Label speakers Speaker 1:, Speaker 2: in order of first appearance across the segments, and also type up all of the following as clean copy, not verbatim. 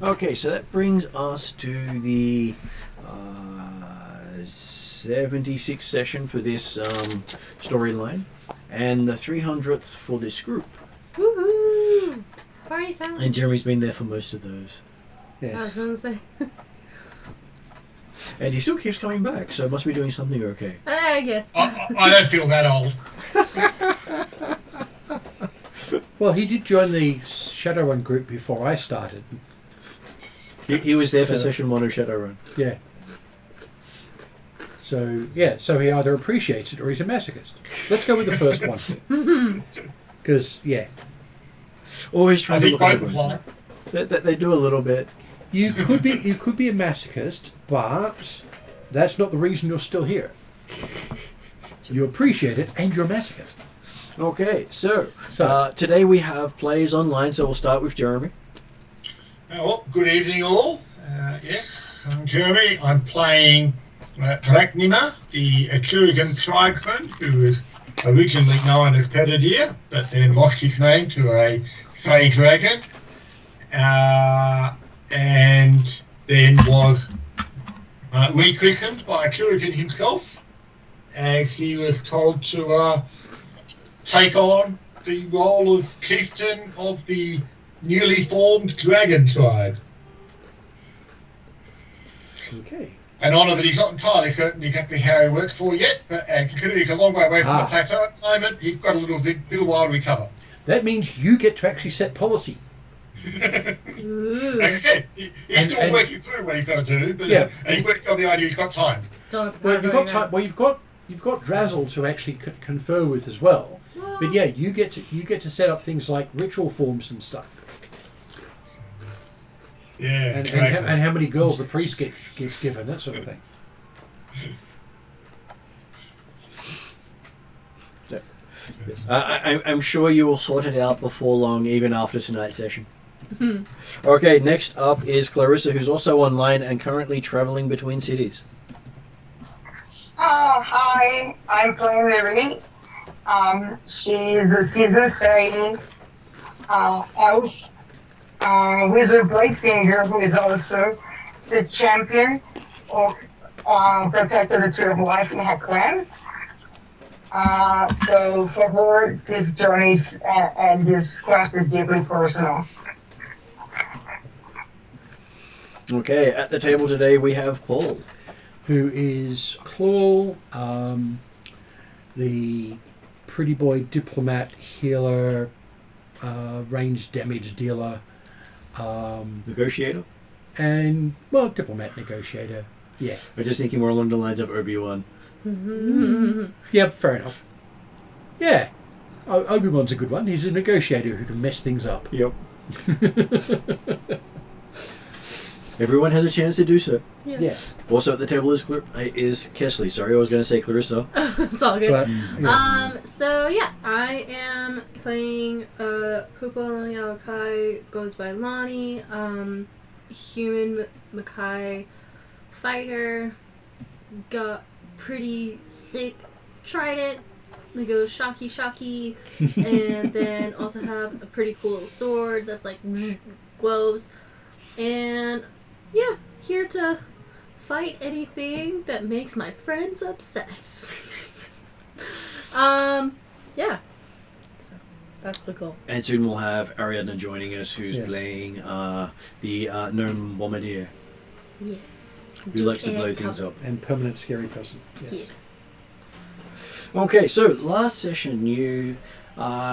Speaker 1: Okay, so that brings us to the 76th session for this storyline, and the 300th for this group.
Speaker 2: Woohoo! Party time.
Speaker 1: And Jeremy's been there for most of those.
Speaker 2: I was going to say.
Speaker 1: And he still keeps coming back, so must be doing something okay.
Speaker 2: I guess.
Speaker 3: I don't feel that old.
Speaker 4: Well, he did join the Shadowrun group before I started.
Speaker 1: He was there for session 1 of Shadowrun.
Speaker 4: Yeah. So he either appreciates it or he's a masochist. Let's go with the first one. Because,
Speaker 1: Always trying to look at
Speaker 3: both
Speaker 1: the
Speaker 3: apply.
Speaker 1: They do a little bit.
Speaker 4: you could be a masochist, but that's not the reason you're still here. You appreciate it and you're a masochist.
Speaker 1: Okay, so
Speaker 4: So-
Speaker 1: today we have plays online, so we'll start with Jeremy.
Speaker 3: Well, good evening all. Yes, I'm Jeremy. I'm playing Atruaghin, the Atruaghin tribesman, who was originally known as Pedadir, but then lost his name to a Fey dragon, and then was rechristened by Atruaghin himself, as he was told to take on the role of chieftain of the newly formed dragon tribe.
Speaker 4: Okay.
Speaker 3: An honour that he's not entirely certain exactly how he works for yet, but considering he's a long way away from the plateau at the moment, he's got a little while to recover.
Speaker 4: That means you get to actually set policy.
Speaker 2: Ooh.
Speaker 3: As I said, he's still working through what he's got to do, but and he's working on the idea he's got time.
Speaker 2: Don't
Speaker 4: Well, you've got time. Well, you've got Drazzle to actually confer with as well. But yeah, you get to set up things like ritual forms and stuff.
Speaker 3: Yeah,
Speaker 4: And how many girls the priest gets given, that sort of thing.
Speaker 1: I'm sure you will sort it out before long, even after tonight's session. Okay, next up is Clarissa, who's also online and currently traveling between cities.
Speaker 5: Hi, I'm playing Liberty. She's a seasoned fairy elf, wizard blade singer, who is also the champion or protector of the Tree of Life in her clan. So for her, this journey and this quest is deeply personal.
Speaker 1: Okay, at the table today we have Paul,
Speaker 4: who is Claw, the pretty boy diplomat, healer, range damage dealer,
Speaker 1: negotiator,
Speaker 4: and diplomat negotiator. Yeah,
Speaker 1: I'm just thinking more along the lines of Obi-Wan.
Speaker 4: Yeah, fair enough. Yeah, Obi-Wan's a good one. He's a negotiator who can mess things up.
Speaker 1: Yep. Everyone has a chance to do so.
Speaker 4: Yes.
Speaker 1: Also at the table is Kesley. Sorry, I was going to say Clarissa.
Speaker 2: It's all good.
Speaker 4: But,
Speaker 2: So yeah, I am playing Kupo Yawakai, goes by Lonnie, human Makai fighter, got pretty sick trident, that goes shocky, and then also have a pretty cool sword that's like glows, and yeah, here to fight anything that makes my friends upset. Yeah. So that's the goal.
Speaker 1: And soon we'll have Ariadna joining us, who's playing the gnome Bombardier.
Speaker 2: Yes.
Speaker 1: Who likes to blow things up.
Speaker 4: And permanent scary person.
Speaker 2: Yes.
Speaker 1: Okay, so last session you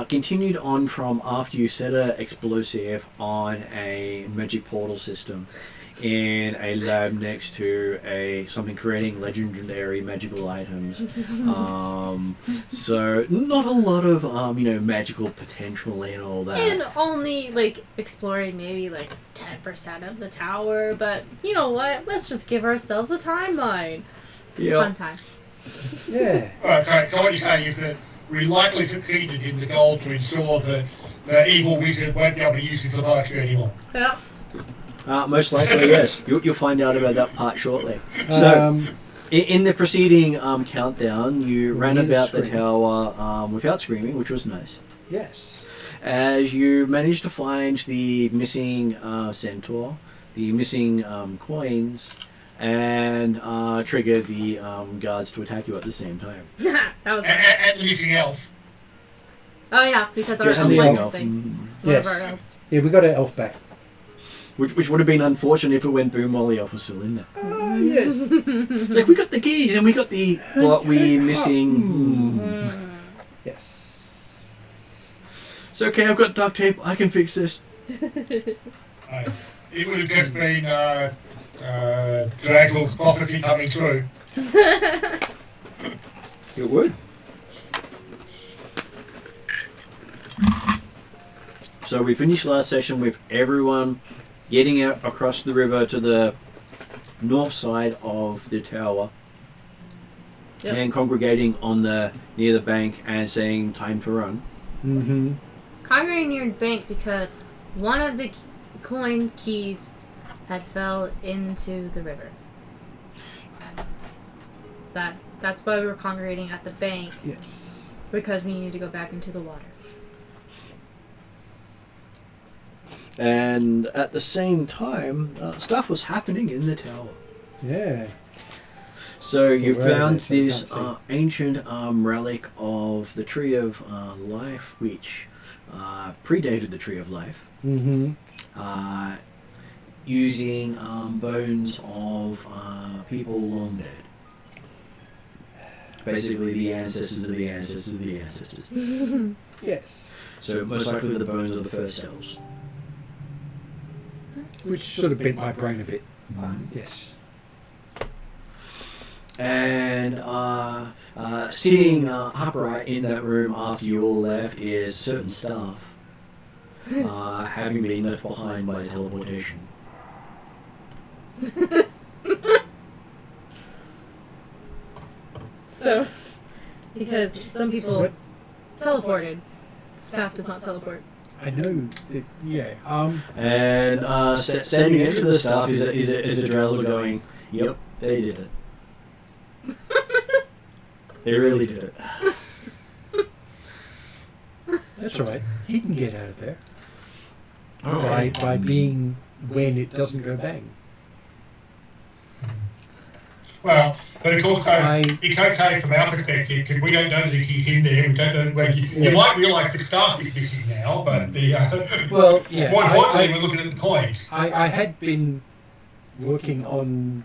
Speaker 1: continued on from after you set an explosive on a magic portal system in a lab next to something creating legendary magical items. So not a lot of magical potential and all that.
Speaker 2: And only exploring maybe 10% of the tower, but you know what? Let's just give ourselves a timeline. It's fun times.
Speaker 4: Yeah.
Speaker 3: So what you're saying is that we likely succeeded in the goal to ensure that the evil wizard won't be able to use his laboratory anymore.
Speaker 2: Yeah.
Speaker 1: Most likely, yes. You'll find out about that part shortly. So, in the preceding countdown, you ran about the tower without screaming, which was nice.
Speaker 4: Yes.
Speaker 1: As you managed to find the missing centaur, the missing coins and trigger the guards to attack you at the same time.
Speaker 2: That was.
Speaker 3: And the missing elf.
Speaker 2: Oh yeah, because our
Speaker 1: Yes,
Speaker 2: elf
Speaker 1: and the
Speaker 2: went
Speaker 1: elf.
Speaker 2: missing. One of our elves.
Speaker 4: Yeah, we got our elf back.
Speaker 1: Which would have been unfortunate if it went boom while the elf was still in there.
Speaker 4: Yes.
Speaker 1: It's like, we got the keys and we got the... What we're missing...
Speaker 4: Yes.
Speaker 1: It's okay, I've got duct tape. I can fix this.
Speaker 3: It would have just been Drazel's prophecy coming true.
Speaker 1: It would. So we finished last session with everyone getting out across the river to the north side of the tower.
Speaker 2: Yep.
Speaker 1: And congregating on the near the bank and saying time to run.
Speaker 4: Mm-hmm.
Speaker 2: Congregating near the bank because one of the coin keys had fell into the river. That's why we were congregating at the bank,
Speaker 4: Yes.
Speaker 2: because we needed to go back into the water.
Speaker 1: And at the same time, stuff was happening in the tower.
Speaker 4: Yeah.
Speaker 1: So you
Speaker 4: Where are
Speaker 1: found
Speaker 4: they? So
Speaker 1: this
Speaker 4: I can't
Speaker 1: ancient relic of the Tree of Life, which predated the Tree of Life,
Speaker 4: Mm-hmm.
Speaker 1: using bones of people long dead. Basically, the ancestors of the ancestors of the ancestors.
Speaker 4: Yes.
Speaker 1: So most likely the bones of the first elves.
Speaker 4: Which sort of bent my brain a bit.
Speaker 2: Fine.
Speaker 4: Yes.
Speaker 1: And sitting upright in that room after you all left is certain staff, having been left behind by teleportation.
Speaker 2: So, because some people
Speaker 4: What?
Speaker 2: teleported, staff does not teleport.
Speaker 4: I know that, yeah.
Speaker 1: And standing next to the staff is a Drazzle going, "Yep, they did it. They really did it."
Speaker 4: That's all right. He can get out of there. By being when it doesn't go bang.
Speaker 3: Well, but of course,
Speaker 4: I-
Speaker 3: it's okay from our perspective because we don't know that he's in there. We don't know when you might realise the staff is missing now, but the
Speaker 4: Well, yeah.
Speaker 3: more importantly, we're looking at the coins.
Speaker 4: I had been working on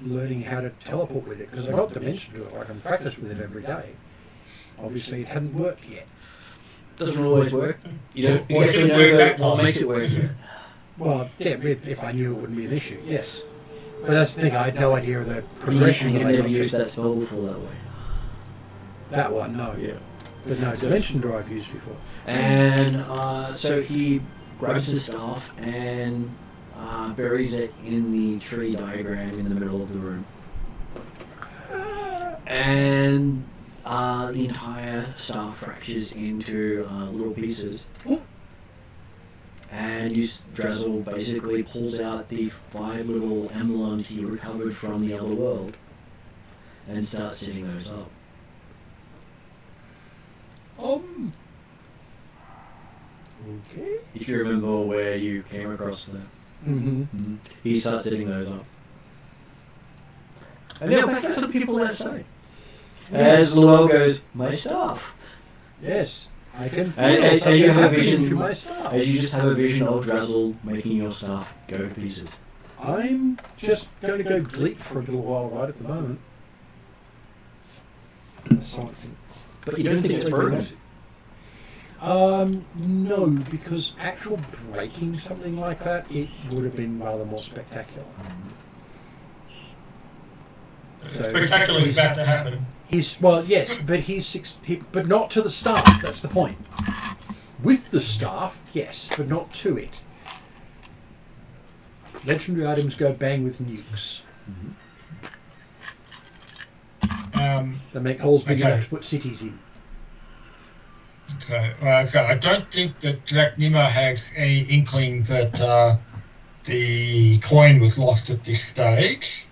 Speaker 4: learning how to teleport with it because I got Dimension to it. I can practice with it every day. Obviously, it hadn't worked yet.
Speaker 1: Doesn't always work. You don't
Speaker 3: Well, it
Speaker 1: exactly
Speaker 3: didn't
Speaker 1: know
Speaker 3: work that
Speaker 1: what
Speaker 3: time.
Speaker 1: makes it work yet.
Speaker 4: Well, yeah, if I knew it wouldn't be an issue, yes. But that's the thing, I had no idea of the
Speaker 1: You
Speaker 4: progression
Speaker 1: can
Speaker 4: that I
Speaker 1: never
Speaker 4: got
Speaker 1: use
Speaker 4: to.
Speaker 1: that spell before that way.
Speaker 4: That one, no.
Speaker 1: Yeah.
Speaker 4: But no, Dimension Door I've used before.
Speaker 1: And so he grabs the staff and buries it in the tree diagram in the middle of the room. And the entire staff fractures into little pieces. And Drazzle basically pulls out the 5 little emblems he recovered from the other world and starts setting those up.
Speaker 4: Okay.
Speaker 1: If you remember where you came across that.
Speaker 4: Mm-hmm.
Speaker 1: He starts setting those up. And now back to the people outside. As Llewellyn goes, "My staff."
Speaker 4: Yes. I can feel
Speaker 1: As
Speaker 4: something
Speaker 1: you have a
Speaker 4: happening
Speaker 1: vision,
Speaker 4: to my staff.
Speaker 1: as you just have a vision of Drazzle making your staff go to pieces.
Speaker 4: I'm just going to go bleep for a little while right at the moment. Something.
Speaker 1: But you don't think it's broken?
Speaker 4: No, because actual breaking something like that, it would have been rather more spectacular. So
Speaker 3: Spectacular is about to happen.
Speaker 4: well, yes, but but not to the staff. That's the point. With the staff, yes, but not to it. Legendary items go bang with nukes. They make holes big
Speaker 3: Okay.
Speaker 4: enough to put cities in.
Speaker 3: So I don't think that Jack Nimmer has any inkling that the coin was lost at this stage,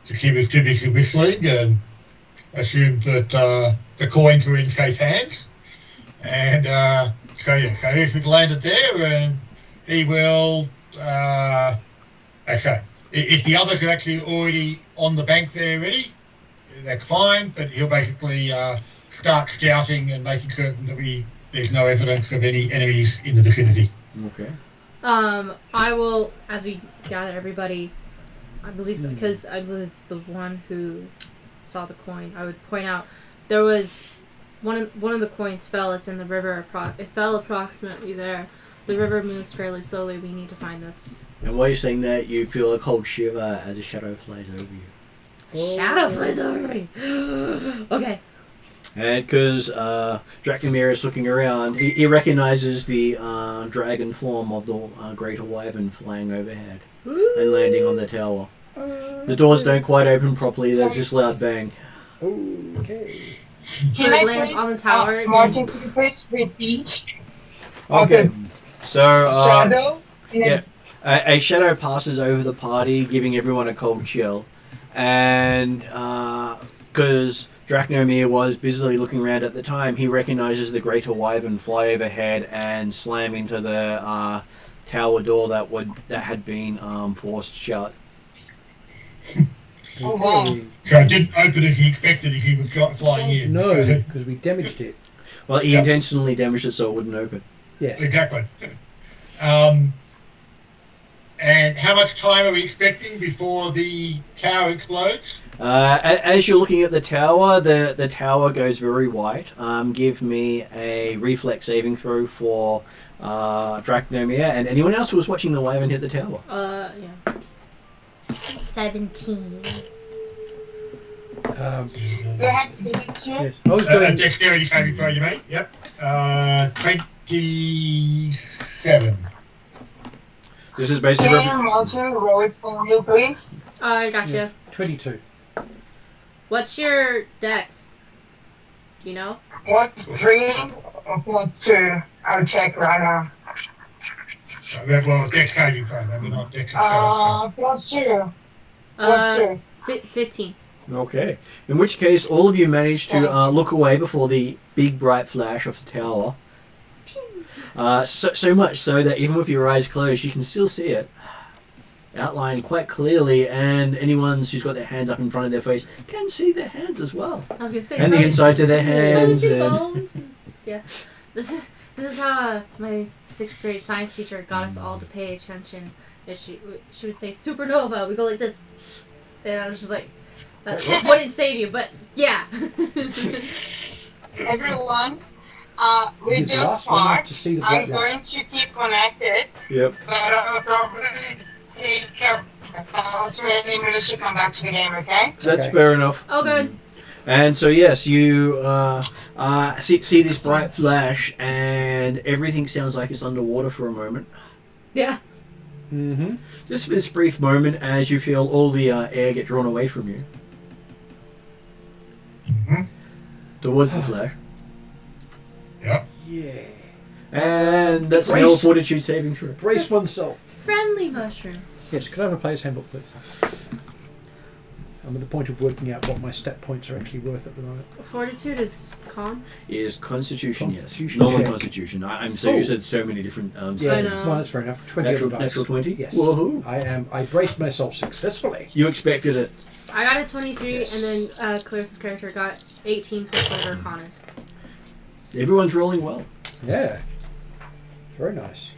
Speaker 3: because he was too busy whistling and assumed that the coins were in safe hands. And so yes, it landed there, and he will Okay. If the others are actually already on the bank there ready, that's fine, but he'll basically start scouting and making certain that there's no evidence of any enemies in the vicinity.
Speaker 1: Okay.
Speaker 2: I will, as we gather everybody, I believe, because I was the one who saw the coin, I would point out there was one of the coins fell. It's in the river. It fell approximately there. The river moves fairly slowly. We need to find this.
Speaker 1: And while you're saying that, you feel a cold shiver as a shadow flies over you.
Speaker 2: Shadow flies over me. Okay.
Speaker 1: And because Dracomir is looking around, he recognizes the dragon form of the greater wyvern flying overhead and landing on the tower. The doors don't quite open properly. There's this loud bang.
Speaker 4: Okay.
Speaker 2: So it lands on the tower.
Speaker 5: Martin, could you please repeat?
Speaker 1: Okay. So
Speaker 5: Shadow?
Speaker 1: yeah, a shadow passes over the party, giving everyone a cold chill. And because Dracomir was busily looking around at the time, he recognizes the greater wyvern fly overhead and slam into the tower door that had been forced shut.
Speaker 5: Oh, wow.
Speaker 3: So it didn't open as he expected if he was flying in.
Speaker 4: No,
Speaker 3: So,
Speaker 4: because we damaged it.
Speaker 1: Well, he intentionally damaged it so it wouldn't open.
Speaker 4: Yes.
Speaker 3: exactly. And how much time are we expecting before the tower explodes?
Speaker 1: As you're looking at the tower, the tower goes very white. Give me a reflex saving throw for Dracomir and anyone else who was watching the wyvern hit the tower.
Speaker 2: Yeah. 17.
Speaker 5: Do I have to do it too?
Speaker 4: Yes. I was doing.
Speaker 3: Dexterity saving throw, you mate? Yep. 27.
Speaker 1: This is basically
Speaker 5: Can Martin roll it for me, please?
Speaker 2: I gotcha.
Speaker 4: 22.
Speaker 2: What's your dex? Do you know?
Speaker 5: What's 3 or plus 2? I'll check right now.
Speaker 3: Well, dex saving throw, maybe not dex itself.
Speaker 5: Plus 2. Plus 2.
Speaker 2: 15.
Speaker 1: Okay. In which case, all of you managed to look away before the big bright flash of the tower. So much so that even with your eyes closed, you can still see it outlined quite clearly, and anyone who's got their hands up in front of their face can see their hands as well,
Speaker 2: I was gonna say.
Speaker 1: and the insides of their hands.
Speaker 2: See
Speaker 1: And
Speaker 2: bones. Yeah. This is how my 6th grade science teacher got us all to pay attention. She would say supernova. We go like this, and I was just like, wouldn't save you, but yeah.
Speaker 5: Everyone, we
Speaker 4: You're the
Speaker 5: just
Speaker 4: last one
Speaker 5: parked.
Speaker 4: to see the
Speaker 5: I'm
Speaker 4: black light.
Speaker 5: going to keep connected,
Speaker 1: yep.
Speaker 5: but I'll probably take about 20 minutes to come back to the game, okay?
Speaker 1: That's
Speaker 4: Okay.
Speaker 1: fair enough.
Speaker 2: Oh, good.
Speaker 1: And so yes, you see this bright flash, and everything sounds like it's underwater for a moment.
Speaker 2: Yeah.
Speaker 4: Mm-hmm.
Speaker 1: Just for this brief moment, as you feel all the air get drawn away from you towards the flash.
Speaker 3: Yep.
Speaker 4: Yeah.
Speaker 1: And that's an
Speaker 4: Brace.
Speaker 1: fortitude saving throw.
Speaker 4: Brace oneself.
Speaker 2: Friendly mushroom.
Speaker 4: Yes, can I have a player's handbook, please? I'm at the point of working out what my stat points are actually worth at the moment.
Speaker 2: Fortitude is calm.
Speaker 1: Is Constitution,
Speaker 4: Constitution
Speaker 1: yes. Normal
Speaker 4: check.
Speaker 1: Constitution. I'm so used to so many different.
Speaker 2: I
Speaker 4: Yeah,
Speaker 2: know.
Speaker 4: well, that's fair enough. 20 on the dice.
Speaker 1: Natural 20.
Speaker 4: Yes.
Speaker 1: Woohoo!
Speaker 4: I braced myself successfully.
Speaker 1: You expected it.
Speaker 2: I got a 23, and then Clarice's character got 18 plus whatever con is.
Speaker 1: Everyone's rolling well.
Speaker 4: Yeah. Very nice.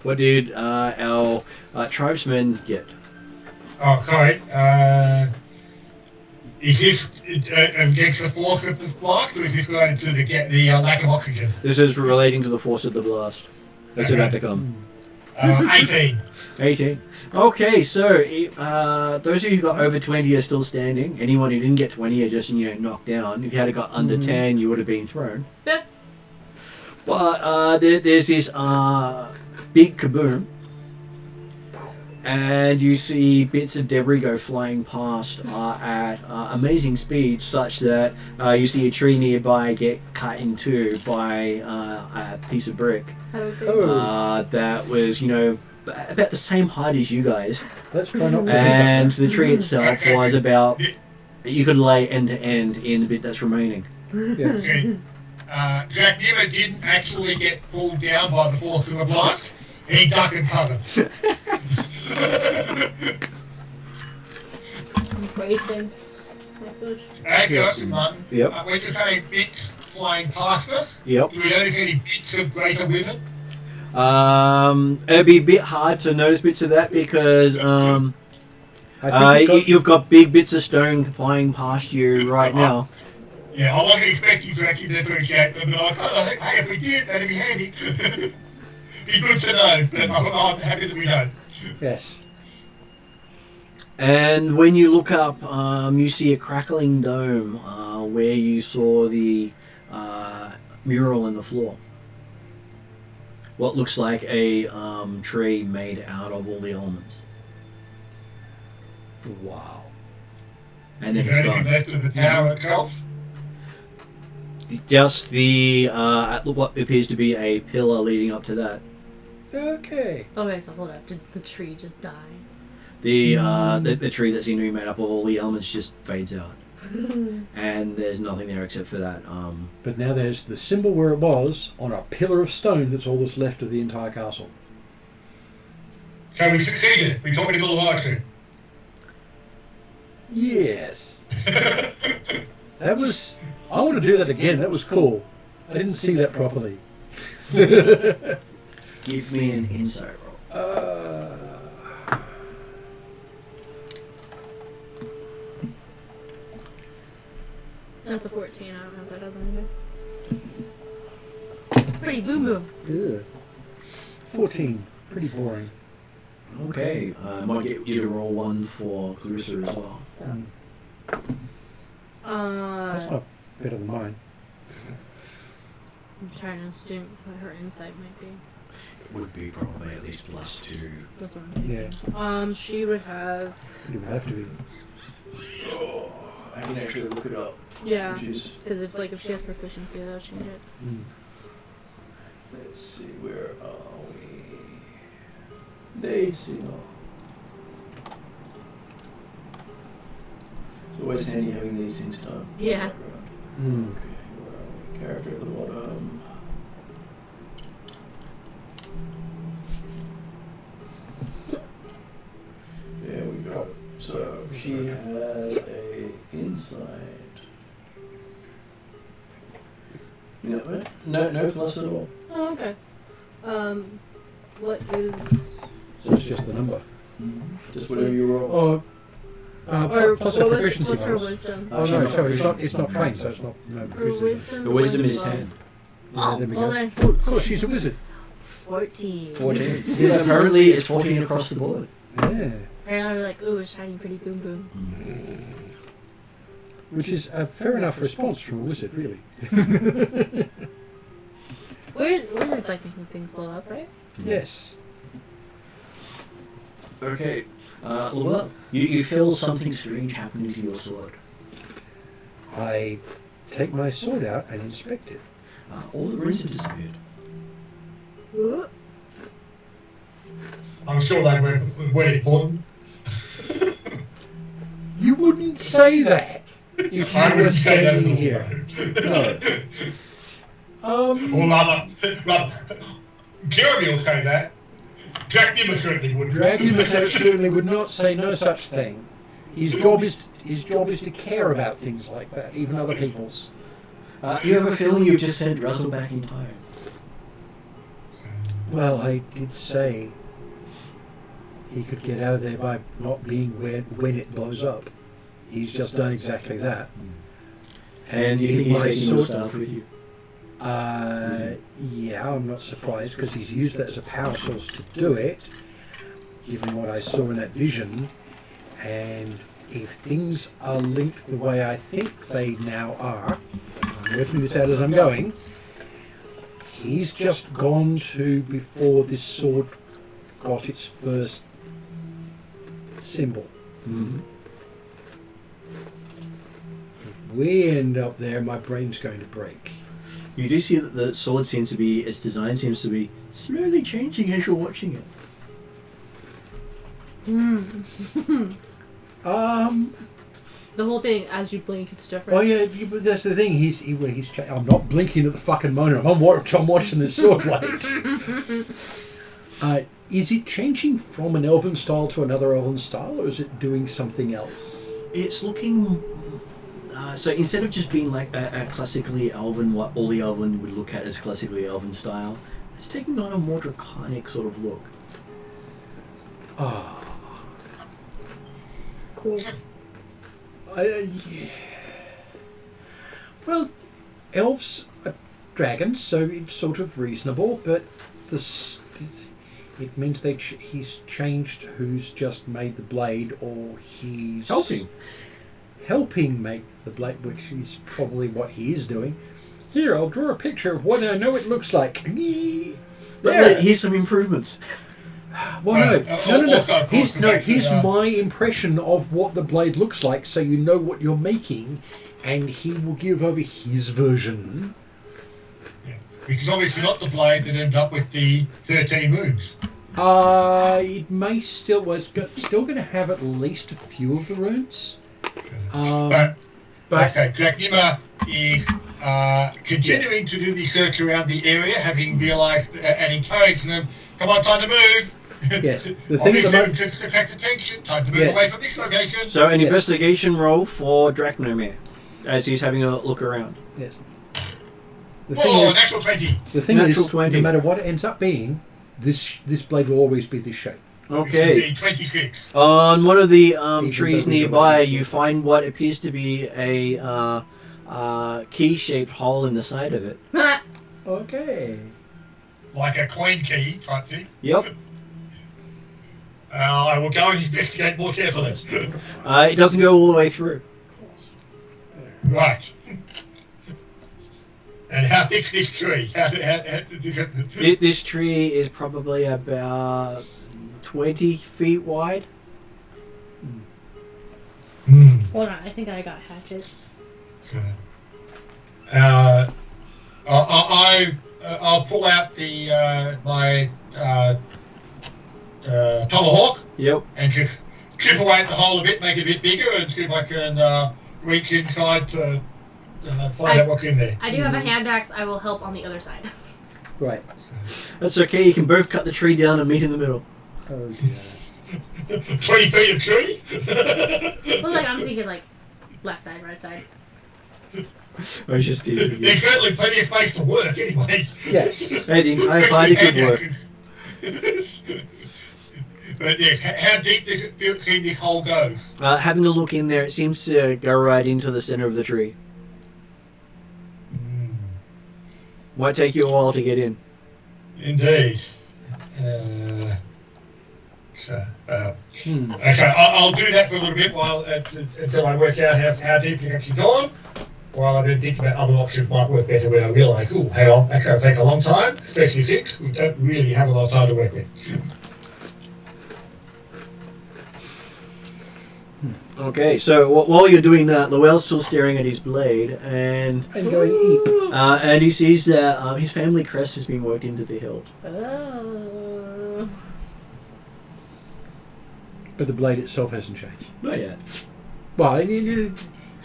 Speaker 1: What did our tribesmen get?
Speaker 3: Oh, sorry. Is this against the force of the blast, or is this related to the lack of oxygen?
Speaker 1: This is relating to the force of the blast. That's about to come.
Speaker 3: 18.
Speaker 1: 18. Okay, so those of you who got over 20 are still standing. Anyone who didn't get 20 are just knocked down. If you had got under 10, you would have been thrown.
Speaker 2: Yeah.
Speaker 1: But there's this big kaboom, and you see bits of debris go flying past at amazing speed, such that you see a tree nearby get cut in two by a piece of brick that was, about the same height as you guys.
Speaker 4: Let's try not to.
Speaker 1: And the tree itself was about, You could lay end to end in the bit that's remaining.
Speaker 4: Yes.
Speaker 3: Jack Dimmer didn't actually get pulled down by the force of the blast. He ducked and covered.
Speaker 2: Bracing.
Speaker 3: Accurate, Martin.
Speaker 1: Yep.
Speaker 3: When you say bits flying past us,
Speaker 1: Yep.
Speaker 3: do we notice any bits of greater withered?
Speaker 1: It'd be a bit hard to notice bits of that because
Speaker 4: I think
Speaker 1: you've got big bits of stone flying past you right now.
Speaker 3: Yeah, I wasn't expecting to actually differentiate them, but I thought, hey, if we did, that'd be handy. Be good to know, but I'm happy that we don't.
Speaker 4: yes.
Speaker 1: And when you look up, you see a crackling dome where you saw the mural in the floor. What looks like a tree made out of all the elements.
Speaker 4: Wow.
Speaker 1: And then
Speaker 3: Is
Speaker 1: it's
Speaker 3: there anything
Speaker 1: gone.
Speaker 3: left of the tower itself?
Speaker 1: Just the what appears to be a pillar leading up to that.
Speaker 4: Okay.
Speaker 2: Okay, so hold up. Did the tree just die?
Speaker 1: The tree that seemed to be made up of all the elements just fades out, and there's nothing there except for that.
Speaker 4: But now there's the symbol where it was on a pillar of stone. That's all that's left of the entire castle.
Speaker 3: So we succeeded. We told me to build a large tree.
Speaker 4: Yes. That was. I want to do that again. That was cool. I didn't see that properly.
Speaker 1: Give me an insight roll.
Speaker 2: That's a 14. I don't know if that does anything. Pretty boom boom.
Speaker 4: Ugh. 14. Pretty boring.
Speaker 1: Okay, I might get you to roll one for Clarissa as well.
Speaker 4: That's not better than mine.
Speaker 2: I'm trying to assume what her insight might be.
Speaker 1: It would be probably at least +2.
Speaker 2: That's what I'm thinking.
Speaker 4: Yeah.
Speaker 2: She would have.
Speaker 4: It would have to be.
Speaker 1: Oh, I can actually look it up.
Speaker 2: Yeah.
Speaker 1: Which is,
Speaker 2: Because if she has proficiency, that'll change it.
Speaker 1: let's see, where are we? Daisy. It's always handy having these things done.
Speaker 2: Yeah.
Speaker 1: Okay, where are we? Character at the bottom. There we go. So she has a insight. No plus at all.
Speaker 2: Oh, okay. What is.
Speaker 4: So it's just the number.
Speaker 1: Just whatever you roll.
Speaker 2: Or
Speaker 4: Plus
Speaker 2: what
Speaker 4: a
Speaker 2: was,
Speaker 4: proficiency
Speaker 2: what's her
Speaker 4: bonus.
Speaker 2: wisdom?
Speaker 4: Oh no, sorry, it's not trained, so it's not. No,
Speaker 2: Her
Speaker 4: proficiency.
Speaker 2: wisdom.
Speaker 1: The wisdom is
Speaker 2: 12.
Speaker 1: 10.
Speaker 4: Yeah, there we
Speaker 2: well
Speaker 4: go.
Speaker 2: then,
Speaker 4: Of course, she's a wizard.
Speaker 2: 14.
Speaker 1: 14. Yeah, apparently it's 14 across the board.
Speaker 4: Yeah.
Speaker 2: And I was like, ooh, shiny, pretty boom boom.
Speaker 4: Which is a fair enough response from a wizard, really.
Speaker 2: Wizards like making things blow up, right?
Speaker 4: Yes.
Speaker 1: Okay. Well, you feel something strange happening to your sword.
Speaker 4: I take my sword out and inspect it.
Speaker 1: All the runes have disappeared.
Speaker 2: Ooh.
Speaker 3: I'm sure they weren't important.
Speaker 4: You wouldn't say that if
Speaker 3: I
Speaker 4: you were
Speaker 3: would say that.
Speaker 4: standing here.
Speaker 3: Or rather, Jeremy will say that. Jack Dimmer certainly wouldn't.
Speaker 4: Dragon certainly would not say no such thing. His job is to care about things like that, even other people's.
Speaker 1: You have a feeling you've just sent Russell back in time.
Speaker 4: Well, I did say he could get out of there by not being when it blows up. He's just done exactly that.
Speaker 1: And you think he's
Speaker 4: my
Speaker 1: taking your
Speaker 4: sword-
Speaker 1: staff with you?
Speaker 4: Yeah, I'm not surprised because he's used that as a power source to do it, given what I saw in that vision. And if things are linked the way I think they now are, I'm working this out as I'm going, he's just gone to before this sword got its first symbol.
Speaker 1: Mm-hmm.
Speaker 4: If we end up there, my brain's going to break.
Speaker 1: You do see that the sword seems to be, its design seems to be slowly changing as you're watching it.
Speaker 2: The whole thing, as you blink, it's different.
Speaker 4: Oh yeah, but that's the thing. I'm not blinking at the fucking monitor. I'm watching this sword blade. Is it changing from an elven style to another elven style, or is it doing something else?
Speaker 1: It's looking... so instead of just being like a classically elven, what all the elven would look at as classically elven style, it's taking on a more draconic sort of look.
Speaker 4: Ah.
Speaker 2: Cool.
Speaker 4: Yeah. Well, elves are dragons, so it's sort of reasonable, but it means he's changed who's just made the blade, or he's helping make the blade, which is probably what he is doing. Here, I'll draw a picture of what I know it looks like.
Speaker 1: But here's some improvements.
Speaker 4: Well,
Speaker 3: Also, of course,
Speaker 4: Here's my impression of what the blade looks like, so you know what you're making, and he will give over his version.
Speaker 3: Yeah. Which is obviously not the blade that ended up with the 13 wounds.
Speaker 4: It may still going to have at least a few of the runes.
Speaker 3: But Dracnima is continuing to do the search around the area, having realised and encouraged them, come on, time to move.
Speaker 4: Yes. The thing
Speaker 3: Obviously, to attract attention, time to move away from this location.
Speaker 1: So an investigation roll for Dracnomir as he's having a look around.
Speaker 4: Yes.
Speaker 3: Natural 20.
Speaker 4: The thing
Speaker 1: Natural
Speaker 4: is,
Speaker 1: 20.
Speaker 4: no matter what it ends up being, this blade will always be this shape.
Speaker 1: Okay.
Speaker 3: 26.
Speaker 1: On one of the
Speaker 4: Even
Speaker 1: trees
Speaker 4: though we don't
Speaker 1: nearby,
Speaker 4: really see
Speaker 1: you
Speaker 4: it.
Speaker 1: find what appears to be a key-shaped hole in the side of it.
Speaker 4: Okay.
Speaker 3: Like a coin key type thing.
Speaker 1: Yep.
Speaker 3: I will go and investigate more carefully.
Speaker 1: It doesn't go all the way through.
Speaker 3: Right. And how thick's this tree?
Speaker 1: This tree is probably about 20 feet wide.
Speaker 2: Hold on, I think I got hatchets.
Speaker 3: So, I'll pull out my tomahawk
Speaker 1: Yep.
Speaker 3: and just chip away at the hole a bit, make it a bit bigger, and see if I can reach inside to find out what's in there.
Speaker 2: I do have a hand axe. I will help on the other side.
Speaker 4: Right.
Speaker 1: That's okay, you can both cut the tree down and meet in the middle.
Speaker 4: Oh dear.
Speaker 3: 20 feet of tree?
Speaker 2: Well, like, I'm thinking, like, left side, right side.
Speaker 1: I was just teasing you.
Speaker 3: There's certainly plenty of space to work anyway.
Speaker 4: Yes.
Speaker 1: Hey, the entire party could work.
Speaker 3: But yes, how deep does it seem this hole goes?
Speaker 1: Having a look in there, it seems to go right into the center of the tree. Might take you a while to get in.
Speaker 3: Indeed. So I'll do that for a little bit while until I work out how deep it's actually gone. While I then think about other options might work better when I realise, oh, hang on, that's going to take a long time, especially since we don't really have a lot of time to work with.
Speaker 1: Okay, so while you're doing that, Llewell's still staring at his blade, and
Speaker 4: going eat.
Speaker 1: and he sees that his family crest has been worked into the hilt.
Speaker 2: Oh.
Speaker 4: But the blade itself hasn't changed.
Speaker 1: Not yet.
Speaker 4: Well, you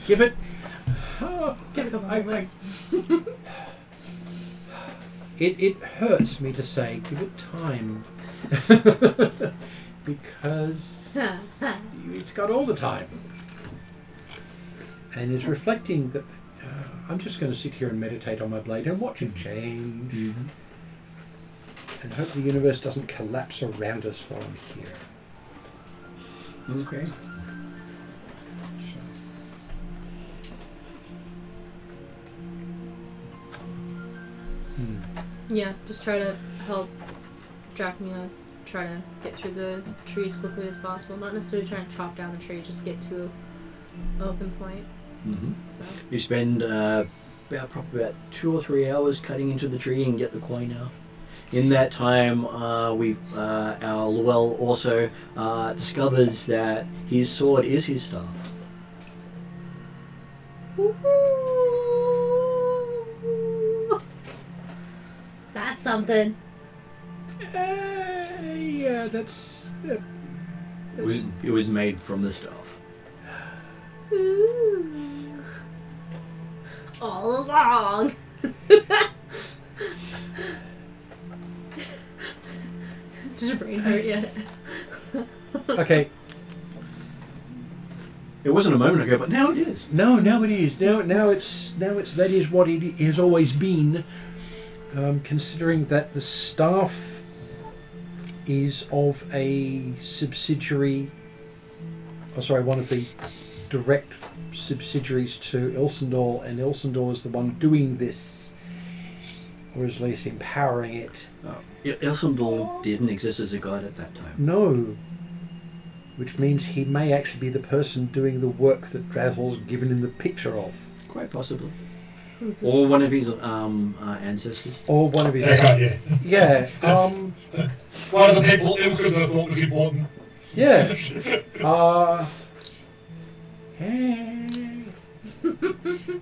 Speaker 4: give it.
Speaker 2: Give it a couple more minutes.
Speaker 4: It hurts me to say, give it time. Because it's got all the time. And it's reflecting that I'm just going to sit here and meditate on my blade and watch it change.
Speaker 1: Mm-hmm.
Speaker 4: And hope the universe doesn't collapse around us while I'm here.
Speaker 1: Okay.
Speaker 2: Yeah, just try to help Dracmia try to get through the tree as quickly as possible. Not necessarily trying to chop down the tree, just get to an open point.
Speaker 1: Mm-hmm.
Speaker 2: So
Speaker 1: You spend probably about 2 or 3 hours cutting into the tree and get the coin out. In that time, our Llewell also discovers that his sword is his staff.
Speaker 2: that's something.
Speaker 4: Yeah, that's.
Speaker 1: It was made from the staff.
Speaker 2: Ooh. All along. Does your brain hurt yet?
Speaker 4: Okay.
Speaker 1: It wasn't a moment ago, but now it is.
Speaker 4: No, now it is. Now it's that is what it has always been. Considering that the staff is of a subsidiary. Oh, sorry, one of the direct subsidiaries to Elsendor, and Elsendor is the one doing this, or at least empowering it.
Speaker 1: Elsendor didn't exist as a god at that time.
Speaker 4: No. Which means he may actually be the person doing the work that Drazel's given him the picture of.
Speaker 1: Quite possibly. Or one of his ancestors.
Speaker 4: Or one of his...
Speaker 3: Yeah. One of the people Elsendor thought was important.
Speaker 4: Yeah.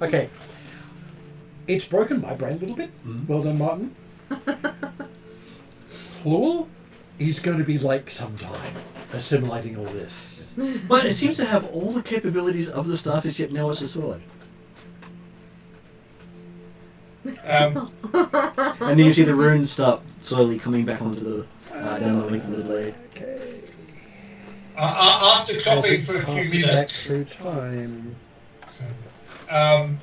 Speaker 4: Okay. It's broken my brain a little bit. Well done, Martin. Cluel is going to be late sometime assimilating all this.
Speaker 1: But it seems to have all the capabilities of the staff, except now it's a sword. And then you see the runes start slowly coming back onto the down the length of the blade.
Speaker 4: Okay.
Speaker 3: After chopping for a few
Speaker 4: Back
Speaker 3: minutes,
Speaker 4: through time.
Speaker 3: and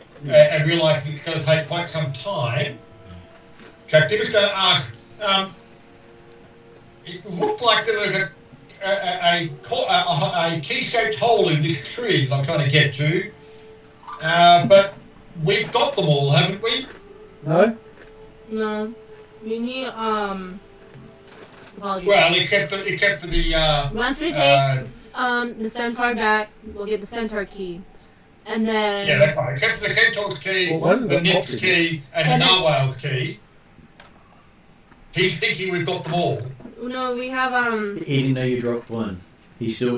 Speaker 3: realising it's going to take quite some time, Jack Dimmer's going to ask, it looked like there was a key-shaped hole in this tree that I'm trying to get to, but we've got them all, haven't we?
Speaker 4: No?
Speaker 2: No. We need, apologies.
Speaker 3: Well, except for the,
Speaker 2: Once we take, the centaur back, we'll get the centaur key. And then...
Speaker 3: yeah, that's right. Except for the centaur's key,
Speaker 4: Well,
Speaker 3: the nymph's key, and the narwhal's key. He's thinking we've got them all.
Speaker 2: No, we have,
Speaker 1: He didn't know you dropped one. He's still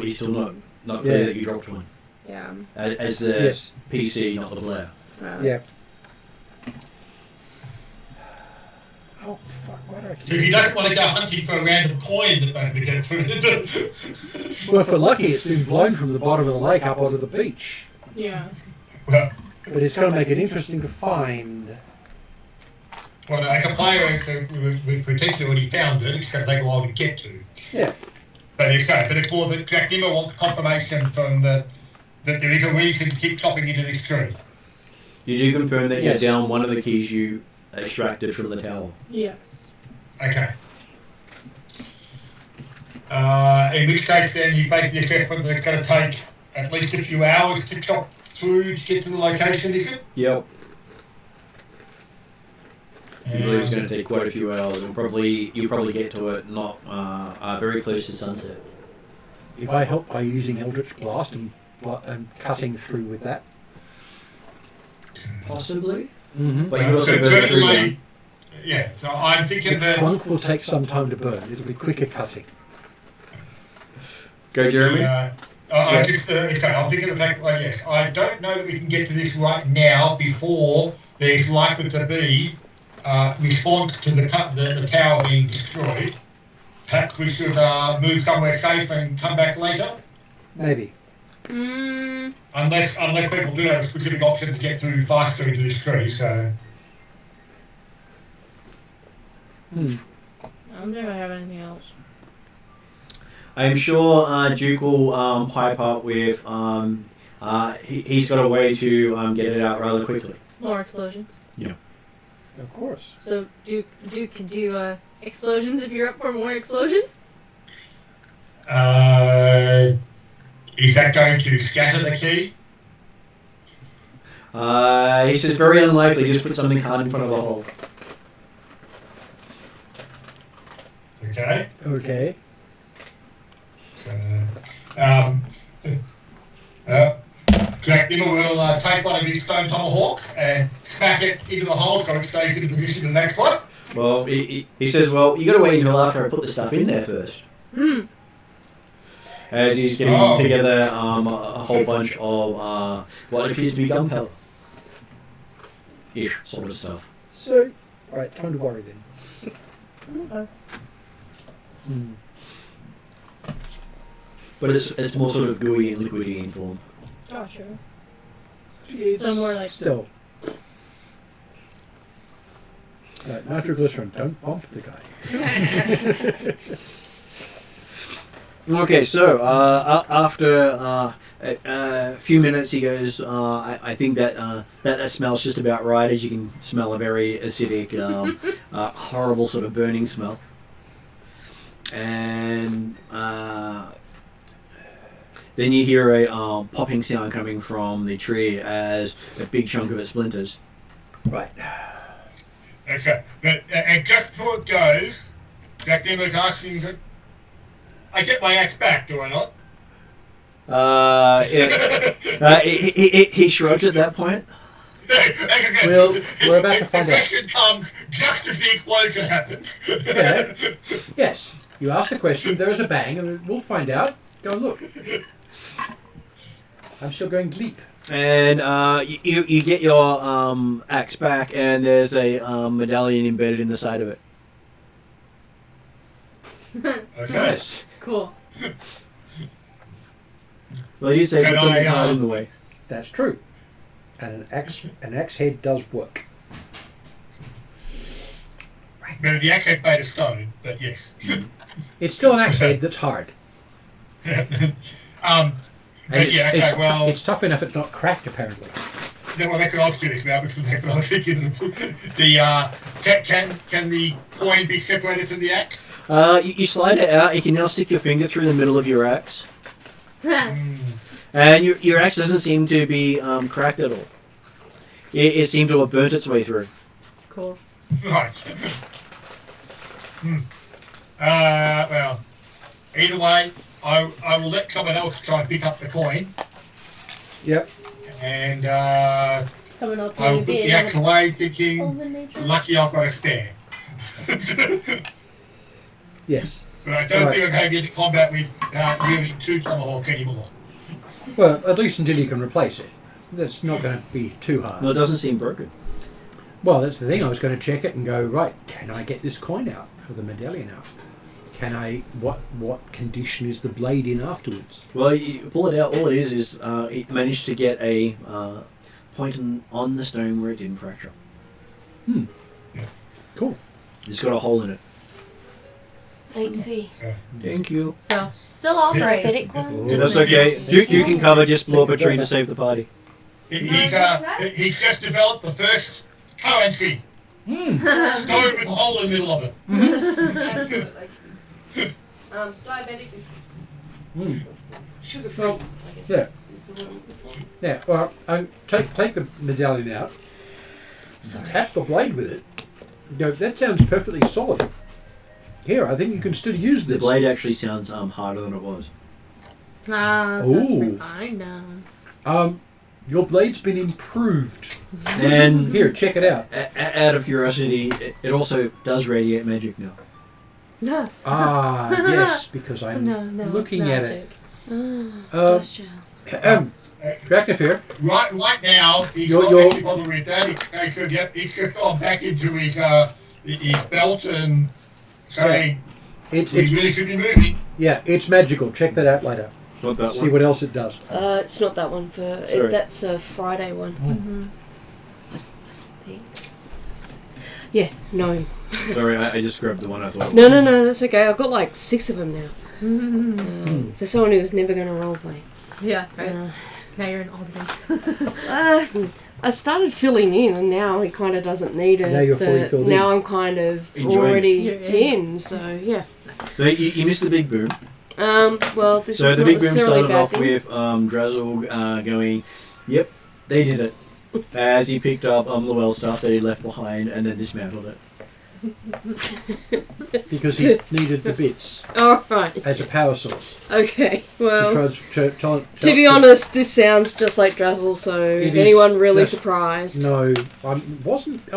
Speaker 1: not clear that you dropped one.
Speaker 2: yeah.
Speaker 1: As the
Speaker 4: Yes.
Speaker 1: PC, not the player.
Speaker 4: Yeah. Oh, fuck, why do I
Speaker 3: So
Speaker 4: keep...
Speaker 3: he doesn't want to go hunting for a random coin that maybe get through.
Speaker 4: Well, if we're lucky, it's been blown from the bottom of the lake up onto the beach.
Speaker 2: Yeah.
Speaker 3: Well,
Speaker 4: But it's going to make it interesting to find.
Speaker 3: well, as a player, we potentially found it. It's going to take a while to get to.
Speaker 4: Yeah.
Speaker 3: But it's more that Jack Dimmer wants confirmation from that there is a reason to keep chopping into this tree.
Speaker 1: You do confirm that
Speaker 4: Yes.
Speaker 1: you're down one of the keys you extracted from the tower.
Speaker 2: Yes.
Speaker 3: Okay. In which case, then he's making the assessment that it's going to take at least a few hours to chop through to get to the location, is it?
Speaker 1: Yep. You believe it's going to take quite a few hours, and you'll probably get to it not very close to sunset.
Speaker 4: If I help by using Eldritch Blast and cutting through with that.
Speaker 1: Possibly.
Speaker 4: Mm-hmm.
Speaker 1: But you also
Speaker 3: so
Speaker 1: burn the tree
Speaker 3: certainly,
Speaker 1: down.
Speaker 3: yeah. So I'm thinking
Speaker 4: The
Speaker 3: that.
Speaker 4: trunk will take some time to burn. It'll be quicker cutting.
Speaker 1: Go, Jeremy.
Speaker 3: I'm thinking of the fact. Well, yes, I don't know that we can get to this right now before there's likely to be response to the tower being destroyed. Perhaps we should move somewhere safe and come back later.
Speaker 4: Maybe.
Speaker 3: Unless people do have a specific option to get through faster into this tree, so.
Speaker 2: I don't think I have anything else.
Speaker 1: I'm sure Duke will pipe up with. He's got a way to get it out rather quickly.
Speaker 2: More explosions.
Speaker 1: Yeah.
Speaker 4: Of course.
Speaker 2: So Duke can do explosions if you're up for more explosions.
Speaker 3: Is that going to scatter the key?
Speaker 1: He says very unlikely. Just put something hard in front of a hole.
Speaker 3: Okay.
Speaker 4: Okay.
Speaker 3: Jack Dimmer will take one of his stone tomahawks and smack it into the hole so it stays in the position of the next one.
Speaker 1: Well, he says, well, you got to wait until after I put the stuff in there first. As he's getting together a whole bunch of what appears to be gunpowder. Ish sort of stuff.
Speaker 4: So, alright, time to worry then.
Speaker 1: But it's more sort of gooey and liquidy in form.
Speaker 2: Oh, sure.
Speaker 4: It's
Speaker 2: Somewhere like-
Speaker 4: still. Nitroglycerin, don't bump the guy.
Speaker 1: Okay, so after a few minutes, he goes, I think that smells just about right, as you can smell a very acidic, horrible sort of burning smell. And then you hear a popping sound coming from the tree as a big chunk of it splinters.
Speaker 4: Right.
Speaker 3: Okay, but and just before it goes, Jack Nimmer's asking that I get my axe back, do I not?
Speaker 1: He shrugs at that point.
Speaker 4: Well, we're about to find
Speaker 3: the
Speaker 4: out.
Speaker 3: question comes just as the explosion happens.
Speaker 4: Yeah. Yes. You ask the question, there is a bang, and we'll find out. Go and look. I'm still going gleep.
Speaker 1: And you get your axe back, and there's a medallion embedded in the side of it.
Speaker 3: Okay.
Speaker 4: Yes.
Speaker 2: Cool.
Speaker 1: Well, you say
Speaker 3: Can
Speaker 1: put something
Speaker 3: I,
Speaker 1: hard in the way.
Speaker 4: That's true. And an axe head does work.
Speaker 3: But the axe head made of stone, but yes.
Speaker 4: It's still an axe head that's hard. And
Speaker 3: But yeah, okay, well,
Speaker 4: it's tough enough it's not cracked, apparently.
Speaker 3: yeah, well, that's what I was doing now. That's what I was thinking. Can the coin be separated from the axe?
Speaker 1: You slide it out. You can now stick your finger through the middle of your axe, and your axe doesn't seem to be cracked at all. It seemed to have burnt its way through.
Speaker 2: Cool.
Speaker 3: Right. Well, either way, I will let someone else try and pick up the coin,
Speaker 4: Yep.
Speaker 3: and
Speaker 2: Someone else
Speaker 3: I will
Speaker 2: maybe
Speaker 3: put
Speaker 2: be
Speaker 3: the axe away, thinking,
Speaker 2: Open nature.
Speaker 3: lucky I've got a spare.
Speaker 4: Yes.
Speaker 3: But I don't
Speaker 4: Right.
Speaker 3: think I'm going to get into combat with wielding 2 tomahawks anymore.
Speaker 4: Well, at least until you can replace it. That's not going to be too hard.
Speaker 1: No, it doesn't seem broken.
Speaker 4: Well, that's the thing. I was going to check it and go, right, can I get this coin out, or the medallion out? Can I, what condition is the blade in afterwards?
Speaker 1: Well, you pull it out. All it is it managed to get a point on the stone where it didn't fracture.
Speaker 4: Cool.
Speaker 1: It's got a hole in it.
Speaker 6: 8V.
Speaker 1: Thank you.
Speaker 2: So, still operates.
Speaker 6: Diabetic one?
Speaker 3: Yeah,
Speaker 1: That's okay. You can cover. Just blow up a tree to save the party.
Speaker 3: He's just developed the first currency. Stone with a hole in the middle of it.
Speaker 6: Absolutely. Diabetic biscuits. Sugar free,
Speaker 4: Well,
Speaker 6: I guess
Speaker 4: yeah.
Speaker 6: is the word I'm looking for.
Speaker 4: Yeah, well, take the medallion out,
Speaker 6: Sorry.
Speaker 4: tap the blade with it. Go, that sounds perfectly solid. Here, I think you can still use
Speaker 1: The
Speaker 4: this.
Speaker 1: blade actually sounds harder than it was.
Speaker 2: So
Speaker 4: Ooh.
Speaker 2: that's fine now.
Speaker 4: Your blade's been improved.
Speaker 1: And
Speaker 4: Here, check it out.
Speaker 1: out of curiosity, it also does radiate magic now.
Speaker 2: No.
Speaker 4: Ah, yes, because I'm
Speaker 2: no,
Speaker 4: looking
Speaker 2: it's
Speaker 4: at
Speaker 2: magic.
Speaker 4: it.
Speaker 6: Dust gel.
Speaker 4: Drachnifir,
Speaker 3: Right now, he's
Speaker 4: You're-
Speaker 3: not
Speaker 4: you're-
Speaker 3: actually bothered with that. He said, yep, he's just gone back into his belt and saying, we
Speaker 4: it's
Speaker 3: really should be moving.
Speaker 4: yeah, it's magical. Check that out later.
Speaker 1: Not that
Speaker 4: See what else it does.
Speaker 6: It's not that one for.
Speaker 1: Sorry.
Speaker 6: That's a Friday one.
Speaker 2: Mm-hmm.
Speaker 6: I think. Yeah, no.
Speaker 1: Sorry, I just grabbed the one I thought.
Speaker 6: No, that's okay. I've got like 6 of them now.
Speaker 2: Mm-hmm.
Speaker 6: For someone who's never going to roleplay.
Speaker 2: Yeah, right.
Speaker 6: Uh,
Speaker 2: Now you're in all the
Speaker 6: I started filling in, and now he kind of doesn't need it.
Speaker 4: Now you're fully filled
Speaker 6: Now
Speaker 4: in.
Speaker 6: I'm kind of
Speaker 1: Enjoying
Speaker 6: already
Speaker 2: it. You're in.
Speaker 6: in, so yeah.
Speaker 1: So you missed the big boom.
Speaker 6: Well, this
Speaker 1: So
Speaker 6: is
Speaker 1: the
Speaker 6: not
Speaker 1: big boom
Speaker 6: necessarily a
Speaker 1: started
Speaker 6: bad
Speaker 1: off
Speaker 6: thing.
Speaker 1: with Drazzle going, "Yep, they did it," as he picked up the well stuff that he left behind and then dismantled it.
Speaker 4: Because he needed the bits
Speaker 6: All right.
Speaker 4: as a power source.
Speaker 6: Okay. Well,
Speaker 4: To
Speaker 6: be honest, this sounds just like Drazzle. So
Speaker 4: It
Speaker 6: is
Speaker 4: is
Speaker 6: anyone really
Speaker 4: just-
Speaker 6: surprised?
Speaker 4: No, I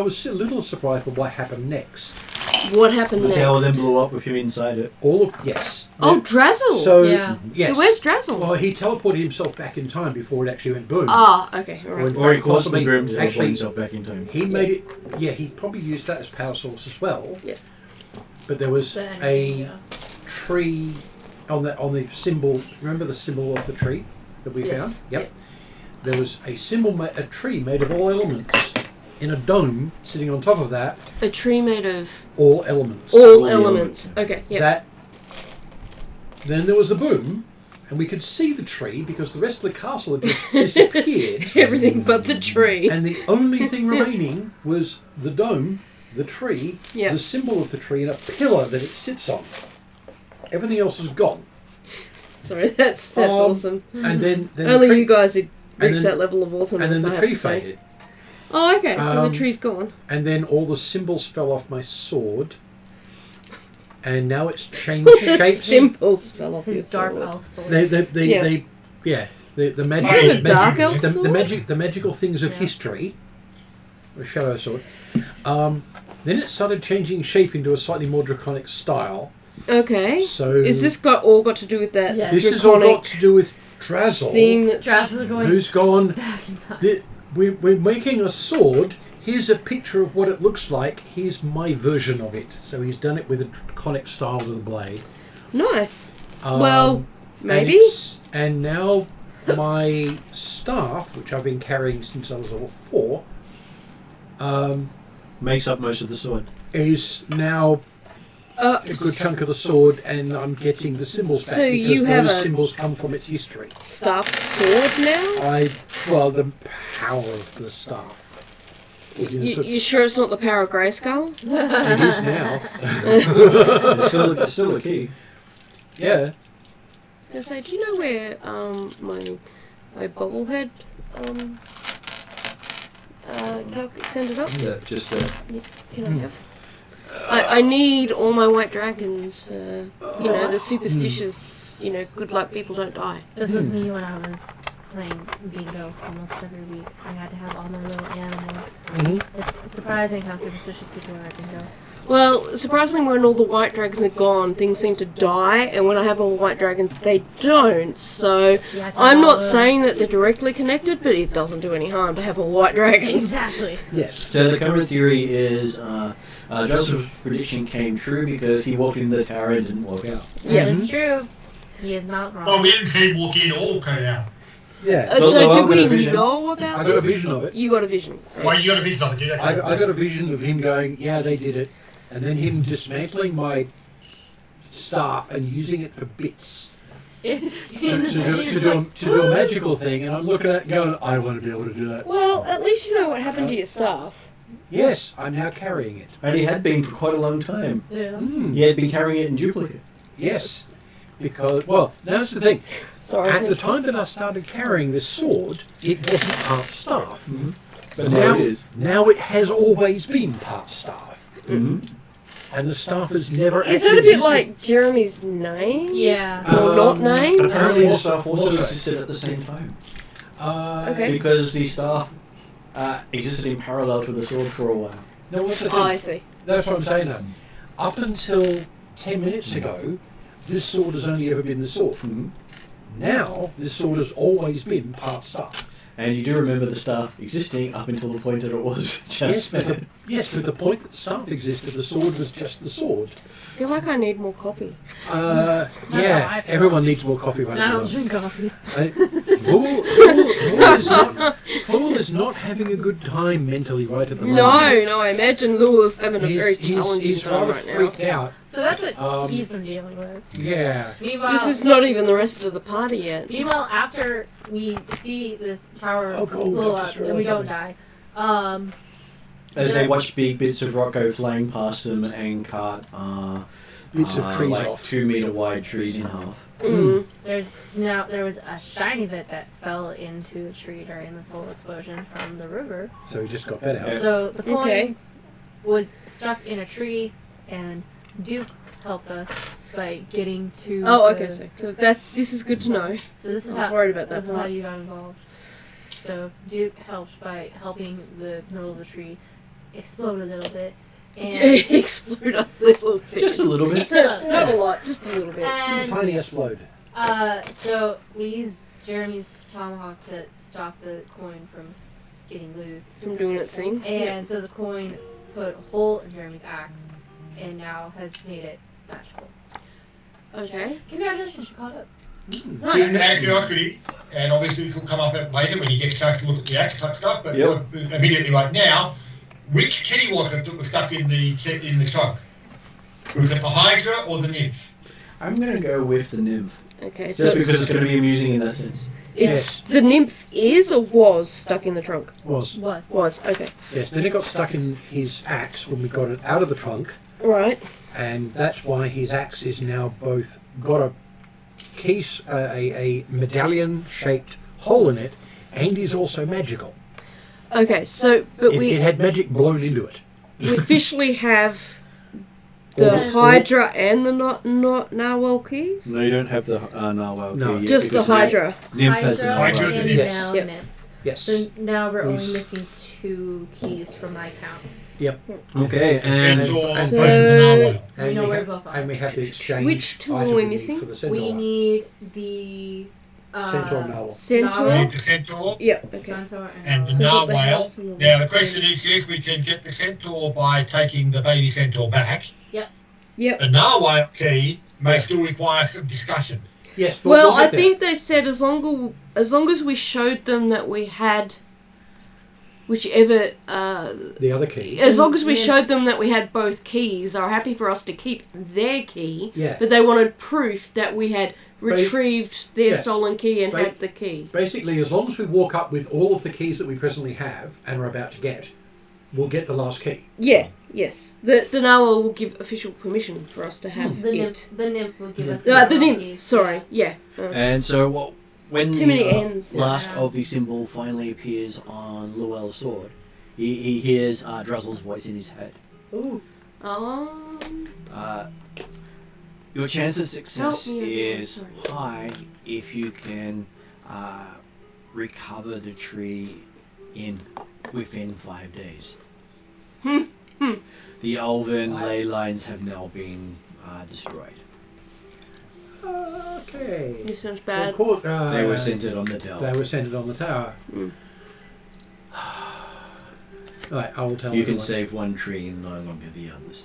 Speaker 4: was a little surprised with what happened next.
Speaker 6: What happened
Speaker 1: The
Speaker 6: next?
Speaker 1: tower then blew up with him inside it.
Speaker 4: Yes.
Speaker 6: Oh, Drazzle.
Speaker 4: So
Speaker 2: Yeah.
Speaker 4: yes.
Speaker 6: So where's Drazzle?
Speaker 4: Well, he teleported himself back in time before it actually went boom.
Speaker 6: Okay. All
Speaker 4: Or
Speaker 6: right.
Speaker 4: in
Speaker 1: Or he
Speaker 4: fact,
Speaker 1: caused the
Speaker 4: possibly-
Speaker 1: boom to teleport
Speaker 4: actually,
Speaker 1: himself back in time.
Speaker 4: he made it. Yeah, he probably used that as power source as well.
Speaker 6: Yeah.
Speaker 4: But there was
Speaker 2: The energy,
Speaker 4: a
Speaker 2: yeah.
Speaker 4: tree on the symbol. Remember the symbol of the tree that we
Speaker 6: Yes.
Speaker 4: found? Yep. there was a symbol, a tree made of all elements in a dome sitting on top of that.
Speaker 6: A tree made of
Speaker 4: all elements.
Speaker 6: all elements. Okay, yeah.
Speaker 4: That. Then there was a boom, and we could see the tree because the rest of the castle had just disappeared.
Speaker 6: Everything but the tree.
Speaker 4: And the only thing remaining was the dome, the tree,
Speaker 6: Yeah.
Speaker 4: the symbol of the tree, and a pillar that it sits on. Everything else was gone.
Speaker 6: Sorry, that's awesome.
Speaker 4: And then
Speaker 6: Only
Speaker 4: the tree,
Speaker 6: you guys had
Speaker 4: and
Speaker 6: reached
Speaker 4: then-
Speaker 6: that level of awesomeness.
Speaker 4: and then
Speaker 6: I
Speaker 4: the
Speaker 6: have
Speaker 4: tree
Speaker 6: to say.
Speaker 4: faded.
Speaker 6: Oh, okay. So the
Speaker 4: Um,
Speaker 6: tree's gone.
Speaker 4: And then all the symbols fell off my sword. And now it's changed
Speaker 6: The
Speaker 4: shapes.
Speaker 6: symbols fell off
Speaker 2: His
Speaker 6: your
Speaker 2: dark
Speaker 6: sword.
Speaker 2: elf sword.
Speaker 4: The magic,
Speaker 3: Hey,
Speaker 6: The dark elf
Speaker 4: the
Speaker 6: sword?
Speaker 4: magical things of
Speaker 2: Yeah.
Speaker 4: history, the shadow sword. Then it started changing shape into a slightly more draconic style.
Speaker 6: Okay.
Speaker 4: So
Speaker 6: Is this all got to do with that
Speaker 2: Yes.
Speaker 4: this has all
Speaker 6: draconic
Speaker 4: got to do with Drazzle,
Speaker 6: theme that's...
Speaker 2: Drasses are going
Speaker 4: who's gone.
Speaker 2: back in time.
Speaker 4: We're making a sword. Here's a picture of what it looks like. Here's my version of it. So he's done it with a draconic style to the blade.
Speaker 6: Nice.
Speaker 4: Um,
Speaker 6: Well, maybe?
Speaker 4: And now my staff, which I've been carrying since I was level 4,
Speaker 1: Makes up most of the sword.
Speaker 4: is now a good chunk of the sword, and I'm getting the symbols back
Speaker 6: So
Speaker 4: because
Speaker 6: you have
Speaker 4: those
Speaker 6: a-
Speaker 4: symbols come from its history.
Speaker 6: Staff sword now?
Speaker 4: The power of the staff.
Speaker 6: You sure it's not the power of Grayskull?
Speaker 4: It is now.
Speaker 1: It's still a key.
Speaker 4: Yeah.
Speaker 6: I was gonna say, do you know where my bobblehead calculates ended up?
Speaker 1: Yeah, just
Speaker 6: Can I have? I need all my white dragons for the superstitious good luck people don't die.
Speaker 2: This was me when I was playing bingo almost every week. I had to have all my little animals.
Speaker 4: Mm-hmm.
Speaker 2: It's surprising how superstitious people are at bingo.
Speaker 6: Well, surprisingly, when all the white dragons are gone, things seem to die, and when I have all the white dragons, they don't. So
Speaker 2: Yeah,
Speaker 6: I'm not saying that they're directly connected, but it doesn't do any harm to have all white dragons.
Speaker 2: Exactly.
Speaker 4: Yes.
Speaker 1: So the current theory is Joseph's prediction came true because he walked in the tower and didn't walk out.
Speaker 6: Yeah.
Speaker 2: That is true. He is not wrong.
Speaker 3: Well, we didn't see him walk in or go out.
Speaker 4: Yeah.
Speaker 1: Well,
Speaker 6: So
Speaker 1: no, I've
Speaker 6: do
Speaker 1: got
Speaker 6: we
Speaker 1: a vision.
Speaker 6: know about
Speaker 4: I got a
Speaker 6: this?
Speaker 4: vision of it.
Speaker 6: You got a vision.
Speaker 3: Well, you got a vision of it, did you?
Speaker 4: I got a vision of him going, yeah, they did it. And then him dismantling my staff and using it for bits to do a magical thing. And I'm looking at it going, I want to be able to do that.
Speaker 6: Well, at least you know what happened to your staff.
Speaker 4: Yes, I'm now carrying it.
Speaker 1: And he had been for quite a long time.
Speaker 2: Yeah.
Speaker 1: He had been carrying it in duplicate.
Speaker 4: Yes. Because, well, now's the thing.
Speaker 6: Sorry.
Speaker 4: At the time that I started carrying this sword, it wasn't part staff.
Speaker 1: Mm-hmm.
Speaker 4: But
Speaker 1: now
Speaker 4: now
Speaker 1: it is.
Speaker 4: Now it has always been part staff.
Speaker 1: Mm-hmm.
Speaker 4: And the staff has never
Speaker 6: Is
Speaker 4: actually
Speaker 6: that a bit
Speaker 4: existed.
Speaker 6: like Jeremy's name?
Speaker 2: Yeah.
Speaker 6: Or not name?
Speaker 1: But apparently the
Speaker 4: Also-
Speaker 1: staff also
Speaker 4: also-
Speaker 1: existed at the same time.
Speaker 6: Okay.
Speaker 1: Because the staff existed in parallel to the sword for a while.
Speaker 4: No, what's the
Speaker 6: Oh, I
Speaker 4: thing?
Speaker 6: see.
Speaker 4: That's what I'm saying though. Up until 10 minutes ago, this sword has only ever been the sword.
Speaker 1: Mm-hmm.
Speaker 4: Now, this sword has always been part staff.
Speaker 1: And you do remember the staff existing up until the point that it was just...
Speaker 4: Yes, but the point that the staff existed, the sword was just the sword.
Speaker 6: I feel like I need more coffee.
Speaker 2: how I
Speaker 4: Yeah,
Speaker 2: feel.
Speaker 4: everyone needs more coffee right
Speaker 2: I
Speaker 4: now.
Speaker 2: don't drink coffee.
Speaker 4: Fool is not having a good time mentally right at the moment.
Speaker 6: No, I imagine Lula's having a very challenging
Speaker 4: he's
Speaker 6: time
Speaker 4: rather
Speaker 6: right now.
Speaker 4: freaked out.
Speaker 2: So that's what he's
Speaker 4: Um,
Speaker 2: been dealing with.
Speaker 4: Yeah.
Speaker 2: Meanwhile,
Speaker 6: This is not even the rest of the party yet.
Speaker 2: meanwhile, after we see this tower
Speaker 4: Oh, God,
Speaker 2: blow
Speaker 4: I
Speaker 2: up
Speaker 4: just
Speaker 2: and we don't
Speaker 4: realised
Speaker 2: die,
Speaker 1: As they watch big bits of rock go flying past them and cut
Speaker 4: Bits of trees
Speaker 1: like
Speaker 4: off.
Speaker 1: 2 meter wide trees in half.
Speaker 6: Mm.
Speaker 2: there was a shiny bit that fell into a tree during this whole explosion from the river.
Speaker 4: So he just got that out.
Speaker 2: So the coin
Speaker 6: Okay.
Speaker 2: was stuck in a tree, and Duke helped us by getting to.
Speaker 6: Oh,
Speaker 2: the-
Speaker 6: okay. So this is good to know.
Speaker 2: So this is
Speaker 6: I was
Speaker 2: how
Speaker 6: worried about that
Speaker 2: this is how
Speaker 6: part.
Speaker 2: you got involved. So Duke helped by helping the middle of the tree explode a little bit, and
Speaker 6: Explode a little bit.
Speaker 1: Just a little bit.
Speaker 6: Not a lot, just a little bit.
Speaker 2: and
Speaker 4: Tiny explode.
Speaker 2: so we used Jeremy's tomahawk to stop the coin from getting loose,
Speaker 6: From doing its thing.
Speaker 2: and so the coin put a hole in Jeremy's axe, and now has made it magical.
Speaker 6: Okay.
Speaker 2: Congratulations, you caught up.
Speaker 3: Just out of curiosity, and obviously this will come up later when you get a chance to look at the axe type stuff, but
Speaker 1: Yep.
Speaker 3: what- immediately right now, which key was it that was stuck in the trunk? Was it the Hydra or the Nymph?
Speaker 1: I'm going to go with the nymph.
Speaker 6: Okay,
Speaker 1: Just
Speaker 6: so
Speaker 1: because it's going to be amusing in that sense.
Speaker 6: it's the nymph is or was stuck in the trunk?
Speaker 4: Was.
Speaker 6: Was, okay.
Speaker 4: Yes, then it got stuck in his axe when we got it out of the trunk,
Speaker 6: Right.
Speaker 4: and that's why his axe is now both got a case, a medallion-shaped hole in it, and is also magical.
Speaker 6: Okay, so, but
Speaker 4: It had magic blown into it.
Speaker 6: we officially have the
Speaker 4: Or-
Speaker 6: Hydra and the not Narwhal keys?
Speaker 1: No, you don't have the narwhal
Speaker 4: No.
Speaker 1: key yet
Speaker 6: Just the
Speaker 1: because
Speaker 6: Hydra.
Speaker 1: Nymph has the
Speaker 2: Hydra
Speaker 1: narwhal.
Speaker 2: and
Speaker 3: Yes.
Speaker 2: now
Speaker 6: Yep.
Speaker 2: nymph.
Speaker 4: Yes.
Speaker 2: So now we're only
Speaker 4: We-
Speaker 2: missing 2 keys from my count.
Speaker 1: Okay,
Speaker 3: The
Speaker 1: and
Speaker 3: Centaur
Speaker 4: and
Speaker 3: and
Speaker 6: so-
Speaker 3: both the Narwhal.
Speaker 2: We know
Speaker 4: we
Speaker 2: where
Speaker 4: have,
Speaker 2: both are.
Speaker 4: and we have the exchange.
Speaker 6: Which two
Speaker 4: item
Speaker 6: are we
Speaker 4: need
Speaker 6: missing?
Speaker 4: For the centaur.
Speaker 2: We need the
Speaker 4: Centaur narwhal.
Speaker 6: Centaur?
Speaker 3: We need the Centaur
Speaker 6: Yeah, okay.
Speaker 2: Centaur
Speaker 3: and the
Speaker 6: So what the
Speaker 3: Narwhal.
Speaker 6: hell's in the
Speaker 3: Now the
Speaker 6: left
Speaker 3: question
Speaker 6: bin?
Speaker 3: is, yes, we can get the Centaur by taking the baby Centaur back.
Speaker 6: Yep.
Speaker 3: The Narwhal key may still require some discussion.
Speaker 4: Yes, but
Speaker 6: Well,
Speaker 4: we'll get
Speaker 6: I
Speaker 4: there.
Speaker 6: think they said as long as we showed them that we had whichever
Speaker 4: the other key.
Speaker 6: as long as we
Speaker 2: Yes.
Speaker 6: showed them that we had both keys, they were happy for us to keep their key,
Speaker 4: Yeah.
Speaker 6: but they wanted proof that we had retrieved their
Speaker 4: Yeah.
Speaker 6: stolen key and
Speaker 4: Ba-
Speaker 6: had the key.
Speaker 4: Basically, as long as we walk up with all of the keys that we presently have and are about to get, we'll get the last key.
Speaker 6: Yeah, yes. The Narwhal will give official permission for us to have
Speaker 2: The
Speaker 6: it.
Speaker 2: nymph will give us
Speaker 6: The
Speaker 2: narwhal
Speaker 6: nymph,
Speaker 2: keys.
Speaker 6: sorry, yeah.
Speaker 1: And so when
Speaker 6: Too
Speaker 1: the
Speaker 6: many ends.
Speaker 1: last
Speaker 2: Yeah.
Speaker 1: of the symbol finally appears on Llewell's sword, he hears Druzzle's voice in his head.
Speaker 6: Ooh.
Speaker 1: Your chance of success
Speaker 6: Help me, everyone,
Speaker 1: is
Speaker 6: sorry.
Speaker 1: high if you can recover the tree within 5 days. The elven ley lines have now been destroyed.
Speaker 4: Okay.
Speaker 6: This sounds
Speaker 4: Of
Speaker 6: bad.
Speaker 4: course,
Speaker 1: They were centered on the Dell.
Speaker 4: They were centered on the tower.
Speaker 6: Mm.
Speaker 4: Right, I will tell
Speaker 1: You
Speaker 4: everyone.
Speaker 1: can save one tree and no longer the others.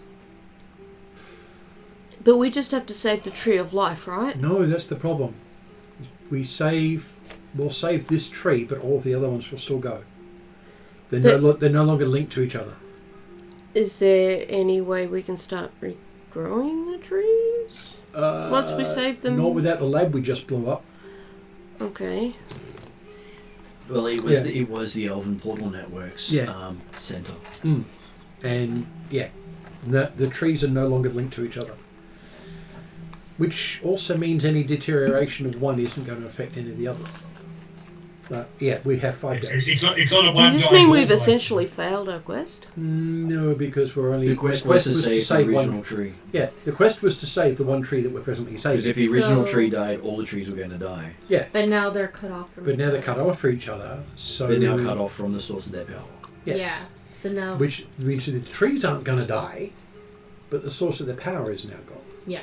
Speaker 6: But we just have to save the tree of life, right?
Speaker 4: No, that's the problem. We'll save this tree, but all of the other ones will still go. They're no longer linked to each other.
Speaker 6: Is there any way we can start regrowing the trees? Once we save them?
Speaker 4: Not without the lab we just blew up.
Speaker 6: Okay.
Speaker 1: Well, it was
Speaker 4: Yeah.
Speaker 1: it was the Elven Portal Network's
Speaker 4: Yeah.
Speaker 1: center.
Speaker 4: And yeah, the trees are no longer linked to each other. Which also means any deterioration of one isn't going to affect any of the others. But yeah, we have 5 days.
Speaker 3: It's not a one
Speaker 6: Does this mean we've essentially failed our quest?
Speaker 4: No, because we're only...
Speaker 1: The quest was to save the original
Speaker 4: one.
Speaker 1: tree.
Speaker 4: Yeah, the quest was to save the one tree that we're presently
Speaker 1: Because
Speaker 4: saving.
Speaker 1: if the original
Speaker 2: So-
Speaker 1: tree died, all the trees were going to die.
Speaker 4: Yeah,
Speaker 2: But now they're cut off from
Speaker 4: but
Speaker 2: each
Speaker 4: now they're
Speaker 2: other.
Speaker 4: cut off for each other, so...
Speaker 1: They're now cut off from the source of their power.
Speaker 4: Yes.
Speaker 2: Yeah. So now.
Speaker 4: Which means the trees aren't going to die, but the source of their power is now gone.
Speaker 2: Yeah.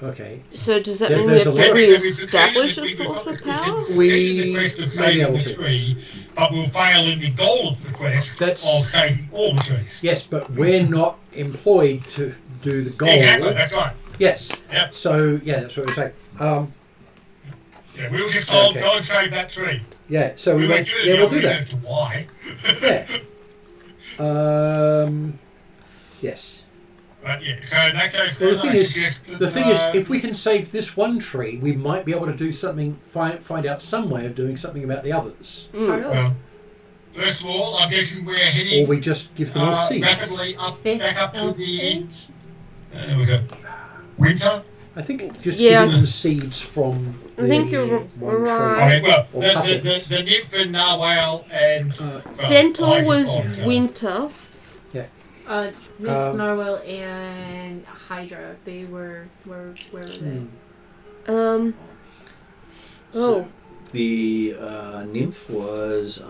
Speaker 4: Okay.
Speaker 6: So does that
Speaker 4: There-
Speaker 6: mean we
Speaker 4: there's
Speaker 6: have
Speaker 4: a
Speaker 6: to
Speaker 4: lot-
Speaker 6: re-establish a source of power?
Speaker 3: We the quest of
Speaker 4: may be
Speaker 3: saving
Speaker 4: able
Speaker 3: the
Speaker 4: to.
Speaker 3: tree, but we'll fail in the goal of the quest
Speaker 4: That's-
Speaker 3: of saving all the trees.
Speaker 4: Yes, but we're not employed to do the goal.
Speaker 3: Exactly, that's right.
Speaker 4: Yes.
Speaker 3: Yep.
Speaker 4: So, yeah, that's what we're saying.
Speaker 3: Yeah, we were just told,
Speaker 4: Okay.
Speaker 3: go and save that tree.
Speaker 4: Yeah, so we
Speaker 3: won't
Speaker 4: went,
Speaker 3: do it
Speaker 4: yeah,
Speaker 3: now,
Speaker 4: we'll do
Speaker 3: reason
Speaker 4: that.
Speaker 3: as to why.
Speaker 4: Yeah. Yes.
Speaker 3: But yeah, so in that case,
Speaker 4: Well,
Speaker 3: then
Speaker 4: the
Speaker 3: I
Speaker 4: thing is,
Speaker 3: suggest that,
Speaker 4: the thing is, if we can save this one tree, we might be able to do something, find out some way of doing something about the others.
Speaker 2: Start over.
Speaker 3: well, first of all, I'm guessing we're
Speaker 4: Or
Speaker 3: heading
Speaker 4: we just give them all seeds.
Speaker 3: rapidly back up to
Speaker 2: elf
Speaker 3: the
Speaker 2: stage?
Speaker 3: was it winter?
Speaker 4: I think just
Speaker 6: Yeah.
Speaker 4: giving them seeds from
Speaker 6: I think
Speaker 4: the
Speaker 6: you're
Speaker 4: one
Speaker 6: right.
Speaker 3: Okay, well,
Speaker 4: Or
Speaker 3: the
Speaker 4: cuttings.
Speaker 3: nymph and narwhal and
Speaker 6: Centaur
Speaker 3: Hydra-
Speaker 6: was
Speaker 3: oh,
Speaker 6: winter.
Speaker 2: Nymph, Narwhal, and Hydra. They were where were they?
Speaker 4: tree.
Speaker 6: Oh.
Speaker 1: The nymph was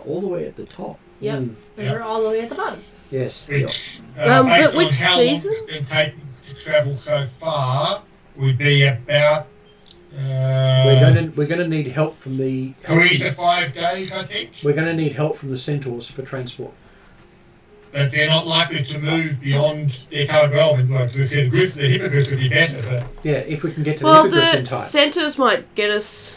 Speaker 1: all the way at the top.
Speaker 2: Yep.
Speaker 4: Mm,
Speaker 2: And we're all the way at the bottom.
Speaker 4: yes.
Speaker 3: Which,
Speaker 6: But
Speaker 3: based on
Speaker 6: which
Speaker 3: how
Speaker 6: season?
Speaker 3: long it's been taken to travel so far, would be about
Speaker 4: We're going to need help from the
Speaker 3: 3 to 5 days, I think.
Speaker 4: We're going to need help from the centaurs for transport.
Speaker 3: but they're not likely to move beyond their current realm. Like I said, the hippogriffs would be better, but
Speaker 4: Yeah, if we can get to
Speaker 6: Well,
Speaker 4: the hippogriffs in
Speaker 6: the
Speaker 4: time.
Speaker 6: centaurs might get us.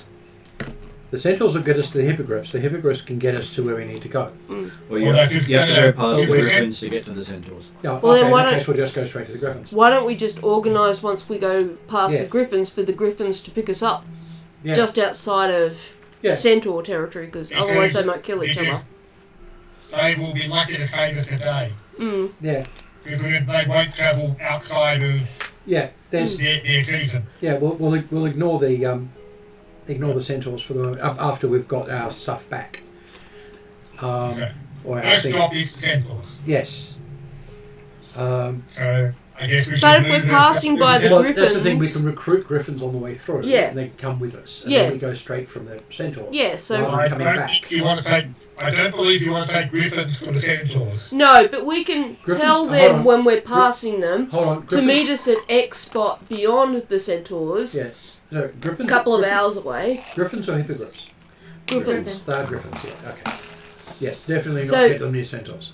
Speaker 4: The centaurs will get us to the hippogriffs. The hippogriffs can get us to where we need to go.
Speaker 1: Well, you
Speaker 3: Well,
Speaker 1: have,
Speaker 3: no, just
Speaker 1: you have to
Speaker 3: go
Speaker 1: go
Speaker 3: to-
Speaker 1: past the
Speaker 3: well,
Speaker 1: griffins to get to the centaurs.
Speaker 4: Yeah,
Speaker 6: Well, then
Speaker 4: okay,
Speaker 6: why
Speaker 4: in that
Speaker 6: don't-
Speaker 4: case, we'll just go straight to the griffins.
Speaker 6: Why don't we just organise once we go past
Speaker 4: Yeah.
Speaker 6: the griffins for the griffins to pick us up
Speaker 4: Yeah.
Speaker 6: just outside of
Speaker 4: Yeah.
Speaker 6: centaur territory? Because otherwise they might kill each other.
Speaker 3: because they will be lucky to save us a day.
Speaker 4: Yeah,
Speaker 3: Because they won't travel outside of
Speaker 4: yeah. There's
Speaker 3: their season.
Speaker 4: yeah. We'll ignore the centaurs for the moment after we've got our stuff back.
Speaker 3: So,
Speaker 4: Or our
Speaker 3: first
Speaker 4: thing.
Speaker 3: stop is the centaurs.
Speaker 4: Yes.
Speaker 3: So I guess we should
Speaker 6: But if
Speaker 3: move
Speaker 6: we're passing by the
Speaker 4: Well, that's the thing. We
Speaker 6: griffins-
Speaker 4: can recruit griffins on the way through.
Speaker 6: Yeah.
Speaker 4: And they can come with us. And
Speaker 6: Yeah.
Speaker 4: then we go straight from the centaurs.
Speaker 6: Yeah, so
Speaker 4: Rather
Speaker 3: I
Speaker 4: than coming
Speaker 3: don't
Speaker 4: back.
Speaker 3: think you want to take. I don't believe you want to take griffins for the centaurs.
Speaker 6: no, but we can
Speaker 4: Griffins-
Speaker 6: tell
Speaker 4: hold
Speaker 6: them
Speaker 4: on.
Speaker 6: when we're passing them
Speaker 4: Hold on.
Speaker 6: to
Speaker 4: Griffin-
Speaker 6: meet us at X spot beyond the centaurs,
Speaker 4: Yeah. So, griffins.
Speaker 6: a couple of
Speaker 4: griffin-
Speaker 6: hours away.
Speaker 4: Griffins or hippogriffs?
Speaker 6: Griffins.
Speaker 4: They are griffins. Yeah. Okay. Yes, definitely not
Speaker 6: So-
Speaker 4: get them near centaurs.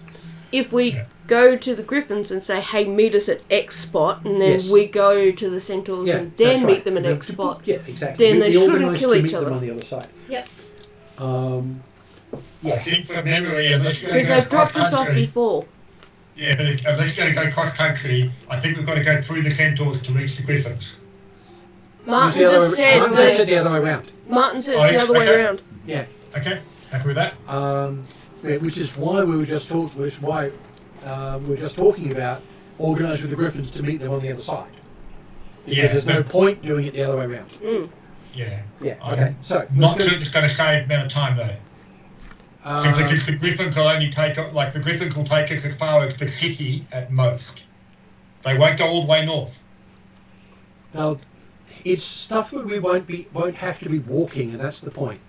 Speaker 6: If we
Speaker 3: Yeah.
Speaker 6: go to the griffins and say, "Hey, meet us at X spot," and then
Speaker 4: Yes.
Speaker 6: we go to the centaurs
Speaker 4: Yeah,
Speaker 6: and then
Speaker 4: that's
Speaker 6: meet
Speaker 4: right.
Speaker 6: them at
Speaker 4: The-
Speaker 6: X spot.
Speaker 4: Yeah, exactly.
Speaker 6: Then they shouldn't
Speaker 4: organise
Speaker 6: kill
Speaker 4: to
Speaker 6: each
Speaker 4: meet them
Speaker 6: other.
Speaker 4: on the other side.
Speaker 2: Yep.
Speaker 3: I
Speaker 4: Yeah.
Speaker 3: think from memory, unless you're going
Speaker 6: Because
Speaker 3: to go
Speaker 6: they've dropped us off
Speaker 3: cross-country.
Speaker 6: before.
Speaker 3: Yeah, but unless you're going to go cross country, I think we've got to go through the centaurs to reach the griffins.
Speaker 6: Martin
Speaker 4: The other
Speaker 6: just
Speaker 4: way-
Speaker 6: said
Speaker 4: Martin just said the
Speaker 6: that.
Speaker 4: other way around.
Speaker 6: Martin said
Speaker 3: Oh,
Speaker 6: it's the
Speaker 3: yeah,
Speaker 6: other way
Speaker 3: okay.
Speaker 6: around.
Speaker 4: Yeah.
Speaker 3: Okay, happy with that?
Speaker 4: Yeah, which is why we were just we were just talking about organising with the griffins to meet them on the other side. Because
Speaker 3: Yeah,
Speaker 4: there's no
Speaker 3: but-
Speaker 4: point doing it the other way around.
Speaker 3: Yeah.
Speaker 4: Yeah.
Speaker 3: I'm
Speaker 4: Okay. So
Speaker 3: Not
Speaker 4: let's
Speaker 3: sure it's going to save amount of time though.
Speaker 4: go-
Speaker 3: Simply because the griffins will only take, like the griffins will take us as far as the city at most. They won't go all the way north.
Speaker 4: Now, it's stuff that we won't have to be walking, and that's the point.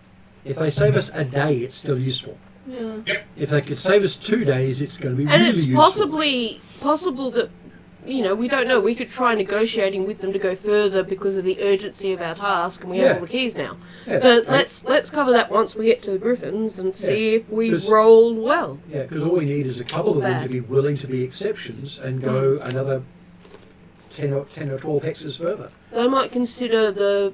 Speaker 4: If they save us a day, it's still useful.
Speaker 2: Yeah.
Speaker 4: If they could save us 2 days, it's going to be
Speaker 6: And
Speaker 4: really
Speaker 6: it's
Speaker 4: useful.
Speaker 6: possible that, we don't know. We could try negotiating with them to go further because of the urgency of our task, and we
Speaker 4: Yeah.
Speaker 6: have all the keys now.
Speaker 4: Yeah,
Speaker 6: But let's cover that once we get to the griffins and see if we
Speaker 4: 'Cause-
Speaker 6: roll well.
Speaker 4: Yeah, because all we need is a couple of them
Speaker 6: Bad.
Speaker 4: to be willing to be exceptions and go another 10 or 12 hexes further.
Speaker 6: They might consider the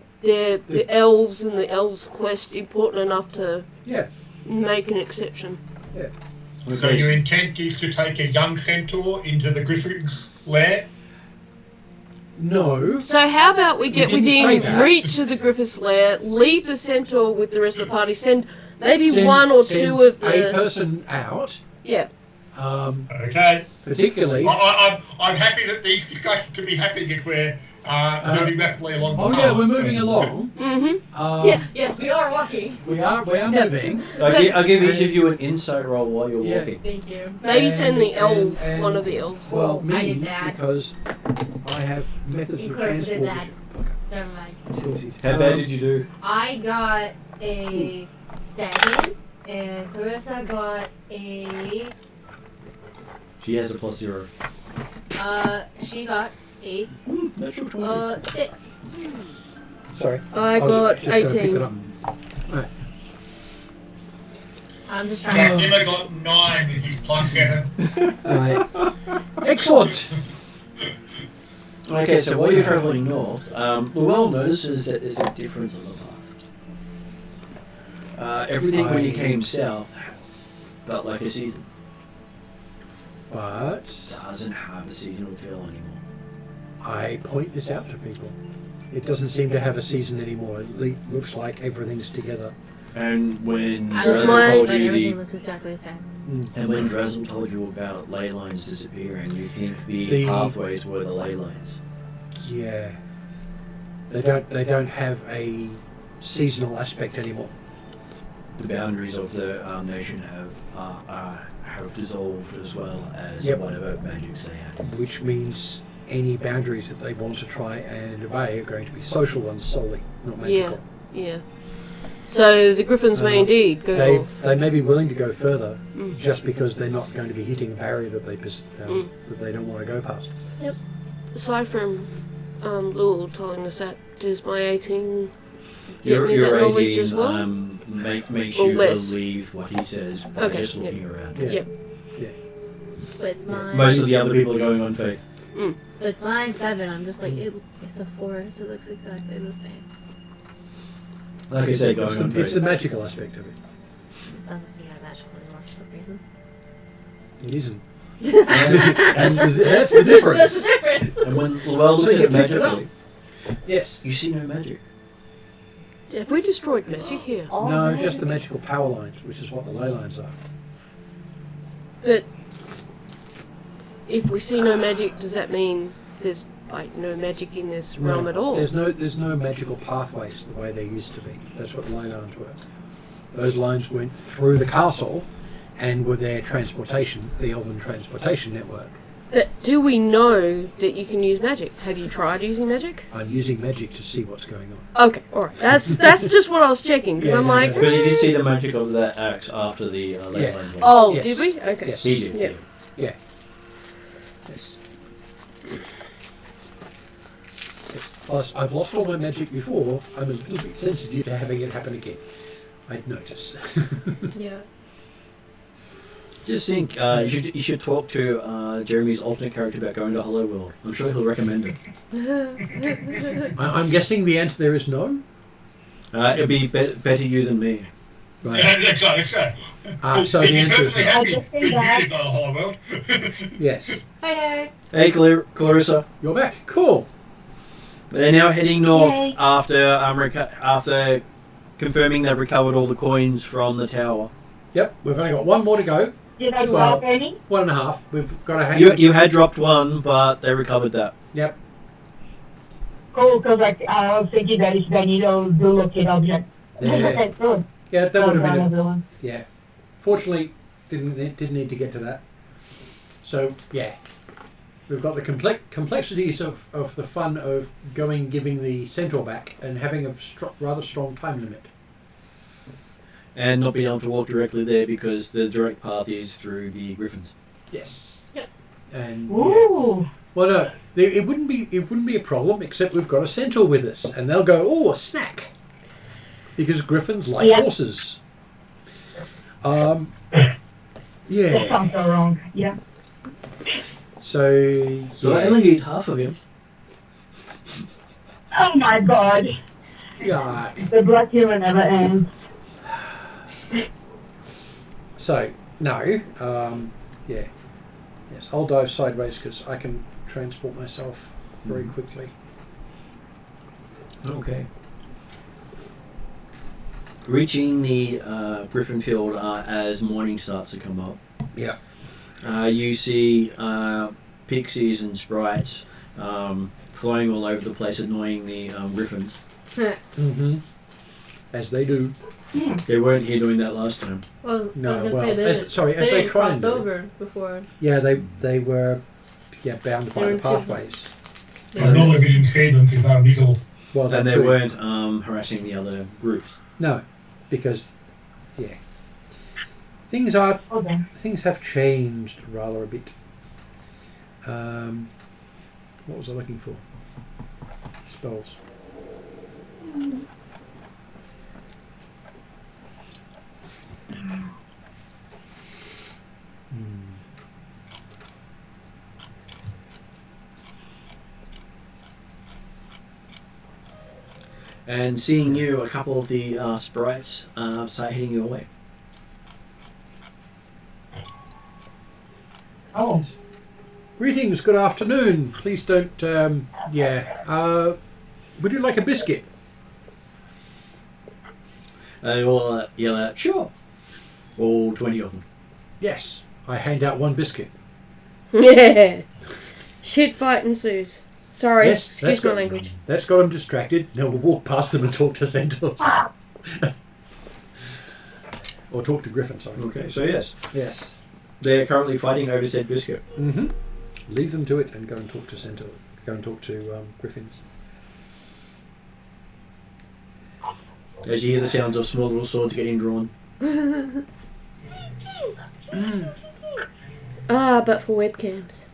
Speaker 6: elves and the elves' quest important enough to
Speaker 4: Yeah.
Speaker 6: make an exception.
Speaker 3: So your intent is to take a young centaur into the griffin's lair?
Speaker 4: No.
Speaker 6: So how about we get
Speaker 4: didn't say
Speaker 6: within
Speaker 4: that.
Speaker 6: reach of the Griffith's lair, leave the centaur with the rest of the party, send maybe
Speaker 4: Send-
Speaker 6: one or
Speaker 4: send
Speaker 6: two of
Speaker 4: a
Speaker 6: the
Speaker 4: person out,
Speaker 6: yeah.
Speaker 3: Okay.
Speaker 4: particularly.
Speaker 3: I'm happy that these discussions can be happening if we're moving rapidly along the
Speaker 4: Oh
Speaker 3: path.
Speaker 4: yeah, we're moving along.
Speaker 6: Mm-hmm.
Speaker 2: Yes, we are walking.
Speaker 4: We are moving.
Speaker 1: I'll give each of you an insight roll while you're
Speaker 4: Yeah.
Speaker 1: walking.
Speaker 2: Thank you.
Speaker 6: Maybe send the elf,
Speaker 4: and-
Speaker 6: one of the elves.
Speaker 4: Well,
Speaker 2: I
Speaker 4: me
Speaker 2: did that.
Speaker 4: because I have methods
Speaker 2: You
Speaker 4: of
Speaker 2: could have said
Speaker 4: transport.
Speaker 2: Never mind.
Speaker 4: Okay.
Speaker 1: How bad did you do?
Speaker 2: I got a 7, and Clarissa got a.
Speaker 1: She has a +0.
Speaker 2: She got a
Speaker 1: Natural 20.
Speaker 2: 6.
Speaker 4: Sorry.
Speaker 6: I
Speaker 4: was
Speaker 6: got
Speaker 4: just gonna pick
Speaker 6: 18.
Speaker 4: it up.
Speaker 2: I'm just
Speaker 3: Jack
Speaker 2: trying to.
Speaker 3: Nimmer got 9 with his +7.
Speaker 4: Right. Excellent.
Speaker 1: Okay, so while you're travelling north, Llewellyn notices that there's a difference on the path. Everything when you came south felt like a season.
Speaker 4: But
Speaker 1: It doesn't have a seasonal feel anymore.
Speaker 4: I point this out to people. It doesn't seem to have a season anymore. It looks like everything's together.
Speaker 1: And when
Speaker 6: Does
Speaker 1: Drazel
Speaker 6: my-
Speaker 1: told you
Speaker 2: Everything looks exactly the same.
Speaker 1: and when Drazel told you about ley lines disappearing, you think the
Speaker 4: The-
Speaker 1: pathways were the ley lines.
Speaker 4: Yeah. They don't have a seasonal aspect anymore.
Speaker 1: The boundaries of the nation have dissolved as well as
Speaker 4: Yep.
Speaker 1: whatever magics they had.
Speaker 4: Which means any boundaries that they want to try and obey are going to be social ones solely, not magical.
Speaker 6: Yeah. So the griffins may indeed go north.
Speaker 4: They may be willing to go further just because they're not going to be hitting a barrier that that they don't want to go past.
Speaker 6: Aside from Lul telling us that, does my 18 get
Speaker 1: Your
Speaker 6: me that knowledge
Speaker 1: 18
Speaker 6: as well?
Speaker 1: makes
Speaker 6: Or
Speaker 1: you
Speaker 6: less.
Speaker 1: believe what he says by
Speaker 6: Okay,
Speaker 1: just
Speaker 6: yeah.
Speaker 1: looking around.
Speaker 4: Yeah.
Speaker 6: Yep.
Speaker 4: Yeah.
Speaker 2: With mine,
Speaker 1: Most of the other people are going on faith.
Speaker 2: with mine 7, I'm just like, it's a forest. It looks exactly the same.
Speaker 1: Like I said,
Speaker 4: It's
Speaker 1: going on
Speaker 4: the, it's
Speaker 1: faith.
Speaker 4: the magical aspect of it.
Speaker 2: That's magical anymore for some reason.
Speaker 4: It isn't.
Speaker 1: And,
Speaker 4: That's the difference.
Speaker 2: That's the difference.
Speaker 1: and when Llewell looks
Speaker 4: So
Speaker 1: at
Speaker 4: you
Speaker 1: it
Speaker 4: picked it up.
Speaker 1: magically,
Speaker 4: Yes.
Speaker 1: you see no magic.
Speaker 6: Have we destroyed magic here?
Speaker 4: No, just the magical power lines, which is what the ley lines are.
Speaker 6: But if we see no magic, does that mean there's like no magic in this realm at all?
Speaker 4: There's no magical pathways the way there used to be. That's what the ley lines were. Those lines went through the castle and were their transportation, the elven transportation network.
Speaker 6: But do we know that you can use magic? Have you tried using magic?
Speaker 4: I'm using magic to see what's going on.
Speaker 6: Okay, alright. That's just what I was checking, because
Speaker 4: Yeah,
Speaker 6: I'm
Speaker 4: no,
Speaker 6: like...
Speaker 4: no.
Speaker 1: Because you did see the magic of that axe after the ley
Speaker 4: Yeah.
Speaker 1: lines went.
Speaker 6: Oh,
Speaker 4: Yes.
Speaker 6: did we? Okay.
Speaker 4: Yes.
Speaker 1: He did.
Speaker 6: Yeah.
Speaker 4: Yeah. Yes. Plus, I've lost all my magic before. I'm a little bit sensitive to having it happen again. I'd notice.
Speaker 2: Yeah.
Speaker 1: Just think, you should talk to Jeremy's alternate character about going to Hollow World. I'm sure he'll recommend it.
Speaker 4: I'm guessing the answer there is no.
Speaker 1: It'd be better you than me.
Speaker 4: Right.
Speaker 3: Exactly.
Speaker 4: So the answer is
Speaker 3: perfectly
Speaker 4: no.
Speaker 3: happy
Speaker 5: I just
Speaker 3: for
Speaker 5: say
Speaker 3: you
Speaker 5: that.
Speaker 3: to go to the Hollow World.
Speaker 4: Yes.
Speaker 2: Hey.
Speaker 1: Hey, Clarissa.
Speaker 4: You're back. Cool.
Speaker 1: They're now heading north
Speaker 5: Yay.
Speaker 1: after confirming they've recovered all the coins from the tower.
Speaker 4: Yep. We've only got one more to go.
Speaker 5: Did I
Speaker 4: Well-
Speaker 5: drop any?
Speaker 4: 1.5. We've got to hang.
Speaker 1: You had dropped one, but they recovered that.
Speaker 4: Yep.
Speaker 5: Cool, because I was thinking that if they need to locate object.
Speaker 4: There.
Speaker 5: Okay, good.
Speaker 4: Yeah, that would have been it.
Speaker 5: Another one.
Speaker 4: Yeah. Fortunately, didn't need to get to that. So yeah, we've got the complexities of the fun of giving the centaur back, and having a rather strong time limit.
Speaker 1: And not being able to walk directly there because the direct path is through the griffins.
Speaker 4: Yes.
Speaker 2: Yep.
Speaker 4: And yeah.
Speaker 5: Ooh.
Speaker 4: Well, no, it wouldn't be a problem, except we've got a centaur with us, and they'll go, oh, a snack, because griffins like
Speaker 5: Yeah.
Speaker 4: horses.
Speaker 5: That
Speaker 4: Yeah.
Speaker 5: sounds so wrong. Yeah.
Speaker 4: So
Speaker 1: So I
Speaker 4: yeah.
Speaker 1: only eat half of him.
Speaker 5: Oh my god.
Speaker 4: Yeah.
Speaker 5: The black humor never ends.
Speaker 4: So no, yeah, yes, I'll dive sideways because I can transport myself very quickly.
Speaker 1: Okay. Reaching the Griffin Field as morning starts to come up.
Speaker 4: Yeah.
Speaker 1: You see pixies and sprites flying all over the place, annoying the griffins.
Speaker 4: Mm-hmm. As they do.
Speaker 1: They weren't here doing that last time.
Speaker 2: I was
Speaker 4: No,
Speaker 2: gonna
Speaker 4: well,
Speaker 2: say they
Speaker 4: as
Speaker 2: didn't,
Speaker 4: they
Speaker 2: didn't
Speaker 4: try
Speaker 2: cross
Speaker 4: and do.
Speaker 2: over before.
Speaker 4: Yeah, they were bound
Speaker 2: They
Speaker 4: by
Speaker 2: were
Speaker 4: the
Speaker 2: too-
Speaker 4: pathways.
Speaker 3: I normally we didn't see them because they were little.
Speaker 4: Well,
Speaker 1: And
Speaker 4: that
Speaker 1: they
Speaker 4: too.
Speaker 1: weren't harassing the other groups.
Speaker 4: No, because yeah, things
Speaker 5: Okay.
Speaker 4: have changed rather a bit. What was I looking for? Spells.
Speaker 1: And seeing you, a couple of the sprites start heading your way.
Speaker 5: Oh.
Speaker 4: Greetings, good afternoon. Please don't, would you like a biscuit?
Speaker 1: They all yell out, sure. All 20 of them.
Speaker 4: Yes, I hand out one biscuit.
Speaker 6: Yeah. Shit fight ensues. Sorry,
Speaker 4: Yes,
Speaker 6: excuse
Speaker 4: that's
Speaker 6: my
Speaker 4: good.
Speaker 6: language.
Speaker 4: That's got them distracted. Now we'll walk past them and talk to centaurs. Or talk to griffins, sorry.
Speaker 1: Okay, so yes.
Speaker 4: Yes.
Speaker 1: They're currently fighting over said biscuit.
Speaker 4: Mm-hmm. Leave them to it and go and talk to centaur. Go and talk to griffins.
Speaker 1: As you hear the sounds of small little swords getting drawn.
Speaker 6: Ah, but for webcams.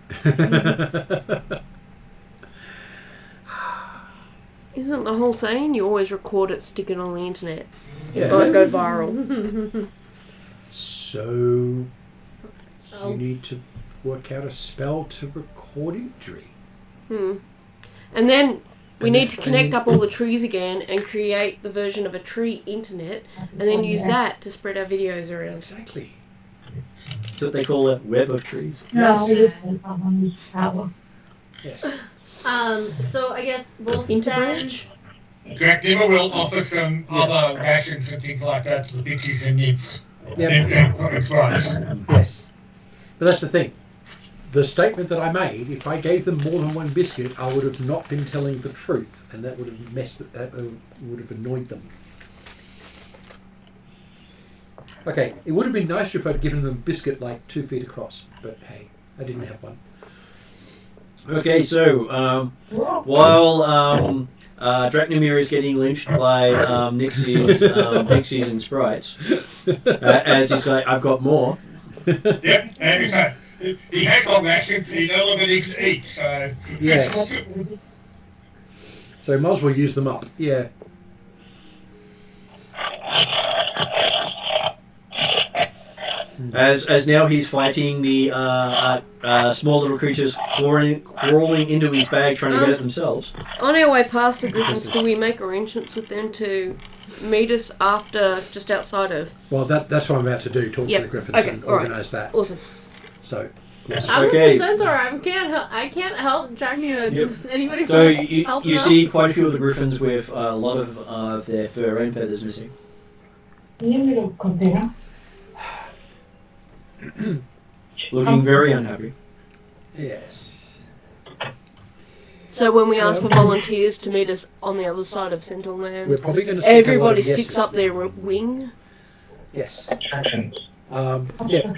Speaker 6: Isn't the whole saying you always record it, stick it on the internet? It
Speaker 4: Yeah.
Speaker 6: might go viral.
Speaker 4: So
Speaker 2: Oh.
Speaker 4: you need to work out a spell to record imagery.
Speaker 6: And then we
Speaker 4: And
Speaker 6: need
Speaker 4: then-
Speaker 6: to connect up all the trees again and create the version of a tree internet, and then use that to spread our videos around.
Speaker 4: Exactly.
Speaker 1: That's what they call a web of trees.
Speaker 4: Yes.
Speaker 2: So I guess we'll send.
Speaker 6: Interbranch?
Speaker 3: Jack Dimmer will offer some other rations and things like that to the pixies and nymphs.
Speaker 4: Yep.
Speaker 3: And that's right.
Speaker 4: Yes. But that's the thing. The statement that I made, if I gave them more than one biscuit, I would have not been telling the truth, and that would have would have annoyed them. Okay, it would have been nicer if I'd given them a biscuit like 2 feet across, but hey, I didn't have one.
Speaker 1: Okay, so while Drachnamir is getting lynched by Nixies, Pixies and Sprites, as he's going, I've got more.
Speaker 3: Yep, and so he has got rations and he no longer needs to eat, so...
Speaker 4: Yes. So might as well use them up. Yeah.
Speaker 1: As now he's fighting the small little creatures crawling into his bag trying to get it themselves.
Speaker 6: On our way past the griffins, do we make arrangements with them to meet us after, just outside of?
Speaker 4: Well, that's what I'm about to do. Talk
Speaker 6: Yep.
Speaker 4: to the griffins
Speaker 6: Okay,
Speaker 4: and
Speaker 6: all right.
Speaker 4: organise that.
Speaker 6: Awesome.
Speaker 4: So, yes.
Speaker 2: I'm
Speaker 1: Okay.
Speaker 2: with the centaur. I can't help Dracula. Does anybody
Speaker 1: So
Speaker 2: help
Speaker 1: you
Speaker 2: them
Speaker 1: see quite a few of the griffins with a lot of their fur and feathers missing. Looking very unhappy.
Speaker 4: Yes.
Speaker 6: So when we ask for volunteers to meet us on the other side of Sentinel
Speaker 4: We're
Speaker 6: Land,
Speaker 4: probably going to stick a lot
Speaker 6: everybody
Speaker 4: of
Speaker 6: sticks
Speaker 4: yeses.
Speaker 6: up their wing.
Speaker 4: Yes. Yeah.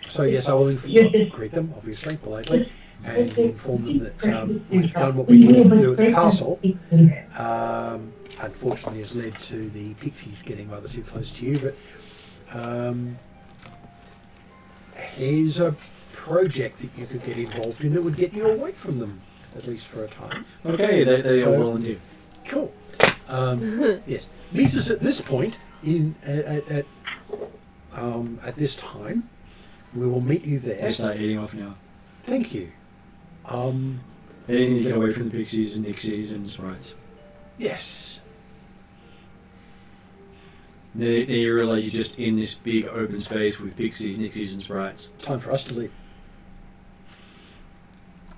Speaker 4: So yes, I will greet them, obviously, politely, and inform them that we've done what we needed to do at the castle. Unfortunately, has led to the pixies getting rather too close to you, but here's a project that you could get involved in that would get you away from them, at least for a time.
Speaker 1: Okay, they are
Speaker 4: So-
Speaker 1: volunteer.
Speaker 4: Cool. Yes. Meet us at this point at this time. We will meet you there.
Speaker 1: They start heading off now.
Speaker 4: Thank you.
Speaker 1: Anything to get away from the Pixies and Nixies and Sprites.
Speaker 4: Yes.
Speaker 1: Then you realise you're just in this big open space with Pixies, Nixies and Sprites.
Speaker 4: Time for us to leave.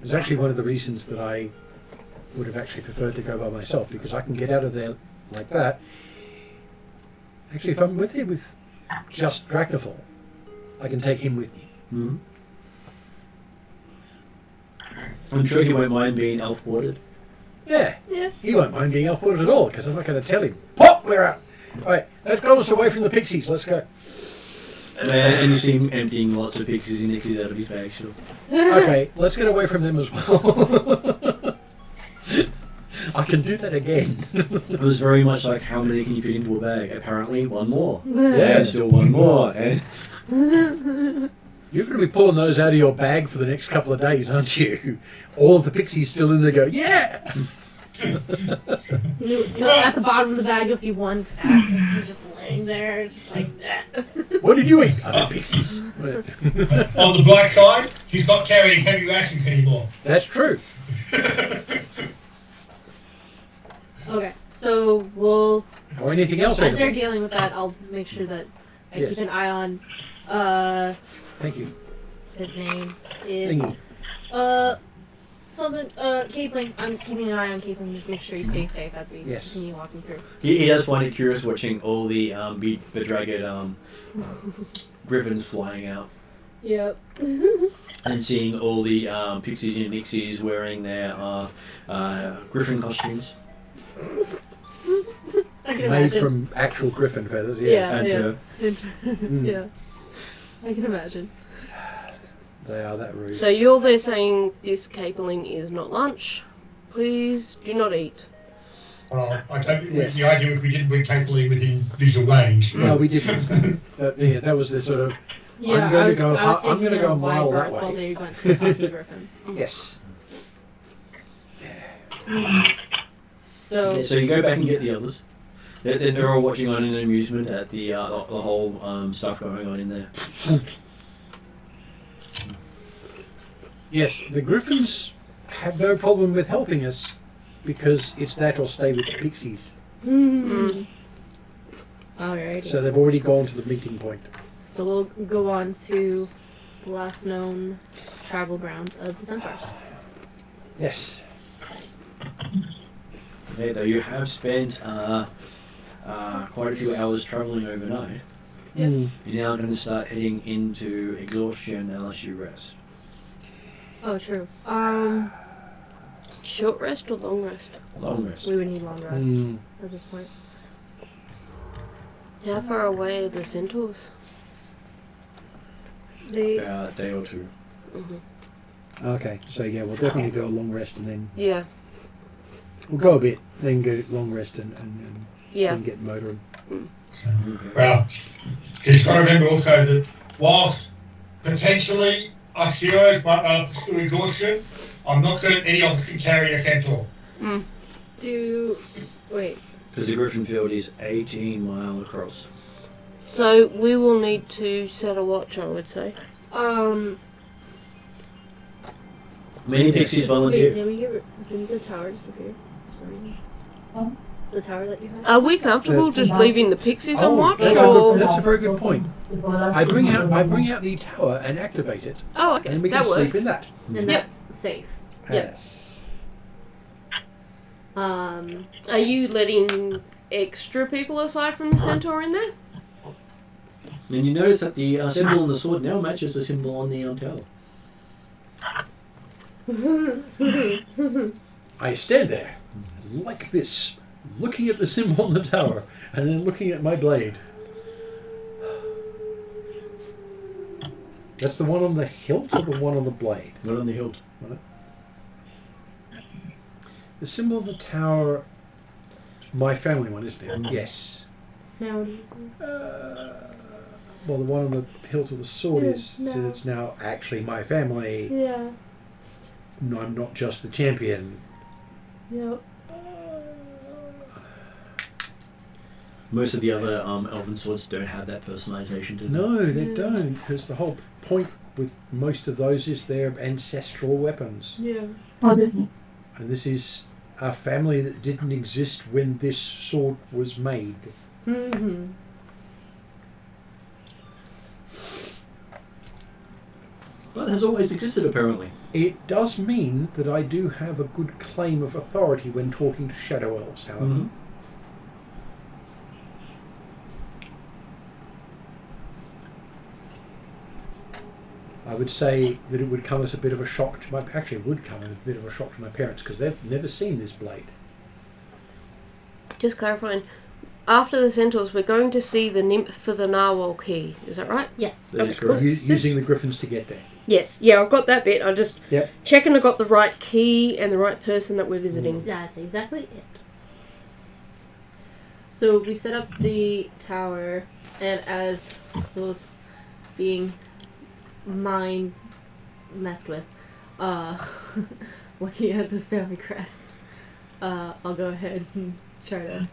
Speaker 4: It's actually one of the reasons that I would have actually preferred to go by myself, because I can get out of there like that. Actually, if I'm with him with just Drachnafall, I can take him with me.
Speaker 1: Mm-hmm. I'm sure he won't mind being elf-watered.
Speaker 4: Yeah.
Speaker 2: Yeah.
Speaker 4: He won't mind being off-board at all, because I'm not going to tell him. Pop, we're out. Right, that got us away from the pixies. Let's go.
Speaker 1: And you see him emptying lots of Pixies and Nixies out of his bag still.
Speaker 4: Okay, let's get away from them as well. I can do that again.
Speaker 1: It was very much like, how many can you fit into a bag? Apparently, one more.
Speaker 4: Yeah.
Speaker 1: And still one more. And
Speaker 4: You're going to be pulling those out of your bag for the next couple of days, aren't you? All of the pixies still in there go, yeah!
Speaker 2: You'll, at the bottom of the bag, you'll see one fat pixie just laying there, just like that.
Speaker 4: What did you eat? Other pixies.
Speaker 3: On the bright side, he's not carrying heavy rations anymore.
Speaker 4: That's true.
Speaker 2: Okay, so we'll.
Speaker 4: Or anything else?
Speaker 2: As they're
Speaker 4: Adam?
Speaker 2: dealing with that, I'll make sure that I
Speaker 4: Yes.
Speaker 2: keep an eye on.
Speaker 4: Thank you.
Speaker 2: His name is
Speaker 4: Thingy.
Speaker 2: something. Capling. I'm keeping an eye on Capling. Just make sure he stays safe as we
Speaker 4: Yes.
Speaker 2: continue walking through.
Speaker 1: he does find it curious watching all the bedraggled griffins flying out.
Speaker 2: Yep.
Speaker 1: And seeing all the Pixies and Nixies wearing their griffin costumes.
Speaker 2: I can
Speaker 4: Made
Speaker 2: imagine.
Speaker 4: from actual griffin feathers,
Speaker 2: Yeah.
Speaker 1: And fur.
Speaker 2: Yeah. I can imagine.
Speaker 4: They are that rude.
Speaker 6: So you're there saying this cabling is not lunch. Please do not eat.
Speaker 3: I take
Speaker 4: Yes.
Speaker 3: the idea if we didn't bring capably within visual range.
Speaker 4: No, we didn't. Yeah, that was the sort of,
Speaker 2: Yeah,
Speaker 4: I'm going
Speaker 2: I
Speaker 4: to
Speaker 2: was,
Speaker 4: go
Speaker 2: I was
Speaker 4: hu- I'm
Speaker 2: taking
Speaker 4: going to go a
Speaker 2: wide
Speaker 4: mile that
Speaker 2: berth while
Speaker 4: way.
Speaker 2: they went to talk to the griffins.
Speaker 4: Yes.
Speaker 2: So,
Speaker 1: So you go back and get the others. They're all watching on in amusement at the whole stuff going on in there.
Speaker 4: Yes, the Griffins have no problem with helping us because it's that or stay with the Pixies.
Speaker 2: Mm. Alright.
Speaker 4: So they've already gone to the meeting point.
Speaker 2: So we'll go on to the last known travel grounds of the Centaurs.
Speaker 4: Yes.
Speaker 1: Okay, though you have spent quite a few hours travelling overnight,
Speaker 2: Yep.
Speaker 1: you're now going to start heading into exhaustion unless you rest.
Speaker 2: Oh, true.
Speaker 6: Short rest or long rest?
Speaker 1: Long rest.
Speaker 2: We would need long rest
Speaker 4: Mm.
Speaker 2: at this point.
Speaker 6: How far away are the centaurs?
Speaker 2: They
Speaker 1: About a day or two.
Speaker 4: Okay, so yeah, we'll definitely do a long rest and then
Speaker 6: Yeah.
Speaker 4: we'll go a bit, then get a long rest and
Speaker 6: Yeah.
Speaker 4: then get motoring.
Speaker 1: Okay.
Speaker 3: Well, you've got to remember also that whilst potentially us heroes might run up to exhaustion, I'm not certain any of us can carry a centaur.
Speaker 2: do. Wait.
Speaker 1: Because the Griffin Field is 18 miles across.
Speaker 6: So we will need to set a watch, I would say.
Speaker 1: Many pixies
Speaker 2: Wait,
Speaker 1: volunteer.
Speaker 2: did the tower disappear? Sorry. The tower that you had?
Speaker 6: Are we comfortable just leaving the pixies on watch?
Speaker 4: that's,
Speaker 6: Or...
Speaker 4: that's a very good point. I bring out the tower and activate it,
Speaker 6: Oh, okay.
Speaker 4: and we can
Speaker 6: That
Speaker 4: sleep
Speaker 6: works.
Speaker 4: in that.
Speaker 2: And that's safe.
Speaker 4: Yes.
Speaker 6: Are you letting extra people aside from the centaur in there?
Speaker 1: And you notice that the symbol on the sword now matches the symbol on the tower.
Speaker 4: I stand there, like this, looking at the symbol on the tower, and then looking at my blade. That's the one on the hilt or the one on the blade?
Speaker 1: Not on the hilt.
Speaker 4: The symbol of the tower, my family one, isn't it? Yes.
Speaker 2: Now what do you say?
Speaker 4: Well, the one on the hilt of the sword is
Speaker 2: No.
Speaker 4: that it's now actually my family.
Speaker 2: Yeah.
Speaker 4: No, I'm not just the champion.
Speaker 2: Yep.
Speaker 1: Most of the other elven swords don't have that personalization to them.
Speaker 4: No, they don't, because the whole point with most of those is their ancestral weapons.
Speaker 2: Yeah.
Speaker 4: And this is a family that didn't exist when this sword was made.
Speaker 2: Mm-hmm.
Speaker 1: But it has always existed, apparently.
Speaker 4: It does mean that I do have a good claim of authority when talking to Shadow Elves, however.
Speaker 1: Mhm.
Speaker 4: I would say that it would come as a bit of a shock to my... Actually, it would come as a bit of a shock to my parents, because they've never seen this blade.
Speaker 6: Just clarifying. After the centaurs, we're going to see the nymph for the narwhal key. Is that right?
Speaker 2: Yes.
Speaker 1: That is
Speaker 6: Okay,
Speaker 1: correct.
Speaker 6: cool.
Speaker 4: Using the griffins to get there.
Speaker 6: Yes. Yeah, I've got that bit. I'm just
Speaker 4: Yep.
Speaker 6: checking I got the right key and the right person that we're visiting.
Speaker 2: That's exactly it. So we set up the tower, and as was being mind messed with, looking at this family crest, I'll go ahead and try to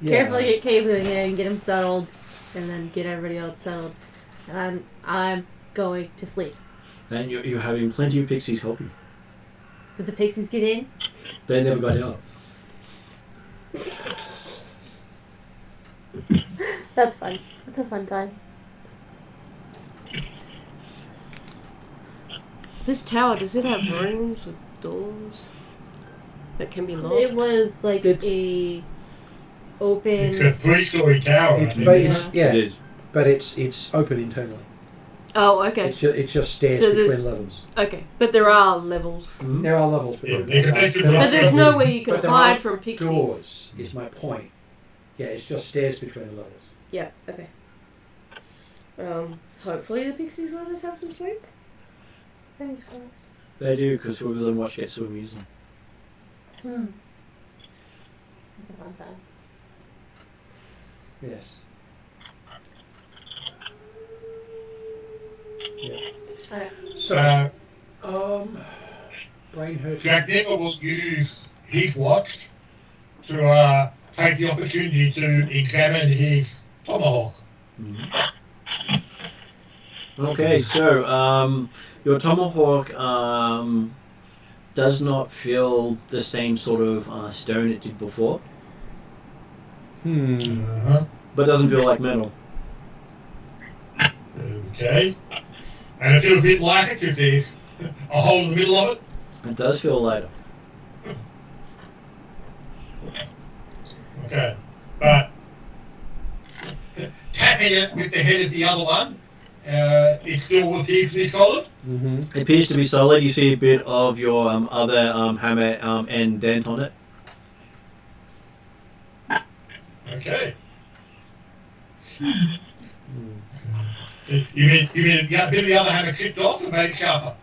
Speaker 2: carefully get Caitlin in, get him settled, and then get everybody else settled. And I'm going to sleep.
Speaker 1: And you're having plenty of pixies helping.
Speaker 2: Did the pixies get in?
Speaker 1: They never got out.
Speaker 2: That's fun. That's a fun time.
Speaker 6: This tower, does it have rooms with doors that can be locked?
Speaker 2: It was like
Speaker 4: It's-
Speaker 2: a open.
Speaker 3: It's a 3-story tower. I
Speaker 4: It's,
Speaker 3: think.
Speaker 4: but
Speaker 2: Yeah.
Speaker 4: it's, yeah,
Speaker 1: It is.
Speaker 4: but it's open internally.
Speaker 6: Oh, okay.
Speaker 4: It's just stairs
Speaker 6: So
Speaker 4: between
Speaker 6: there's-
Speaker 4: levels.
Speaker 6: Okay, but there are levels.
Speaker 1: Mhm.
Speaker 4: There are levels, but
Speaker 3: Yeah,
Speaker 4: there
Speaker 3: there's a
Speaker 4: are-
Speaker 3: bit of
Speaker 4: there
Speaker 3: rock.
Speaker 6: But there's no way you can
Speaker 4: But there
Speaker 6: hide
Speaker 4: aren't
Speaker 6: from pixies.
Speaker 4: doors, is my point. Yeah, it's just stairs between the levels.
Speaker 6: Yeah, okay. Hopefully the pixies let us have some sleep.
Speaker 2: Thanks, guys.
Speaker 1: They do, because whoever's on watch gets to amuse them.
Speaker 2: It's a fun time.
Speaker 4: Yes. Yeah.
Speaker 2: Alright.
Speaker 4: So, brain hurt.
Speaker 3: Jack Nipper will use his watch to take the opportunity to examine his tomahawk.
Speaker 1: Mhm. Okay, so your tomahawk does not feel the same sort of stone it did before,
Speaker 3: Uh-huh.
Speaker 1: but doesn't feel like metal.
Speaker 3: Okay. And it feels a bit lighter because there's a hole in the middle of it.
Speaker 1: It does feel lighter.
Speaker 3: Okay. But tapping it with the head of the other one, it still appears to be solid.
Speaker 4: Mm-hmm.
Speaker 1: It appears to be solid. You see a bit of your other hammer end dent on it.
Speaker 3: Okay. You mean a bit of the other hammer chipped off and made it sharper?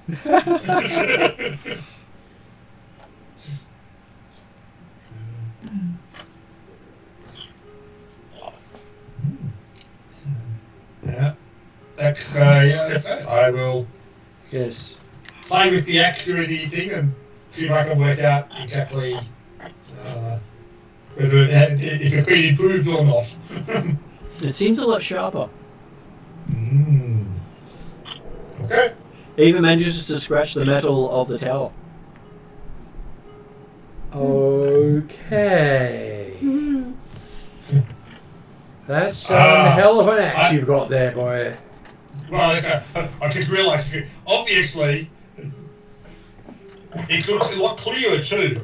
Speaker 3: Yeah. That's okay. I will
Speaker 4: Yes.
Speaker 3: play with the accuracy thing and see if I can work out exactly whether if it's been improved or not.
Speaker 1: It seems a lot sharper.
Speaker 3: Okay.
Speaker 1: It even manages to scratch the metal of the tower.
Speaker 4: Okay. That's a hell of an axe you've got there, boy.
Speaker 3: Well, I just realised, obviously, it looks a lot clearer too.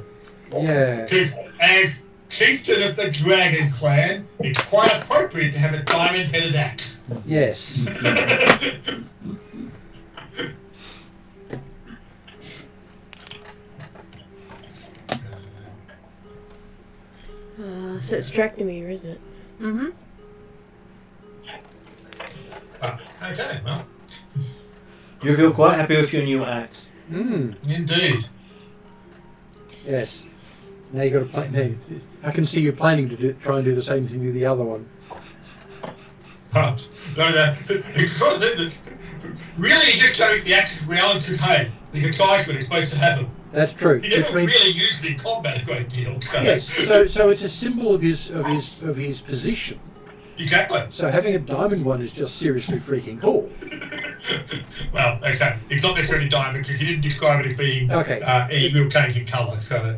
Speaker 4: Yeah.
Speaker 3: Because as chieftain of the Dragon Clan, it's quite appropriate to have a diamond-headed axe.
Speaker 4: Yes.
Speaker 6: So it's Dracnomere, isn't it?
Speaker 2: Mm-hmm.
Speaker 3: Okay, well,
Speaker 1: You feel quite happy with your new axe.
Speaker 3: indeed.
Speaker 4: Yes. Now you got to play. Now, I can see you planning to try and do the same thing with the other one.
Speaker 3: No, it's sort of thing that really you just go with the axes around because, hey, the guys when it's supposed to have them.
Speaker 4: That's true.
Speaker 3: You never
Speaker 4: Which means
Speaker 3: really use it in combat a great deal. So.
Speaker 4: yes. So it's a symbol of his position.
Speaker 3: Exactly.
Speaker 4: So having a diamond one is just seriously freaking cool.
Speaker 3: Well, exactly. It's not necessarily diamond because you didn't describe it as being
Speaker 4: Okay.
Speaker 3: any real change in colour. So.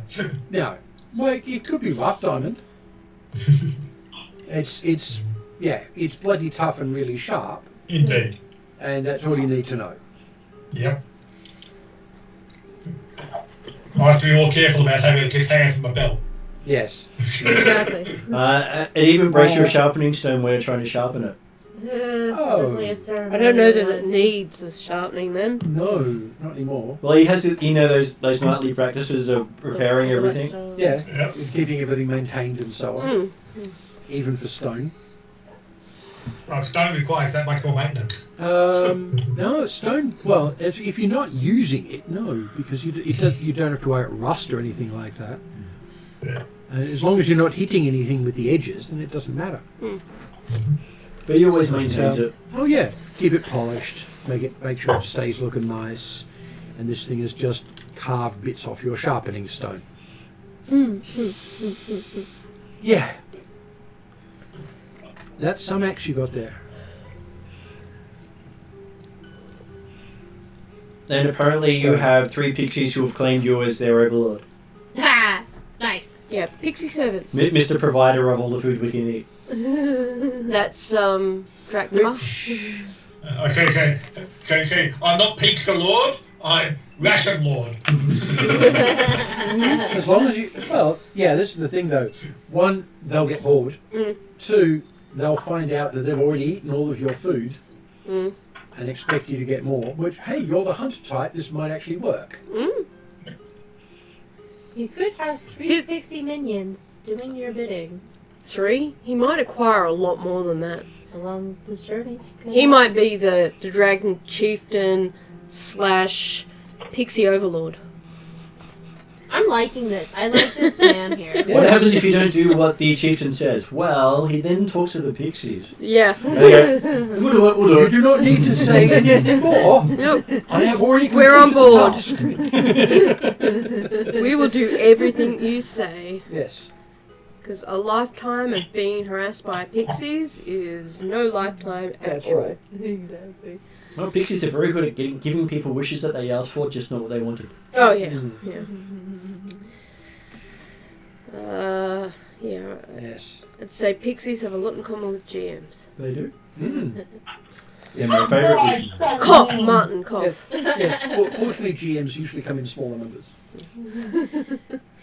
Speaker 4: Now, well, it could be rough diamond. It's bloody tough and really sharp,
Speaker 3: Indeed.
Speaker 4: and that's all you need to know.
Speaker 3: Yep. I have to be more careful about having it just hanging from my belt.
Speaker 4: Yes.
Speaker 2: Exactly.
Speaker 1: It even breaks your sharpening stone where you're trying to sharpen it.
Speaker 2: It's
Speaker 4: Oh.
Speaker 2: definitely a ceremony.
Speaker 6: I don't know that it needs the sharpening then.
Speaker 4: No, not anymore.
Speaker 1: Well, he has, those nightly practices of repairing everything.
Speaker 4: Yeah.
Speaker 3: Yep.
Speaker 4: Keeping everything maintained and so on,
Speaker 6: Mm.
Speaker 4: even for stone.
Speaker 3: Well, stone requires that much more maintenance.
Speaker 4: No, stone. Well, if you're not using it, no, because you don't have to worry about rust or anything like that.
Speaker 3: Yeah.
Speaker 4: As long as you're not hitting anything with the edges, then it doesn't matter.
Speaker 1: But he always maintains it.
Speaker 4: Oh yeah, keep it polished. Make sure it stays looking nice. And this thing is just carved bits off your sharpening stone. Yeah. That's some axe you got there.
Speaker 1: And apparently you have 3 pixies who have claimed you as their overlord.
Speaker 2: Ha! Nice.
Speaker 6: Yeah, pixie servants.
Speaker 1: Mr. Provider of all the food we can eat.
Speaker 6: That's Dracnomere.
Speaker 3: I say, I'm not Pizza Lord, I'm Ration Lord.
Speaker 4: As long as you... Well, yeah, this is the thing though. One, they'll get bored. 2, they'll find out that they've already eaten all of your food and expect you to get more, which, hey, you're the hunter type, this might actually work.
Speaker 2: You could have 3 pixie minions doing your bidding
Speaker 6: 3? He might acquire a lot more than that.
Speaker 2: along this journey.
Speaker 6: He might be the dragon chieftain / pixie overlord.
Speaker 2: I'm liking this. I like this plan here.
Speaker 1: What happens if you don't do what the chieftain says? Well, he then talks to the pixies.
Speaker 6: Yeah.
Speaker 1: Okay. We'll do it, we'll do
Speaker 4: You
Speaker 1: it.
Speaker 4: do not need to say anything more.
Speaker 6: Nope.
Speaker 4: I have already
Speaker 6: We're on
Speaker 4: completed the
Speaker 6: board.
Speaker 4: task.
Speaker 6: We will do everything you say.
Speaker 4: Yes.
Speaker 6: Because a lifetime of being harassed by pixies is no lifetime at
Speaker 4: That's
Speaker 6: all.
Speaker 4: right.
Speaker 2: Exactly.
Speaker 1: Well, pixies are very good at giving people wishes that they asked for, just not what they wanted.
Speaker 6: Oh, yeah.
Speaker 4: Mm.
Speaker 6: Yeah. Yeah.
Speaker 4: Yes.
Speaker 6: I'd say pixies have a lot in common with GMs.
Speaker 1: They do.
Speaker 4: Mm.
Speaker 1: Yeah, my favourite wish.
Speaker 6: Cough, Martin, cough.
Speaker 4: Yes. Fortunately, GMs usually come in smaller numbers.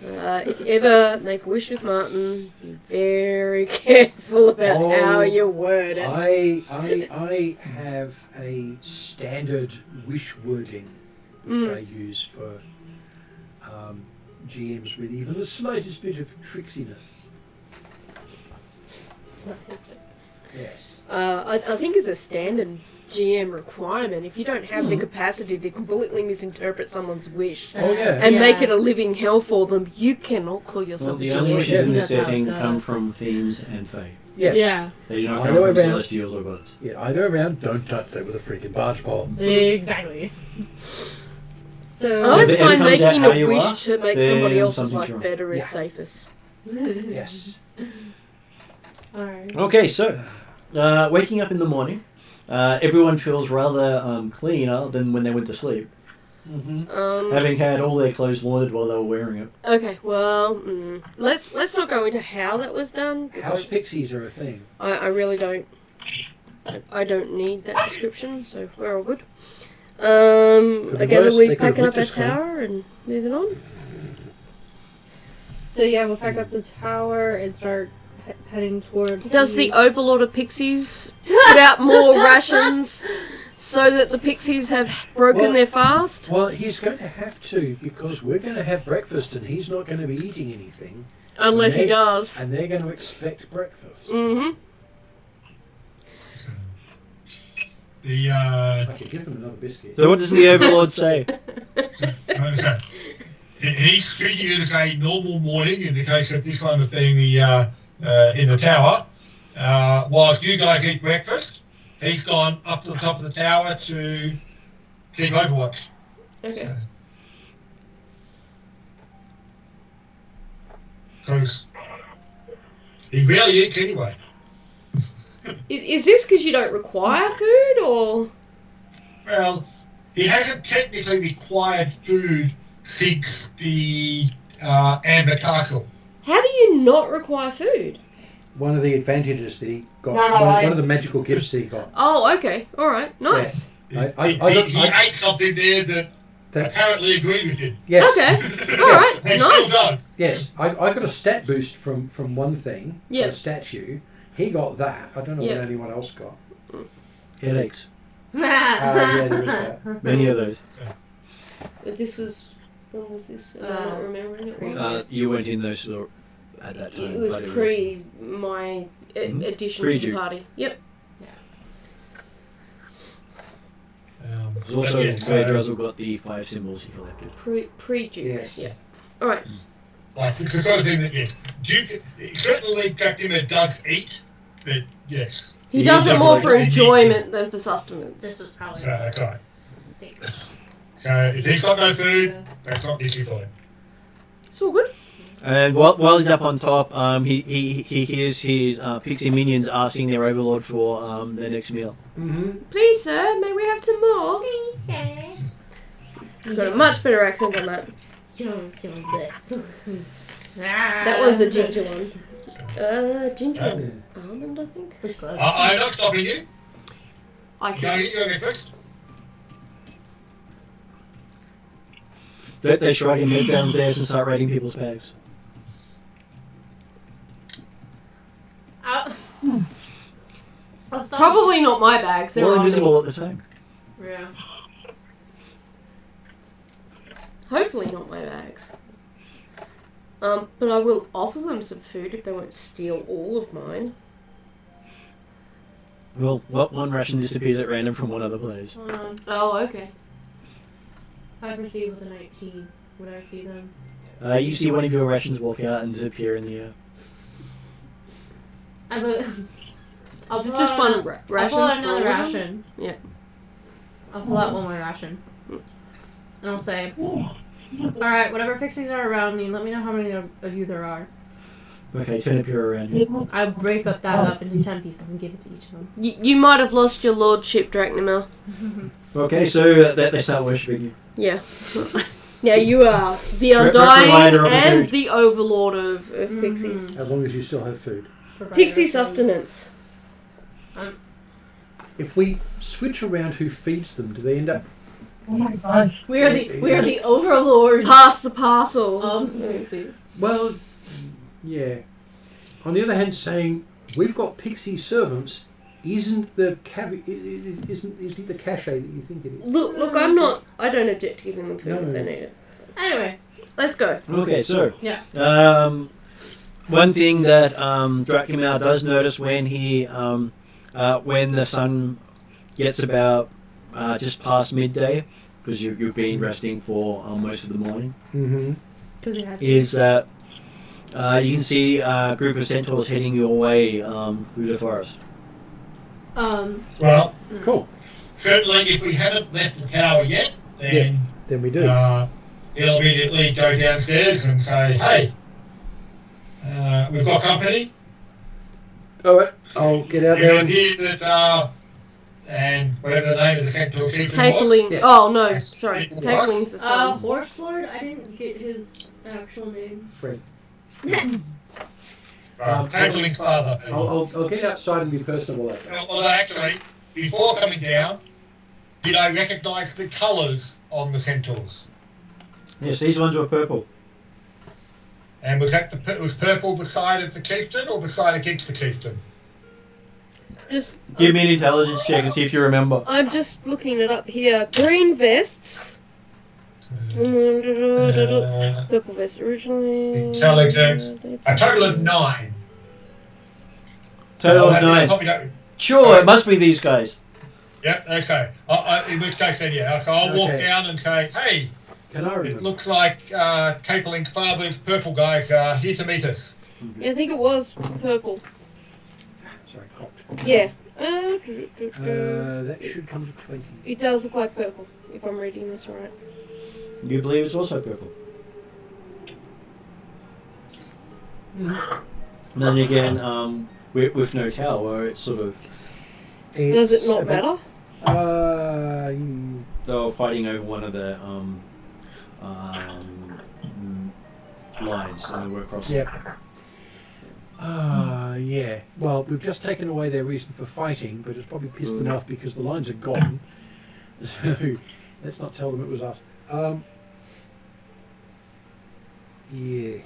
Speaker 6: If you ever make a wish with Martin, be very careful about how you word it.
Speaker 4: I have a standard wish wording which I use for GMs with even the slightest bit of tricksiness. Yes.
Speaker 6: I think it's a standard GM requirement. If you don't have the capacity to completely misinterpret someone's wish
Speaker 4: Oh yeah.
Speaker 6: and make it a living hell for them, you cannot call
Speaker 1: Well,
Speaker 6: yourself
Speaker 1: the
Speaker 6: a
Speaker 1: only
Speaker 6: GM.
Speaker 1: wishes in this
Speaker 2: That's how it
Speaker 1: setting
Speaker 2: goes.
Speaker 1: come from fiends and fae.
Speaker 4: Yeah.
Speaker 2: Yeah.
Speaker 1: They do not
Speaker 4: I
Speaker 1: come
Speaker 4: know
Speaker 1: from
Speaker 4: about-
Speaker 1: celestials or gods.
Speaker 4: Yeah. Either around, don't touch that with a freaking barge pole.
Speaker 2: Exactly.
Speaker 6: I
Speaker 2: So.
Speaker 6: always
Speaker 1: if it
Speaker 6: find
Speaker 1: comes out
Speaker 6: making
Speaker 1: how
Speaker 6: a
Speaker 1: you
Speaker 6: wish
Speaker 1: asked,
Speaker 6: to make
Speaker 1: then
Speaker 6: somebody else's
Speaker 1: something's
Speaker 6: life
Speaker 1: wrong.
Speaker 6: better is
Speaker 4: Yeah.
Speaker 6: safest.
Speaker 4: Yes.
Speaker 2: Alright.
Speaker 1: Okay, so waking up in the morning, everyone feels rather cleaner than when they went to sleep,
Speaker 4: Mm-hmm.
Speaker 1: having had all their clothes laundered while they were wearing it.
Speaker 6: Okay, well, let's not go into how that was done. 'Cause
Speaker 4: House pixies are a thing.
Speaker 6: I really don't. I don't need that description, so we're all good.
Speaker 4: be
Speaker 6: I gather
Speaker 4: worse,
Speaker 6: we're
Speaker 4: they could've
Speaker 6: packing up
Speaker 4: ripped
Speaker 6: our
Speaker 4: us clean.
Speaker 6: tower and moving on.
Speaker 2: So yeah, we'll pack up the tower and start heading towards.
Speaker 6: Does the Overlord of Pixies put out more rations so that the pixies have broken
Speaker 4: Well-
Speaker 6: their fast?
Speaker 4: Well, he's going to have to because we're going to have breakfast and he's not going to be eating anything.
Speaker 6: Unless he
Speaker 4: They-
Speaker 6: does.
Speaker 4: And they're going to expect breakfast.
Speaker 6: Mm-hmm.
Speaker 3: The
Speaker 4: I could give them another biscuit.
Speaker 1: So what does the Overlord say?
Speaker 3: he's treating it as a normal morning in the case of this one as being the in the tower. Whilst you guys eat breakfast, he's gone up to the top of the tower to keep overwatch.
Speaker 6: Okay.
Speaker 3: Because he rarely eats anyway.
Speaker 6: Is this because you don't require food, or...?
Speaker 3: Well, he hasn't technically required food since the Amber Castle.
Speaker 6: How do you not require food?
Speaker 4: One of the advantages that he got,
Speaker 5: No,
Speaker 4: one of the magical gifts that he got.
Speaker 6: Oh, okay. Alright. Nice.
Speaker 3: He
Speaker 4: I-
Speaker 3: ate something there that apparently agreed with him.
Speaker 4: Yes.
Speaker 6: Okay. Alright.
Speaker 3: He still
Speaker 6: Nice.
Speaker 3: does.
Speaker 4: Yes, I got a stat boost from one thing,
Speaker 6: Yeah.
Speaker 4: a statue. He got that. I don't know
Speaker 6: Yeah.
Speaker 4: what anyone else got.
Speaker 1: Headaches.
Speaker 4: Yeah, there is that.
Speaker 1: Many of those.
Speaker 6: But this was... When was this? Am I not remembering it right?
Speaker 1: You went in those at that time.
Speaker 6: It was
Speaker 1: but
Speaker 6: pre my addition to the
Speaker 1: Pre-Duke.
Speaker 6: party. Yep.
Speaker 1: It was also where Druzzle got the 5 symbols he collected.
Speaker 6: Pre-Duke.
Speaker 4: Yes.
Speaker 6: Yeah. Alright.
Speaker 3: Like, it's the sort of thing that, yes, Duke, certainly Captain does eat, but yes.
Speaker 6: He
Speaker 1: He
Speaker 6: does it
Speaker 1: does
Speaker 6: more
Speaker 1: like
Speaker 6: for
Speaker 3: it.
Speaker 6: enjoyment than for sustenance.
Speaker 2: This was probably
Speaker 3: So that's right.
Speaker 2: safe.
Speaker 3: So if he's got no food, that's not an issue for him.
Speaker 6: It's all good.
Speaker 1: And while he's up on top, he hears his pixie minions asking their Overlord for their next meal.
Speaker 4: Mm-hmm.
Speaker 6: Please, sir, may we have some more? You've got a much better accent on that.
Speaker 2: Give him this.
Speaker 6: That one's a ginger one. Ginger one. Almond, I think.
Speaker 3: I'm not stopping you.
Speaker 6: I
Speaker 3: Go
Speaker 6: can.
Speaker 3: eat your breakfast.
Speaker 1: They shrug and head downstairs and start raiding people's bags.
Speaker 2: I'll stop.
Speaker 6: Probably not my bags. They're
Speaker 1: Well,
Speaker 6: on
Speaker 1: invisible
Speaker 6: me.
Speaker 1: at the time.
Speaker 2: Yeah.
Speaker 6: Hopefully not my bags. But I will offer them some food if they won't steal all of mine.
Speaker 1: Well, one ration disappears at random from one other place.
Speaker 2: Hold on.
Speaker 6: Oh, okay.
Speaker 2: I proceed with a 19. Would I see them?
Speaker 1: You see one of your rations walk out and disappear in the air.
Speaker 2: I'll
Speaker 6: Is it
Speaker 2: pull
Speaker 6: just
Speaker 2: out
Speaker 6: one
Speaker 2: another-
Speaker 6: ration?
Speaker 2: I'll pull out another ration.
Speaker 6: Yeah.
Speaker 2: I'll pull out one more ration. And I'll say, alright, whatever pixies are around me, let me know how many of you there are.
Speaker 1: Okay, turn up your around you.
Speaker 2: I'll break that up into 10 pieces and give it to each of them.
Speaker 6: You might have lost your lordship, Drachnamel.
Speaker 1: Okay, so they start worshipping you.
Speaker 6: Yeah. Yeah, you are the
Speaker 1: Provider
Speaker 6: Undying
Speaker 1: of the
Speaker 6: and
Speaker 1: food.
Speaker 6: the overlord of pixies.
Speaker 4: As long as you still have food.
Speaker 6: Pixie sustenance.
Speaker 4: If we switch around who feeds them, do they end up...
Speaker 5: Oh my gosh.
Speaker 2: We are the overlords.
Speaker 6: Pass the parcel.
Speaker 2: Pixies.
Speaker 4: Well, yeah. On the other hand, saying we've got pixie servants isn't the isn't the cachet that you think it is.
Speaker 6: Look, I don't object to giving them food if they need it. So.
Speaker 2: Anyway,
Speaker 6: Let's go.
Speaker 1: Okay, so
Speaker 2: yeah.
Speaker 1: one thing that Dracula does notice when he when the sun gets about just past midday, because you've been resting for most of the morning, is that you can see a group of centaurs heading your way through the forest.
Speaker 3: Well,
Speaker 4: Cool.
Speaker 3: certainly if we haven't left the tower yet, then
Speaker 4: Then we do.
Speaker 3: he'll immediately go downstairs and say, hey, we've got company.
Speaker 4: All right. I'll get out
Speaker 3: It
Speaker 4: there and...
Speaker 3: appears that, and whatever the name of the centaur chieftain was.
Speaker 6: Capeling.
Speaker 4: Yes.
Speaker 6: Oh no,
Speaker 3: Yes.
Speaker 6: sorry.
Speaker 3: It was.
Speaker 6: Capeling's the son.
Speaker 2: Horse Lord. I didn't get his actual name.
Speaker 4: Fred.
Speaker 3: Cabling's father.
Speaker 4: I'll get outside and be personable later.
Speaker 3: Well, actually, before coming down, did I recognise the colours on the centaurs?
Speaker 1: Yes, these ones were purple.
Speaker 3: And was purple the side of the chieftain or the side against the chieftain?
Speaker 6: Just
Speaker 1: Give me an intelligence check and see if you remember.
Speaker 6: I'm just looking it up here. Green vests. Purple vests originally.
Speaker 3: Intelligence. A total of 9.
Speaker 1: Total
Speaker 3: I'll
Speaker 1: of
Speaker 3: have to
Speaker 1: 9.
Speaker 3: copy that.
Speaker 1: Sure, it must be these guys.
Speaker 3: Yep, okay. In which case then, yeah. So I'll walk
Speaker 4: Okay.
Speaker 3: down and say, hey,
Speaker 4: Can I
Speaker 3: it
Speaker 4: remember?
Speaker 3: looks like Capeling's father's purple guys are here to meet us.
Speaker 6: Yeah, I think it was purple.
Speaker 4: Sorry, cocked.
Speaker 6: Yeah.
Speaker 4: That should come to 20.
Speaker 6: It does look like purple, if I'm reading this right.
Speaker 1: You believe it's also purple. And then again, with no tower, it's sort of
Speaker 6: Does it not
Speaker 4: about-
Speaker 6: matter?
Speaker 1: they were fighting over one of the lines, and they were crossing.
Speaker 4: Yeah. Yeah. Well, we've just taken away their reason for fighting, but it's probably pissed them off because the lines are gone. So let's not tell them it was us. Yeah.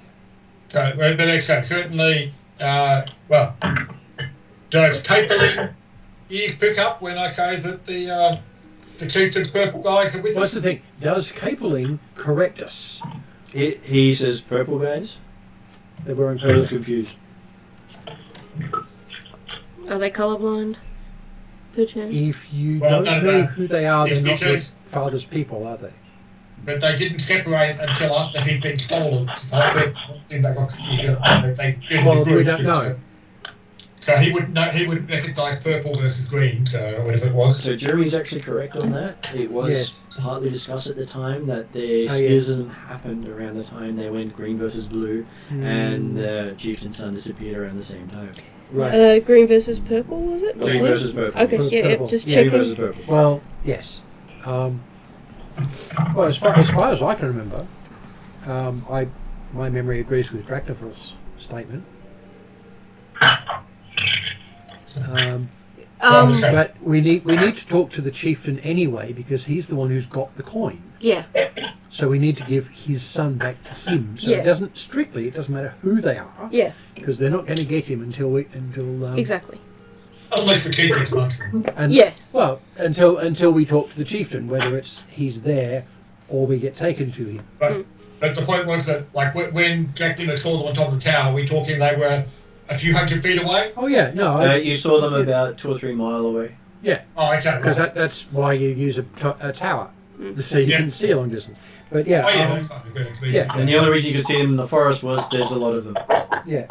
Speaker 3: So, but okay, certainly, well, does Capeling ears pick up when I say that the chieftain's purple guys are with
Speaker 4: What's
Speaker 3: us?
Speaker 4: the thing? Does Capeling correct us?
Speaker 1: He says purple guys.
Speaker 4: They're wearing
Speaker 1: I was
Speaker 4: purple.
Speaker 1: confused.
Speaker 6: Are they colourblind? Perchance?
Speaker 4: If you
Speaker 3: Well,
Speaker 4: don't
Speaker 3: no,
Speaker 4: know
Speaker 3: no.
Speaker 4: who they are,
Speaker 3: It's
Speaker 4: they're not your
Speaker 3: because-
Speaker 4: father's people, are they?
Speaker 3: But they didn't separate until after he'd been stolen. So I think they got they fit
Speaker 4: Well,
Speaker 3: the
Speaker 4: we
Speaker 3: group.
Speaker 4: don't know.
Speaker 3: So he wouldn't know. He wouldn't recognise purple versus green. So whatever it was.
Speaker 1: So Jeremy's actually correct on that. It was
Speaker 4: Yes.
Speaker 1: partly discussed at the time that the
Speaker 4: Oh, yes.
Speaker 1: schism happened around the time they went green versus blue, and the chieftain's son disappeared around the same time.
Speaker 4: Right.
Speaker 6: Green versus purple, was it? Or
Speaker 1: Green
Speaker 6: blue?
Speaker 1: versus purple.
Speaker 6: Okay,
Speaker 4: Versus
Speaker 6: yeah,
Speaker 4: purple.
Speaker 6: just
Speaker 1: Yeah, green
Speaker 6: checking.
Speaker 1: versus purple.
Speaker 4: Well, yes. Well, as far as I can remember, my memory agrees with Dracnifil's statement. But we need to talk to the chieftain anyway because he's the one who's got the coin.
Speaker 6: Yeah,
Speaker 4: So we need to give his son back to him. So
Speaker 6: Yeah.
Speaker 4: it doesn't matter who they are
Speaker 6: yeah,
Speaker 4: because they're not going to get him until
Speaker 6: exactly.
Speaker 3: Unless the chieftain's amongst them.
Speaker 4: and
Speaker 6: Yeah,
Speaker 4: well until we talk to the chieftain, whether it's he's there or we get taken to him.
Speaker 3: But the point was that, like, when Jack Dimmer saw them on top of the tower, we talking they were a few hundred feet away?
Speaker 4: Oh yeah, no,
Speaker 1: You saw them about 2 or 3 mile away.
Speaker 3: Oh, okay.
Speaker 4: because
Speaker 3: Right.
Speaker 4: that's why you use a tower, so you
Speaker 3: Yeah.
Speaker 4: can see a long distance. But yeah,
Speaker 3: Oh, yeah, that's fine.
Speaker 4: yeah.
Speaker 1: And the only reason you could see them in the forest was there's a lot of them.
Speaker 4: yeah.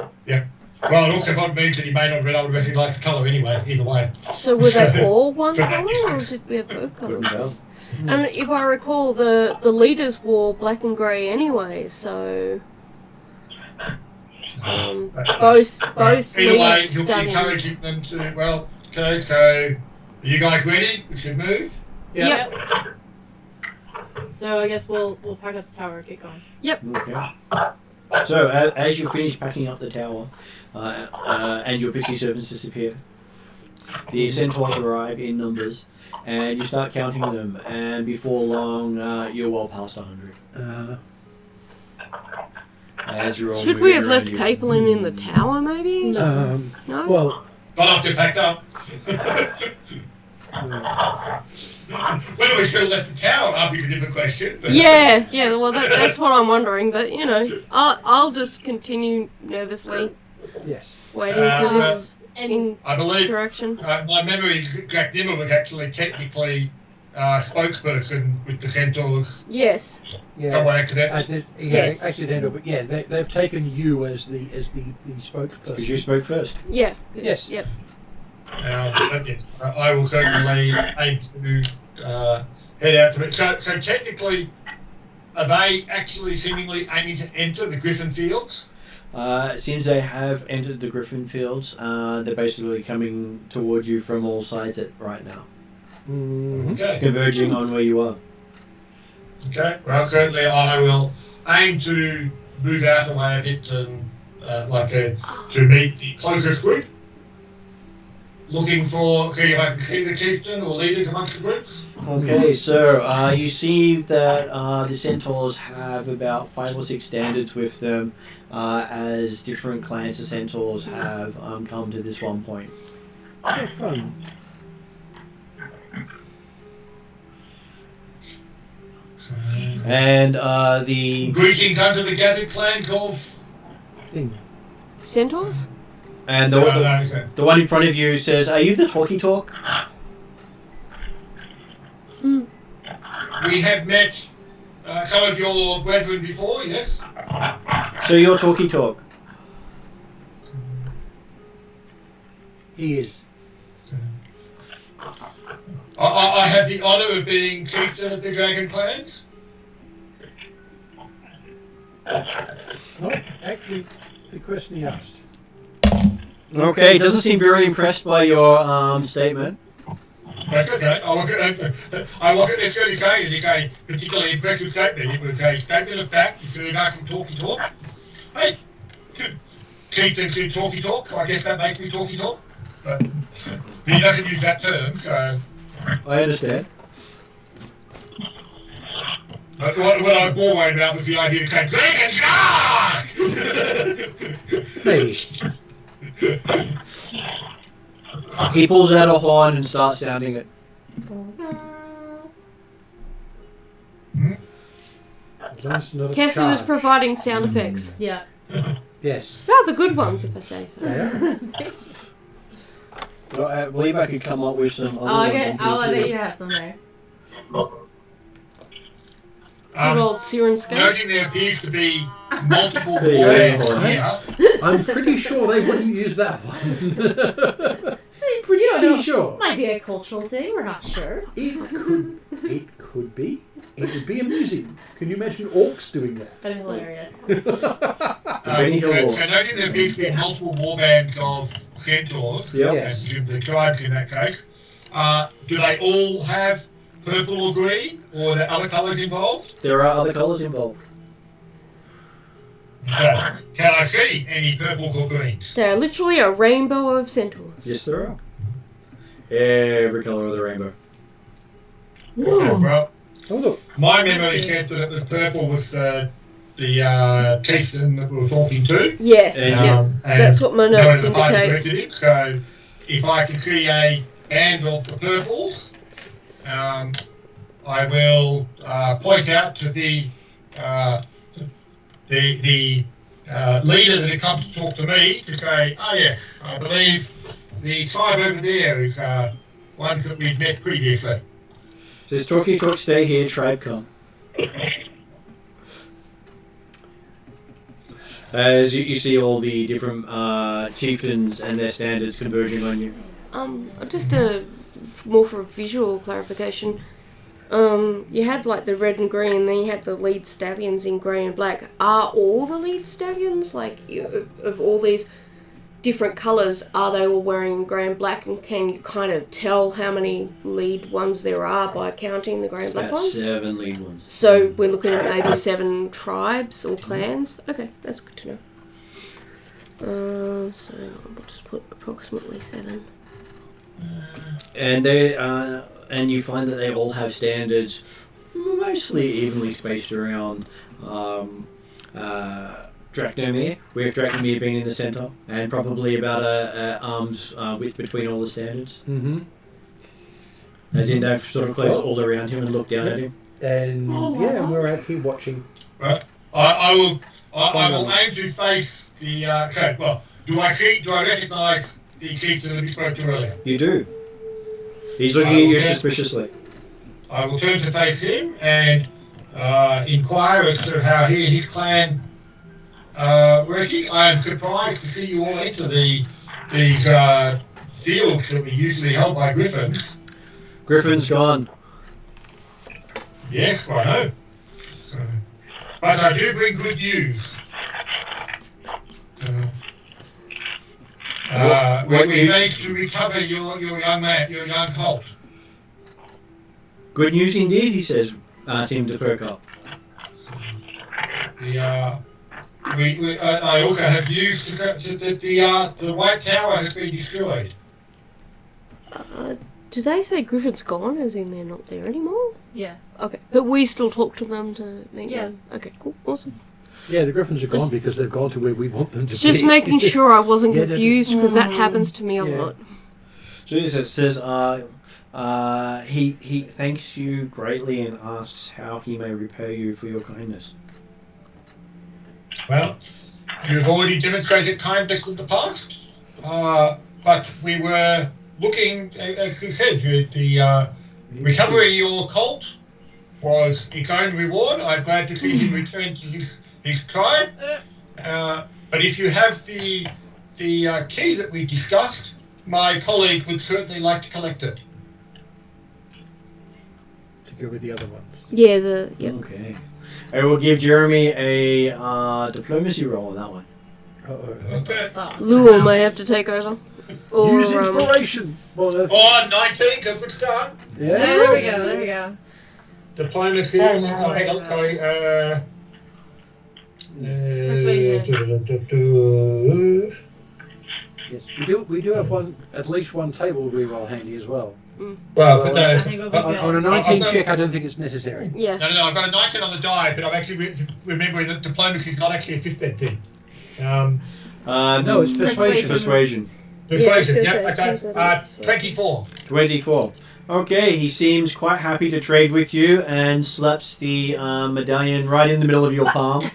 Speaker 3: Well, it also probably means that he may not have been able to recognise the colour anyway, either way.
Speaker 6: so were they all one
Speaker 3: From that
Speaker 6: colour or
Speaker 3: distance.
Speaker 6: did we have both
Speaker 1: Couldn't
Speaker 6: colours?
Speaker 1: tell.
Speaker 6: And if I recall, the leaders wore black and grey anyway, so... Both
Speaker 3: Either way,
Speaker 6: lead
Speaker 3: you'll be
Speaker 6: stallions.
Speaker 3: encouraging them to, well, okay, so are you guys ready? We should move.
Speaker 2: Yep. So I guess we'll pack up the tower and get going.
Speaker 1: Okay. So as you finish packing up the tower, and your pixie servants disappear, the centaurs arrive in numbers, and you start counting them. And before long, you're well past 100. As you're all
Speaker 6: Should we
Speaker 1: moving
Speaker 6: have left
Speaker 1: around you.
Speaker 6: Capelin in the tower, maybe? No.
Speaker 4: Well,
Speaker 3: Not after packed up. Whether we should have left the tower up is a different question. But
Speaker 6: Yeah. Well, that's what I'm wondering. But I'll just continue nervously
Speaker 4: yes.
Speaker 6: waiting for this
Speaker 3: I believe
Speaker 6: interaction.
Speaker 3: my memory is Jack Nimmer was actually technically spokesperson with the centaurs.
Speaker 6: Yes.
Speaker 4: Yeah.
Speaker 3: Someone accidentally.
Speaker 6: Yes.
Speaker 4: Accidental, but yeah, they've taken you as the spokesperson.
Speaker 1: Because you spoke first.
Speaker 6: Yeah. Good.
Speaker 4: Yes.
Speaker 6: Yep.
Speaker 3: But yes, I will certainly aim to head out to it. So technically, are they actually seemingly aiming to enter the Griffin Fields?
Speaker 1: It seems they have entered the Griffin Fields. They're basically coming towards you from all sides right now,
Speaker 4: Mm-hmm.
Speaker 3: Okay.
Speaker 1: converging on where you are.
Speaker 3: Okay. Well, certainly I will aim to move out of the way a bit and to meet the closest group. Looking for see if I can see the chieftain or leaders amongst the groups.
Speaker 1: Okay, so you see that the centaurs have about 5 or 6 standards with them, as different clans of centaurs have come to this one point.
Speaker 4: Oh, fun.
Speaker 1: And the
Speaker 3: Greetings unto the gathered clans of.
Speaker 4: Thing.
Speaker 6: Centaurs?
Speaker 1: and
Speaker 3: No, no, sir.
Speaker 1: the one in front of you says, "Are you the talkie talk?"
Speaker 3: We have met some of your brethren before, yes?
Speaker 1: So you're talkie talk.
Speaker 4: He is.
Speaker 3: I have the honour of being chieftain of the Dragon Clans.
Speaker 4: Not actually the question he asked.
Speaker 1: Okay, doesn't seem very impressed by your statement.
Speaker 3: That's okay. I wasn't necessarily saying it is a particularly impressive statement. It was a statement of fact. If you're asking talkie talk, hey, chieftain do talkie talk, so I guess that makes me talkie talk. But he doesn't use that term, so.
Speaker 1: I understand.
Speaker 3: But what I was more worried about was the idea of saying, Dragon Shark!
Speaker 4: Maybe.
Speaker 1: He pulls out a horn and starts sounding it.
Speaker 4: As long as it's not a
Speaker 6: Kessler was
Speaker 4: charge.
Speaker 6: providing sound effects.
Speaker 2: Yeah.
Speaker 4: Yes.
Speaker 6: Rather good ones, if I say so.
Speaker 4: They are.
Speaker 1: Well, I believe I could come up with some other ones.
Speaker 2: I'll let you have some there.
Speaker 6: Good old Sirenscape.
Speaker 3: Noting there appears to be multiple
Speaker 1: There you
Speaker 3: warbands
Speaker 1: go.
Speaker 3: here.
Speaker 4: I'm pretty sure they wouldn't use that one.
Speaker 2: You don't
Speaker 4: Pretty
Speaker 2: know.
Speaker 4: sure.
Speaker 2: Might be a cultural thing. We're not sure.
Speaker 4: It could be. It would be amusing. Can you imagine orcs doing that?
Speaker 2: That'd be hilarious.
Speaker 1: Benny Hill
Speaker 3: So
Speaker 1: Wolves.
Speaker 3: noting there appears to be multiple warbands of centaurs,
Speaker 1: Yep.
Speaker 4: Yes.
Speaker 3: and the tribes in that case, do they all have purple or green, or are there other colours involved?
Speaker 1: There are other colours involved.
Speaker 3: Can I see any purples or greens?
Speaker 6: They're literally a rainbow of centaurs.
Speaker 1: Yes, there are. Every colour of the rainbow.
Speaker 3: Okay, well,
Speaker 4: Oh look.
Speaker 3: my memory said that it was purple was the chieftain that we were talking to.
Speaker 6: Yeah,
Speaker 1: And
Speaker 6: yeah.
Speaker 3: and
Speaker 6: That's what my
Speaker 3: no one
Speaker 6: notes
Speaker 3: at the party
Speaker 6: indicate.
Speaker 3: corrected him, so if I can see a band of the purples, I will point out to the leader that had come to talk to me to say, oh yes, I believe the tribe over there is ones that we've met previously.
Speaker 1: Says talkie talk, stay here, tribe come. As you see all the different chieftains and their standards converging on you.
Speaker 6: Just more for visual clarification. You had like the red and green, then you had the lead stallions in grey and black. Are all the lead stallions, like, of all these different colours, are they all wearing grey and black, and can you kind of tell how many lead ones there are by counting the grey and black
Speaker 1: About
Speaker 6: ones?
Speaker 1: 7 lead ones.
Speaker 6: So we're looking at maybe 7 tribes or clans. Okay, that's good to know. So we'll just put approximately 7.
Speaker 1: And you find that they all have standards mostly evenly spaced around Dracnomir, with Dracnomir being in the centre, and probably about a arm's width between all the standards.
Speaker 4: Mm-hmm.
Speaker 1: As in, they've sort of closed all around him and looked down at him.
Speaker 4: And and we're out here watching.
Speaker 3: Right. I will aim to face the. Okay. Well, do I recognise the chieftain that we spoke to earlier?
Speaker 1: You do. He's looking at you suspiciously.
Speaker 3: I will turn to face him and inquire as to how he and his clan are working. I am surprised to see you all enter these fields that we usually held by griffins.
Speaker 1: Griffin's gone.
Speaker 3: Yes, I know. But I do bring good news. We managed to recover your young man, your young colt.
Speaker 1: Good news indeed, he says, seeming to perk up.
Speaker 3: I also have news that the White Tower has been destroyed.
Speaker 6: Did they say Griffin's gone, as in they're not there anymore?
Speaker 2: Yeah.
Speaker 6: Okay, but we still talk to them to meet
Speaker 2: Yeah.
Speaker 6: them? Okay, cool, awesome.
Speaker 4: Yeah, the Griffins are gone because they've gone to where we want them to
Speaker 6: It's
Speaker 4: be.
Speaker 6: just making sure I wasn't
Speaker 4: Yeah,
Speaker 6: confused, because that happens to me a
Speaker 4: Yeah.
Speaker 6: lot.
Speaker 1: So it says, he thanks you greatly and asks how he may repay you for your kindness.
Speaker 3: Well, you've already demonstrated kindness in the past, but we were looking, as you said, the recovering your colt was its own reward. I'm glad to see him return to his tribe. But if you have the key that we discussed, my colleague would certainly like to collect it.
Speaker 4: To go with the other ones.
Speaker 6: Yeah,
Speaker 1: Okay. I will give Jeremy a diplomacy roll on that one.
Speaker 4: Uh-oh.
Speaker 3: Okay.
Speaker 6: Luo may have to take over. Or,
Speaker 4: Use inspiration. Well,
Speaker 3: 19, good start.
Speaker 4: yeah.
Speaker 2: There we go. There we go.
Speaker 3: Diplomacy. Hang on, sorry.
Speaker 4: Yes, we do have at least one table reroll handy as well.
Speaker 3: Well, but
Speaker 2: I think it'll be good.
Speaker 4: On a 19 check, I don't think it's necessary.
Speaker 6: Yeah.
Speaker 3: No, I've got a 19 on the die, but I'm actually remembering that diplomacy is not actually a 5th thing.
Speaker 4: No, it's persuasion.
Speaker 1: Persuasion.
Speaker 3: Persuasion,
Speaker 6: Yeah,
Speaker 3: yep, okay. 24.
Speaker 1: 24. Okay, he seems quite happy to trade with you and slaps the medallion right in the middle of your palm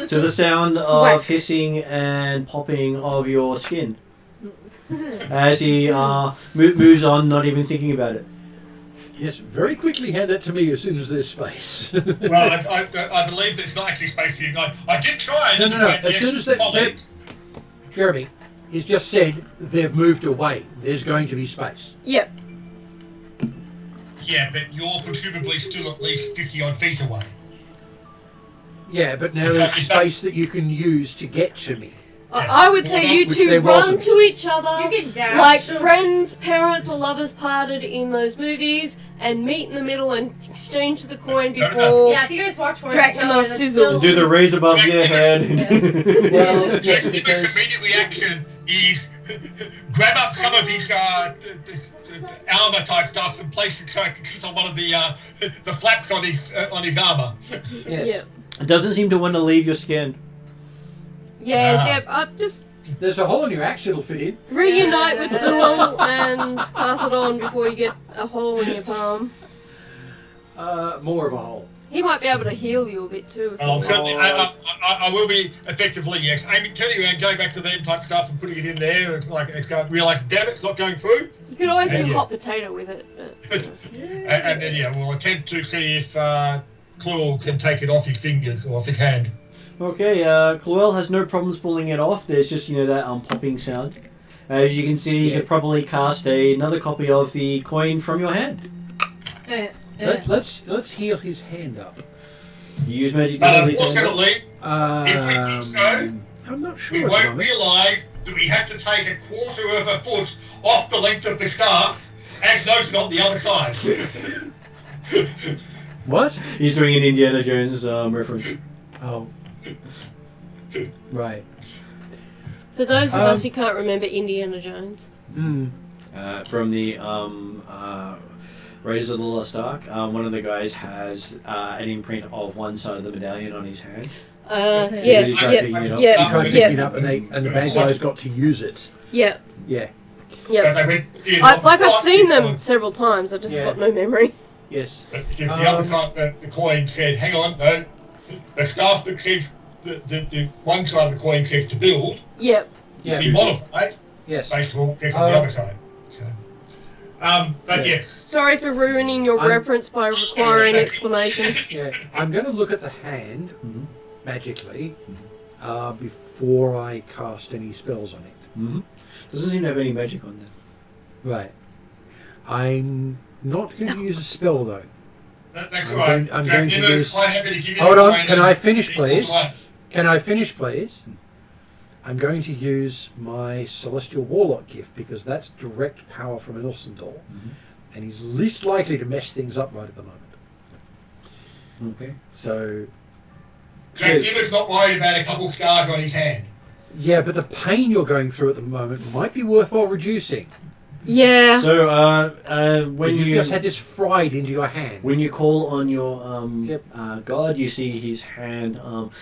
Speaker 1: to the sound of hissing and popping of your skin as he moves on, not even thinking about it.
Speaker 4: Yes, very quickly hand that to me as soon as there's space.
Speaker 3: Well, I believe there's not actually space for you guys. I did try and
Speaker 4: No. As soon as Jeremy, he's just said they've moved away. There's going to be space.
Speaker 6: Yep.
Speaker 3: Yeah, but you're presumably still at least 50 odd feet away.
Speaker 4: Yeah, but now there's space that you can use to get to me.
Speaker 6: I would say you
Speaker 4: Which
Speaker 6: two
Speaker 4: there
Speaker 6: run
Speaker 4: wasn't.
Speaker 6: to each other
Speaker 2: You can dash.
Speaker 6: like friends, parents, or lovers parted in those movies, and meet in the middle and exchange the coin before.
Speaker 2: Yeah, if you guys walk towards
Speaker 6: Dracula
Speaker 2: each other, that's
Speaker 6: sizzles.
Speaker 2: still-
Speaker 1: Do the raise above your head.
Speaker 4: Well,
Speaker 3: The
Speaker 4: yes,
Speaker 3: next
Speaker 4: because
Speaker 3: immediate reaction is grab up some of his armor type stuff and place it on one of the flaps on his armor.
Speaker 4: yes.
Speaker 6: Yeah.
Speaker 1: It doesn't seem to want to leave your skin.
Speaker 6: Just
Speaker 4: There's a hole in your axe it'll fit in.
Speaker 6: reunite with Luo and pass it on before you get a hole in your palm.
Speaker 4: More of a hole.
Speaker 6: He might be able to heal you a bit too.
Speaker 3: Well, certainly, I will be effectively, yes. Aiming, turning around, going back to them type stuff and putting it in there. It's like, realise, damn it, it's not going through.
Speaker 6: You could always do
Speaker 3: Yes.
Speaker 6: hot potato with it. But,
Speaker 3: And then, we'll attempt to see if Claw can take it off his fingers or off his hand.
Speaker 1: Okay, Chloel has no problems pulling it off. There's just, that popping sound. As you can see, you could probably cast another copy of the coin from your hand.
Speaker 4: Let's heal his hand up.
Speaker 1: You use magic to heal his hand up?
Speaker 3: Unfortunately, if we do so,
Speaker 4: I'm not sure.
Speaker 3: we
Speaker 4: at the
Speaker 3: won't
Speaker 4: moment.
Speaker 3: realise that we have to take a quarter of a foot off the length of the staff, as noted on the other side.
Speaker 4: What?
Speaker 1: He's doing an Indiana Jones reference.
Speaker 4: Oh. Right.
Speaker 6: For those of us who can't remember Indiana Jones.
Speaker 1: From the Raiders of the Lost Ark, one of the guys has an imprint of one side of the medallion on his hand.
Speaker 6: Yeah,
Speaker 1: He tried picking it up.
Speaker 4: He tried picking
Speaker 6: yeah,
Speaker 4: it up, and the bad guys got to use it.
Speaker 6: yeah,
Speaker 4: Yeah.
Speaker 6: yeah. I've seen them several times. I just
Speaker 4: Yeah.
Speaker 6: got no memory.
Speaker 4: Yes.
Speaker 3: If the other side, the coin said, hang on, no, the staff that says, the one side of the coin says to build,
Speaker 6: Yep.
Speaker 4: Yeah.
Speaker 3: be modified
Speaker 4: Yes.
Speaker 3: based on what says on the other side. So, but yes.
Speaker 6: Sorry for ruining your reference by requiring explanation.
Speaker 4: Yeah. I'm going to look at the hand magically before I cast any spells on it.
Speaker 1: Mm-hmm. Doesn't seem to have any magic on them.
Speaker 4: Right. I'm not going to use a spell though.
Speaker 3: That's
Speaker 4: I'm
Speaker 3: right.
Speaker 4: going- I'm going to use-
Speaker 3: quite happy to give you
Speaker 4: Hold
Speaker 3: the
Speaker 4: on,
Speaker 3: coin
Speaker 4: can
Speaker 3: and
Speaker 4: I finish,
Speaker 3: equal
Speaker 4: please?
Speaker 3: one.
Speaker 4: Can I finish, please? I'm going to use my Celestial Warlock gift because that's direct power from Ilsendal, and he's least likely to mess things up right at the moment.
Speaker 1: Okay.
Speaker 4: So,
Speaker 3: Jack Gibber's not worried about a couple scars on his hand.
Speaker 4: yeah, but the pain you're going through at the moment might be worthwhile reducing.
Speaker 6: Yeah.
Speaker 1: So when
Speaker 4: When you've
Speaker 1: you
Speaker 4: just had this fried into your hand.
Speaker 1: when you call on your god, you see his hand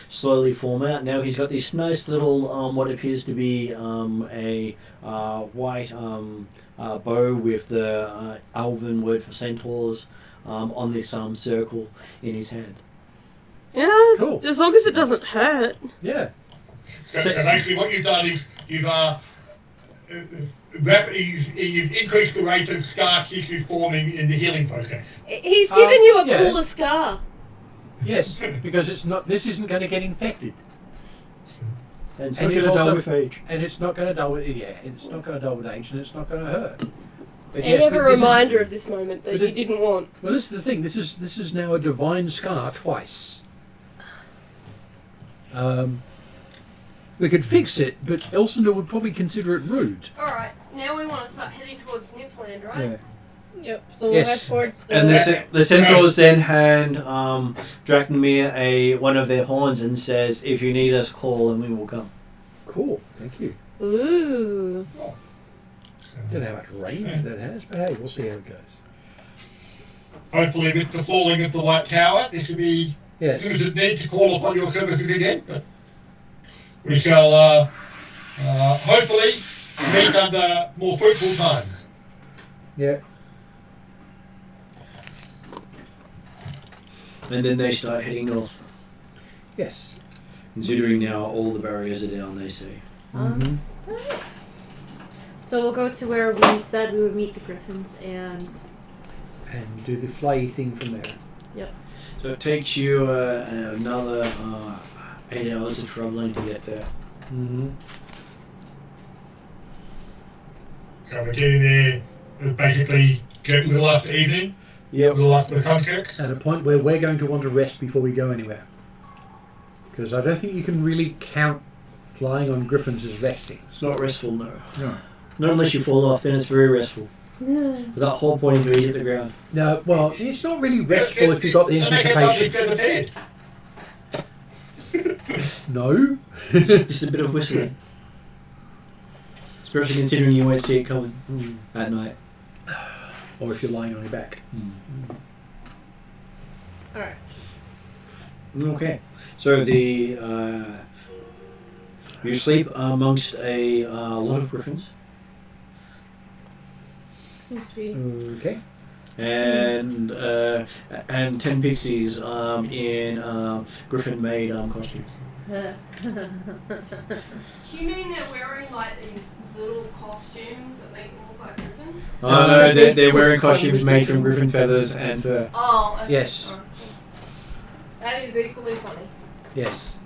Speaker 1: slowly form out. Now he's got this nice little what appears to be a white bow with the Elven word for centaurs on this circle in his hand.
Speaker 6: Yeah.
Speaker 4: Cool.
Speaker 6: As long as it doesn't hurt.
Speaker 4: Yeah.
Speaker 3: So basically what you've done is you've increased the rate of scar tissue forming in the healing process.
Speaker 6: He's given you a
Speaker 4: yeah.
Speaker 6: cooler scar.
Speaker 4: Yes, because it's not. This isn't going to get infected,
Speaker 1: And it's
Speaker 4: And
Speaker 1: not
Speaker 4: he's
Speaker 1: going to
Speaker 4: also-
Speaker 1: dull with age.
Speaker 4: and it's not going to dull with it's not going to dull with age, and it's not going to hurt. But
Speaker 6: And have a
Speaker 4: but this is-
Speaker 6: reminder of this moment that
Speaker 4: but
Speaker 6: you
Speaker 4: it-
Speaker 6: didn't want.
Speaker 4: Well, this is the thing. This is now a divine scar twice. We could fix it, but Elsender would probably consider it rude.
Speaker 6: Alright, now we want to start heading towards Nipland, right?
Speaker 2: Yep. So we'll
Speaker 4: Yes.
Speaker 2: head towards the.
Speaker 1: And the centaurs then hand Drachenmere one of their horns and says, "If you need us, call and we will come."
Speaker 4: Cool. Thank you.
Speaker 6: Ooh.
Speaker 4: Don't know how much range that has, but hey, we'll see how it goes.
Speaker 3: Hopefully with the falling of the White Tower, there should be
Speaker 4: Yes.
Speaker 3: limited need to call upon your services again, but we shall hopefully meet under more fruitful times.
Speaker 4: Yeah.
Speaker 1: And then they start heading north.
Speaker 4: Yes.
Speaker 1: Considering now all the barriers are down, they say.
Speaker 2: So we'll go to where we said we would meet the griffins, and
Speaker 4: And do the fly thing from there.
Speaker 1: So it takes you another 8 hours of travelling to get there.
Speaker 3: So we're getting there basically a little after evening, a
Speaker 1: Yep.
Speaker 3: little after the sunset.
Speaker 4: At a point where we're going to want to rest before we go anywhere. Because I don't think you can really count flying on griffins as resting.
Speaker 1: It's not restful, no.
Speaker 4: No.
Speaker 1: Not unless you fall off, then it's very restful. But that whole point until you hit the ground.
Speaker 4: No, well, it's not really restful if you've got the
Speaker 3: They make a lovely
Speaker 4: anticipation.
Speaker 3: feather bed.
Speaker 4: No.
Speaker 1: Just a bit of whistling. Especially considering you won't see it coming at night.
Speaker 4: Or if you're lying on your back.
Speaker 2: alright.
Speaker 1: Okay. So the you sleep amongst a lot of griffins,
Speaker 2: Seems to be.
Speaker 4: Okay.
Speaker 1: and 10 pixies in griffin-made costumes.
Speaker 6: Do you mean they're wearing like these little costumes that make them look like griffins?
Speaker 1: Oh no, they're wearing costumes made from griffin feathers and fur.
Speaker 6: Oh, okay.
Speaker 4: Yes.
Speaker 6: Alright, cool. That is equally funny.
Speaker 4: Yes.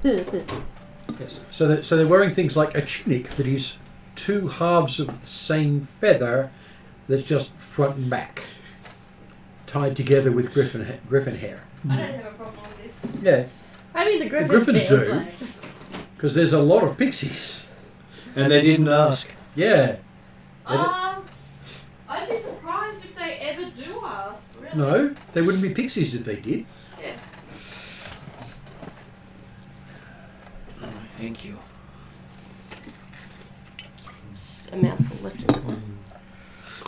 Speaker 4: Yes. So they're wearing things like a tunic that is two halves of the same feather that's just front and back. tied together with griffin hair.
Speaker 2: I don't have a problem with this.
Speaker 4: Yeah,
Speaker 2: I mean, the Griffins,
Speaker 4: Griffins
Speaker 2: do.
Speaker 4: do.
Speaker 2: But...
Speaker 4: because there's a lot of pixies.
Speaker 1: And they didn't ask.
Speaker 4: Yeah.
Speaker 2: I'd be surprised if they ever do ask, really.
Speaker 4: No, they wouldn't be pixies if they did.
Speaker 2: Yeah.
Speaker 1: Oh, thank you.
Speaker 6: It's a mouthful left in the one.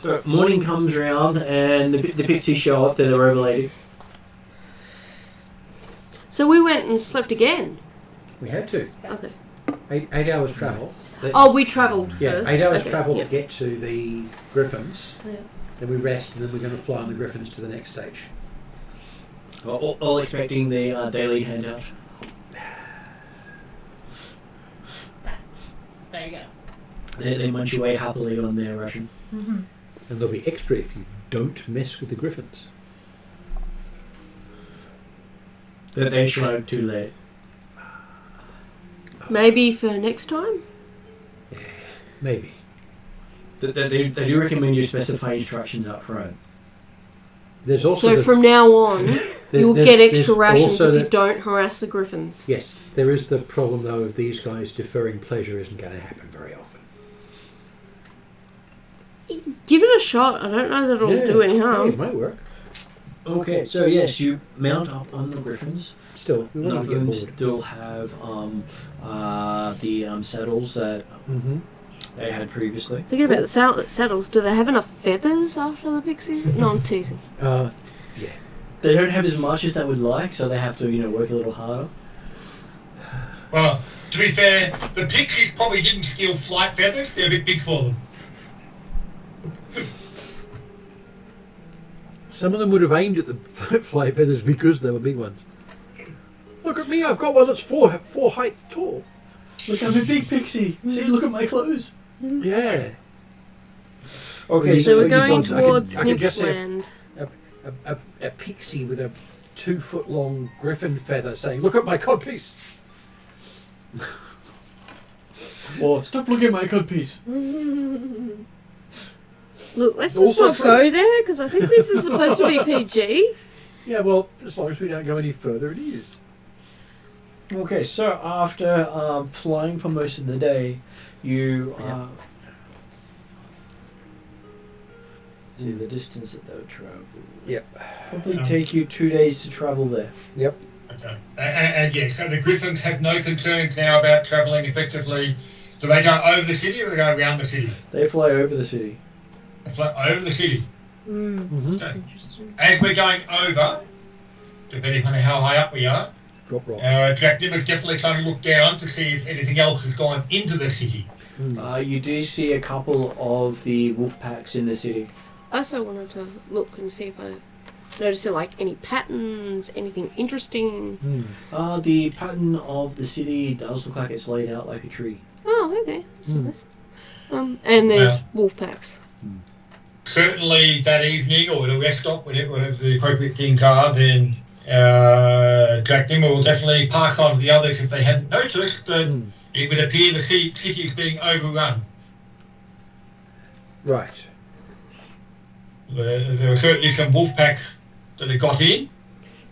Speaker 1: So morning comes around and the pixies show up. They're the rover lady.
Speaker 6: So we went and slept again.
Speaker 4: We had to.
Speaker 6: Okay.
Speaker 4: 8 hours travel.
Speaker 6: Oh, we travelled
Speaker 4: Yeah,
Speaker 6: first.
Speaker 4: 8 hours
Speaker 6: Okay,
Speaker 4: travel
Speaker 6: yeah.
Speaker 4: to get to the griffins.
Speaker 6: Yeah.
Speaker 4: Then we rest, and then we're going to fly on the griffins to the next stage.
Speaker 1: All expecting the daily handout.
Speaker 2: There you go.
Speaker 1: They munch away happily on their ration.
Speaker 2: Mm-hmm.
Speaker 4: And there'll be extra if you don't mess with the griffins.
Speaker 1: That they show up too late.
Speaker 6: Maybe for next time?
Speaker 4: Maybe.
Speaker 1: They do recommend you specify instructions up front.
Speaker 4: There's also
Speaker 6: So from now on, you'll get extra
Speaker 4: there's
Speaker 6: rations
Speaker 4: also
Speaker 6: if you don't harass the griffins.
Speaker 4: Yes, there is the problem though of these guys deferring pleasure isn't going to happen very often.
Speaker 6: Give it a shot. I don't know that it'll do any
Speaker 4: It
Speaker 6: harm.
Speaker 4: might work.
Speaker 1: Okay, so yes, you mount up on the griffins.
Speaker 4: Still, we
Speaker 1: None
Speaker 4: want
Speaker 1: of
Speaker 4: to get
Speaker 1: them
Speaker 4: bored.
Speaker 1: still have the saddles that
Speaker 4: Mm-hmm.
Speaker 1: they had previously.
Speaker 6: Forget about the saddles. Do they have enough feathers after the pixies? No, I'm teasing.
Speaker 1: They don't have as much as they would like, so they have to, work a little harder.
Speaker 3: Well, to be fair, the pixies probably didn't steal flight feathers. They're a bit big for them.
Speaker 4: Some of them would have aimed at the fly feathers because they were big ones. Look at me, I've got one that's four height tall.
Speaker 1: Look, I'm a big pixie. See, look at my clothes.
Speaker 4: Yeah.
Speaker 1: Okay,
Speaker 6: So we're
Speaker 4: you
Speaker 6: going
Speaker 4: gods, I
Speaker 6: towards
Speaker 4: could just say
Speaker 6: Nymphland.
Speaker 4: a pixie with a 2-foot long griffin feather saying, "Look at my codpiece."
Speaker 1: Or stop looking at my codpiece.
Speaker 6: Look, let's just
Speaker 4: Also
Speaker 6: not
Speaker 4: true.
Speaker 6: go there because I think this is supposed to be PG.
Speaker 4: Yeah, well, as long as we don't go any further, it is.
Speaker 1: Okay, so after flying for most of the day, you see the distance that they'll travel.
Speaker 4: Yep.
Speaker 1: Probably take you 2 days to travel there.
Speaker 4: Yep.
Speaker 3: Okay. And yes, so the griffins have no concerns now about travelling effectively. Do they go over the city or do they go around the city?
Speaker 1: They fly over the city.
Speaker 3: They fly over the city.
Speaker 4: Mm-hmm.
Speaker 3: Okay.
Speaker 6: Interesting.
Speaker 3: As we're going over, depending on how high up we are,
Speaker 4: Drop rock.
Speaker 3: Jack Nimmer's definitely trying to look down to see if anything else has gone into the city.
Speaker 1: You do see a couple of the wolf packs in the city.
Speaker 6: I also wanted to look and see if I noticed any patterns, anything interesting.
Speaker 1: The pattern of the city does look like it's laid out like a tree.
Speaker 6: Oh, okay. That's nice. And there's wolf packs.
Speaker 3: Certainly that evening or at a rest stop, whatever the appropriate things are, then Jack Nimmer will definitely pass on to the others if they hadn't noticed that it would appear the city is being overrun.
Speaker 4: Right.
Speaker 3: There are certainly some wolf packs that have got in,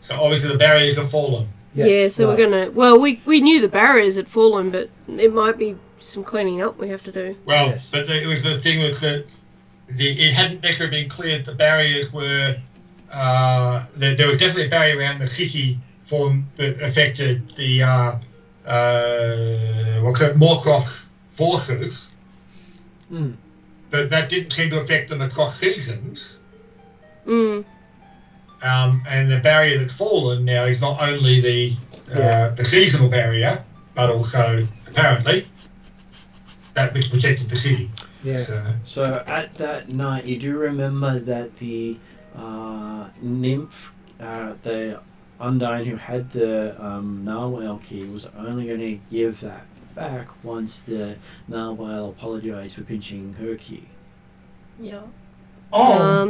Speaker 3: so obviously the barriers have fallen.
Speaker 6: Yeah, so we're gonna. Well, we knew the barriers had fallen, but it might be some cleaning up we have to do.
Speaker 3: Well,
Speaker 4: Yes.
Speaker 3: but it was the thing was that it hadn't necessarily been cleared. The barriers were there was definitely a barrier around the city that affected the Moorcroft's forces, but that didn't seem to affect them across seasons. And the barrier that's fallen now is not only the seasonal barrier, but also apparently that which protected the city.
Speaker 4: Yeah.
Speaker 1: So at that night, you do remember that the nymph, the Undyne who had the Narwhal key, was only going to give that back once the Narwhal apologised for pinching her key.
Speaker 2: Yeah.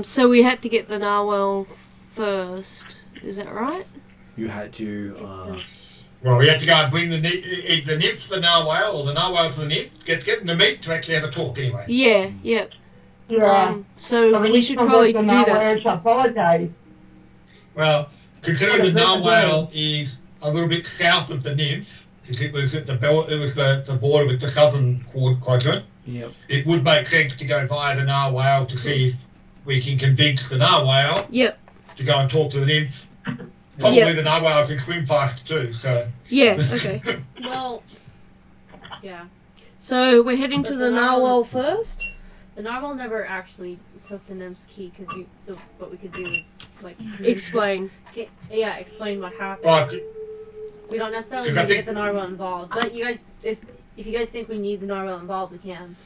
Speaker 6: So we had to get the narwhal first. Is that right?
Speaker 1: You had to.
Speaker 3: Well, we had to go and bring the nymph to the narwhal, or the narwhal to the nymph, get them to meet to actually have a talk anyway.
Speaker 6: Yeah. Yep.
Speaker 5: Yeah.
Speaker 6: So we should probably do that.
Speaker 5: apologise.
Speaker 3: Well, considering the narwhal is a little bit south of the nymph, because it was at the border with the southern quadrant.
Speaker 1: Yep.
Speaker 3: It would make sense to go via the narwhal to see if we can convince the narwhal
Speaker 6: Yep.
Speaker 3: to go and talk to the nymph. Probably
Speaker 6: Yep.
Speaker 3: the narwhal can swim faster too, so.
Speaker 6: Yeah. Okay.
Speaker 2: Well, yeah.
Speaker 6: So we're heading
Speaker 2: But
Speaker 6: to
Speaker 2: the
Speaker 6: the
Speaker 2: narwhal-
Speaker 6: narwhal first.
Speaker 2: The narwhal never actually took the nymph's key so what we could do is like
Speaker 6: Explain.
Speaker 2: explain what happened.
Speaker 3: But
Speaker 2: We don't necessarily
Speaker 3: Because I
Speaker 2: need to
Speaker 3: think-
Speaker 2: get the narwhal involved, but you guys, if you guys think we need the narwhal involved, we can.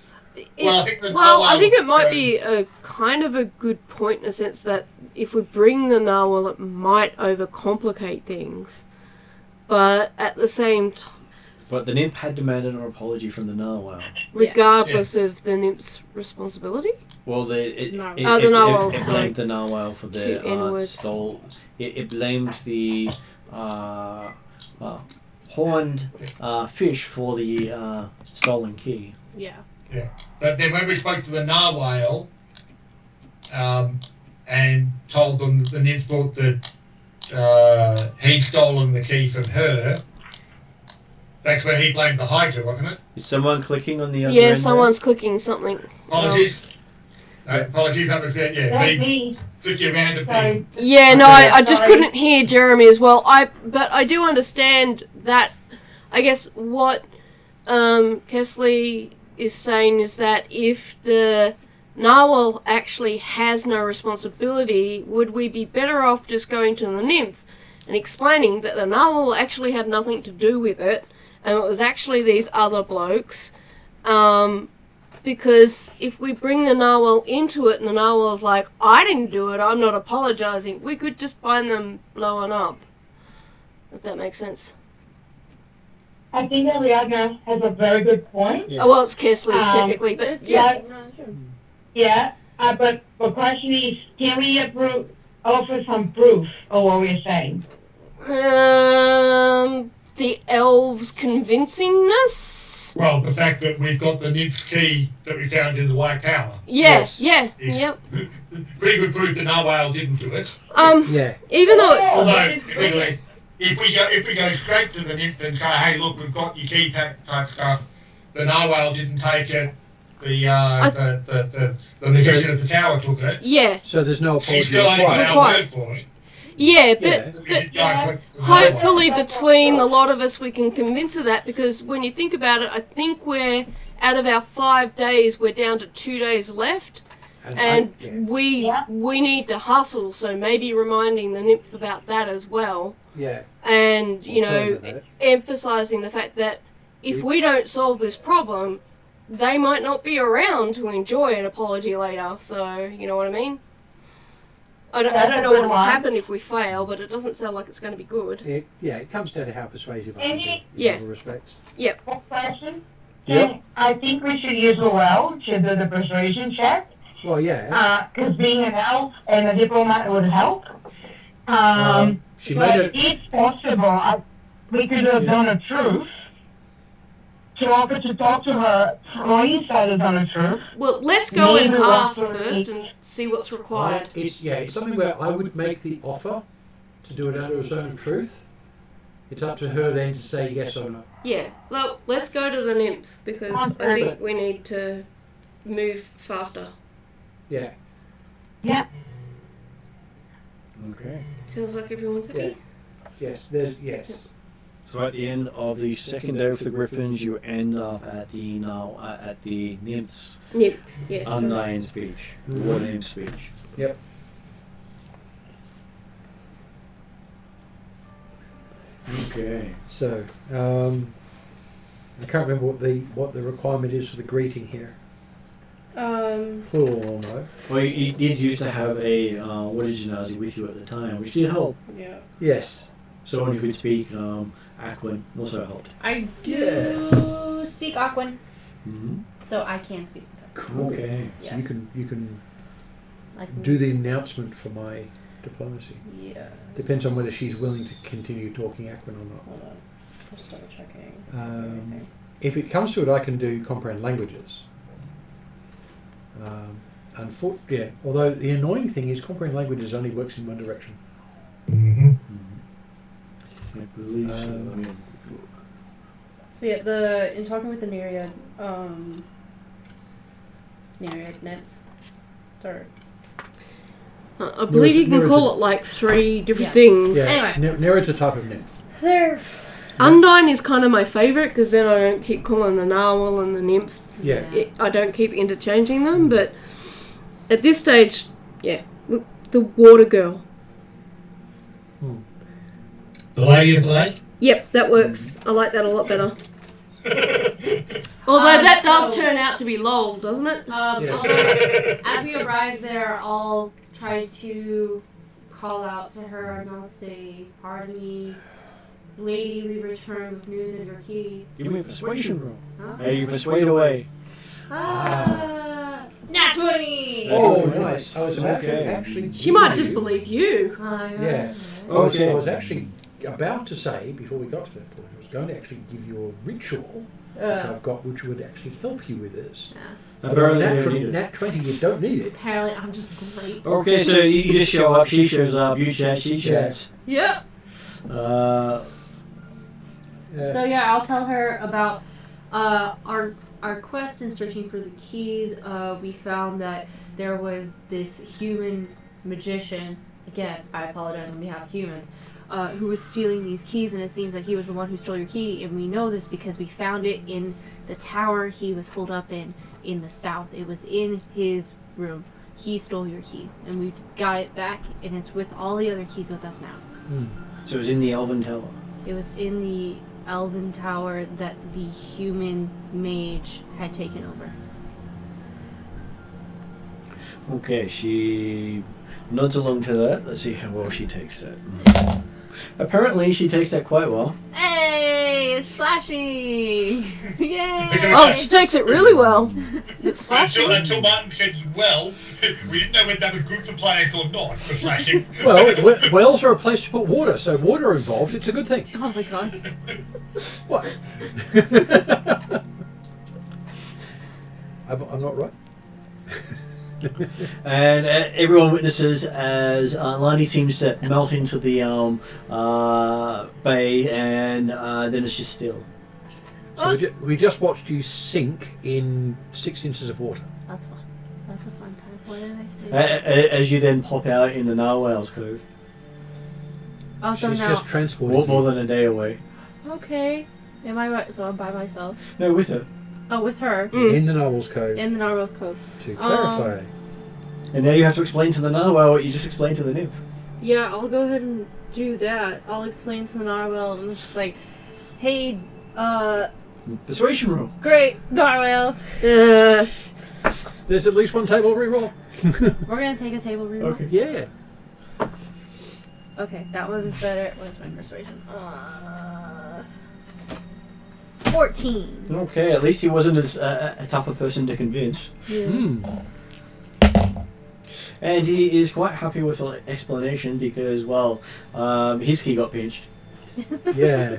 Speaker 3: Well, I think the
Speaker 6: Well, I think it
Speaker 3: narwhal-
Speaker 6: might be a kind of a good point in a sense that if we bring the narwhal, it might overcomplicate things. But at the same time,
Speaker 1: But the nymph had demanded an apology from the narwhal.
Speaker 6: regardless of the nymph's responsibility.
Speaker 1: Well, it
Speaker 2: Narwhal.
Speaker 6: The narwhal,
Speaker 1: it
Speaker 6: sorry.
Speaker 1: blamed the narwhal for
Speaker 6: Two
Speaker 1: the
Speaker 6: N-words.
Speaker 1: it blamed the horned fish for the stolen key.
Speaker 2: Yeah.
Speaker 3: But then when we spoke to the narwhal, and told them that the nymph thought that he'd stolen the key from her, that's when he blamed the Hydra, wasn't it?
Speaker 1: Is someone clicking on the other
Speaker 6: Yeah,
Speaker 1: end?
Speaker 6: someone's clicking something.
Speaker 3: Apologies. Apologies, that was it, yeah.
Speaker 5: That's
Speaker 3: Me,
Speaker 5: me.
Speaker 3: took you around a
Speaker 5: Sorry.
Speaker 3: thing.
Speaker 6: Yeah, no,
Speaker 3: Okay.
Speaker 6: I just
Speaker 5: Sorry.
Speaker 6: couldn't hear Jeremy as well. But I do understand that. I guess what Kesley is saying is that if the narwhal actually has no responsibility, would we be better off just going to the nymph and explaining that the narwhal actually had nothing to do with it, and it was actually these other blokes? Because if we bring the narwhal into it and the narwhal's like, I didn't do it, I'm not apologising, we could just find them blowing up. If that makes sense.
Speaker 5: I think Ariadna has a very good point.
Speaker 1: Yeah.
Speaker 6: Oh, well, it's Kesley's
Speaker 5: Um,
Speaker 6: technically, but
Speaker 2: It's-
Speaker 6: yeah.
Speaker 2: no, sure.
Speaker 5: Yeah, but the question is, can we offer some proof of what we're saying?
Speaker 6: The elves' convincingness?
Speaker 3: Well, the fact that we've got the nymph key that we found in the White Tower
Speaker 6: Yeah,
Speaker 4: Yes.
Speaker 6: yeah,
Speaker 3: is
Speaker 6: yep.
Speaker 3: pretty good proof that narwhal didn't do it.
Speaker 4: Yeah.
Speaker 6: Even though it,
Speaker 3: Although,
Speaker 5: that is great.
Speaker 3: admittedly, if we go straight to the nymph and say, hey, look, we've got your key pack type stuff, the narwhal didn't take it. The magician of the tower took it.
Speaker 6: yeah,
Speaker 4: So there's no
Speaker 3: She's
Speaker 4: apology
Speaker 3: still only got
Speaker 4: required.
Speaker 3: our word for it.
Speaker 6: yeah, but,
Speaker 4: Yeah.
Speaker 3: We
Speaker 6: but
Speaker 3: did go and collect the narwhal.
Speaker 6: hopefully between a lot of us we can convince her that, because when you think about it, I think we're, out of our 5 days, we're down to 2 days left. And
Speaker 4: yeah.
Speaker 6: we need to hustle, so maybe reminding the nymph about that as well.
Speaker 4: Yeah.
Speaker 6: And, you
Speaker 4: I'll tell
Speaker 6: know,
Speaker 4: them about it.
Speaker 6: emphasising the fact that if we don't solve this problem, they might not be around to enjoy an apology later. So, you know what I mean? I don't know what will happen if we fail, but it doesn't sound like it's going to be good.
Speaker 4: It comes down to how persuasive I can be in
Speaker 6: Yeah.
Speaker 4: all respects.
Speaker 5: One question.
Speaker 4: Yep.
Speaker 5: I think we should use Lowell to do the persuasion check.
Speaker 4: Well, yeah.
Speaker 5: Because being an elf and a diplomat would help.
Speaker 4: She
Speaker 5: But
Speaker 4: made it.
Speaker 5: if possible, we could have done a truth to offer to talk to her for insiders on a truth.
Speaker 6: Well, let's go and
Speaker 5: Maybe
Speaker 6: ask
Speaker 5: that's
Speaker 6: first and see what's required.
Speaker 4: It's something where I would make the offer to do it under a zone of truth. It's up to her then to say yes or no.
Speaker 6: Yeah, well, let's go to the nymph, because I think we need to move faster.
Speaker 4: Yeah.
Speaker 5: Yeah.
Speaker 1: Okay.
Speaker 6: Sounds like everyone's happy.
Speaker 4: Yes. Yes.
Speaker 1: So at the end of the second day with the Griffins, you end up at the nymph's
Speaker 6: Nymph, yes.
Speaker 1: undying speech, the water nymph speech.
Speaker 4: Yep.
Speaker 1: Okay.
Speaker 4: So, I can't remember what the requirement is for the greeting here. Plural or no?
Speaker 1: Well, you did used to have a Water with you at the time, which did help.
Speaker 2: Yeah.
Speaker 4: Yes.
Speaker 1: Someone who could speak Aquan also helped.
Speaker 2: I do speak Aquan,
Speaker 1: Mm-hmm.
Speaker 2: so I can speak with her.
Speaker 4: Cool.
Speaker 1: Okay.
Speaker 2: Yes.
Speaker 4: You can
Speaker 2: I can
Speaker 4: do the announcement for my diplomacy.
Speaker 2: Yeah.
Speaker 4: Depends on whether she's willing to continue talking Aquan or not.
Speaker 2: Hold on. Just double checking.
Speaker 4: If it comes to it, I can do comprehend languages. Although the annoying thing is comprehend languages only works in one direction.
Speaker 3: Mm-hmm.
Speaker 1: I believe so. Let me have a quick look.
Speaker 2: So yeah, in talking with the Nereid, nymph, or
Speaker 6: I believe you can
Speaker 4: Nereid's
Speaker 6: call it like 3 different
Speaker 2: Yeah.
Speaker 6: things.
Speaker 4: Yeah,
Speaker 2: Anyway.
Speaker 4: Nereid's a type of nymph.
Speaker 2: they're
Speaker 6: Undyne is kind of my favourite because then I don't keep calling the narwhal and the nymph.
Speaker 4: Yeah.
Speaker 6: I don't keep interchanging them, but at this stage, yeah, the water girl.
Speaker 3: The Lady of the Lake.
Speaker 6: Yep, that works. I like that a lot better. Although that does turn out to be lol, doesn't it?
Speaker 4: Yes.
Speaker 2: Also, as we arrive there, I'll try to call out to her and I'll say, "Pardon me, lady, we return with news of your key."
Speaker 1: Give me a persuasion roll.
Speaker 2: Huh?
Speaker 1: Hey, you persuade away.
Speaker 2: Nat 20!
Speaker 4: Oh, nice. I was about
Speaker 1: Okay.
Speaker 4: to actually.
Speaker 6: She might just believe you.
Speaker 4: Yeah.
Speaker 1: Okay.
Speaker 4: I was actually about to say, before we got to that point, I was going to actually give you a ritual, which I've got, which would actually help you with this.
Speaker 1: Apparently, you don't need it.
Speaker 4: Nat 20, you don't need it.
Speaker 2: Apparently, I'm just great.
Speaker 1: Okay, so you just show up, she shows up, you chat, she chats.
Speaker 2: Yep.
Speaker 1: Uh,
Speaker 2: So yeah, I'll tell her about our quest in searching for the keys. We found that there was this human magician. Again, I apologize on behalf of humans. Who was stealing these keys, and it seems like he was the one who stole your key, and we know this because we found it in the tower he was holed up in the south. It was in his room. He stole your key, and we got it back, and it's with all the other keys with us now.
Speaker 1: so it was in the Elven Tower.
Speaker 2: It was in the Elven Tower that the human mage had taken over.
Speaker 1: Okay, she nods along to that. Let's see how well she takes that. Apparently, she takes that quite well.
Speaker 2: Hey, it's flashing! Yay!
Speaker 6: Oh, she takes it really well. It's flashing.
Speaker 3: Until Martin said, well, we didn't know whether that was good for players or not for flashing.
Speaker 4: Well, wells are a place to put water, so water involved, it's a good thing.
Speaker 2: Oh my god.
Speaker 4: What? I'm not right?
Speaker 1: And everyone witnesses as Lani seems to melt into the bay, and then it's just still.
Speaker 4: So we just watched you sink in 6 inches of water.
Speaker 2: That's fun. That's a fun time. What did I say?
Speaker 1: As you then pop out in the Narwhal's Cove,
Speaker 2: Oh, so
Speaker 4: She's
Speaker 2: now.
Speaker 4: just transported
Speaker 1: more
Speaker 4: you.
Speaker 1: than a day away.
Speaker 2: Okay. Am I right? So I'm by myself.
Speaker 1: No, with her.
Speaker 2: Oh, with her.
Speaker 4: In the Narwhal's Cove,
Speaker 2: In the Narwhal's Cove.
Speaker 4: to clarify.
Speaker 1: And now you have to explain to the Narwhal what you just explained to the nymph.
Speaker 2: Yeah, I'll go ahead and do that. I'll explain to the Narwhal, and it's just like, hey,
Speaker 1: Persuasion roll.
Speaker 2: great, Narwhal.
Speaker 4: There's at least one table reroll.
Speaker 2: We're gonna take a table reroll.
Speaker 1: Okay.
Speaker 4: Yeah.
Speaker 2: Okay, that was better. What's my persuasion? 14.
Speaker 1: Okay, at least he wasn't as a tougher person to convince.
Speaker 2: Yeah.
Speaker 1: And he is quite happy with the explanation because, well, his key got pinched.
Speaker 4: Yeah.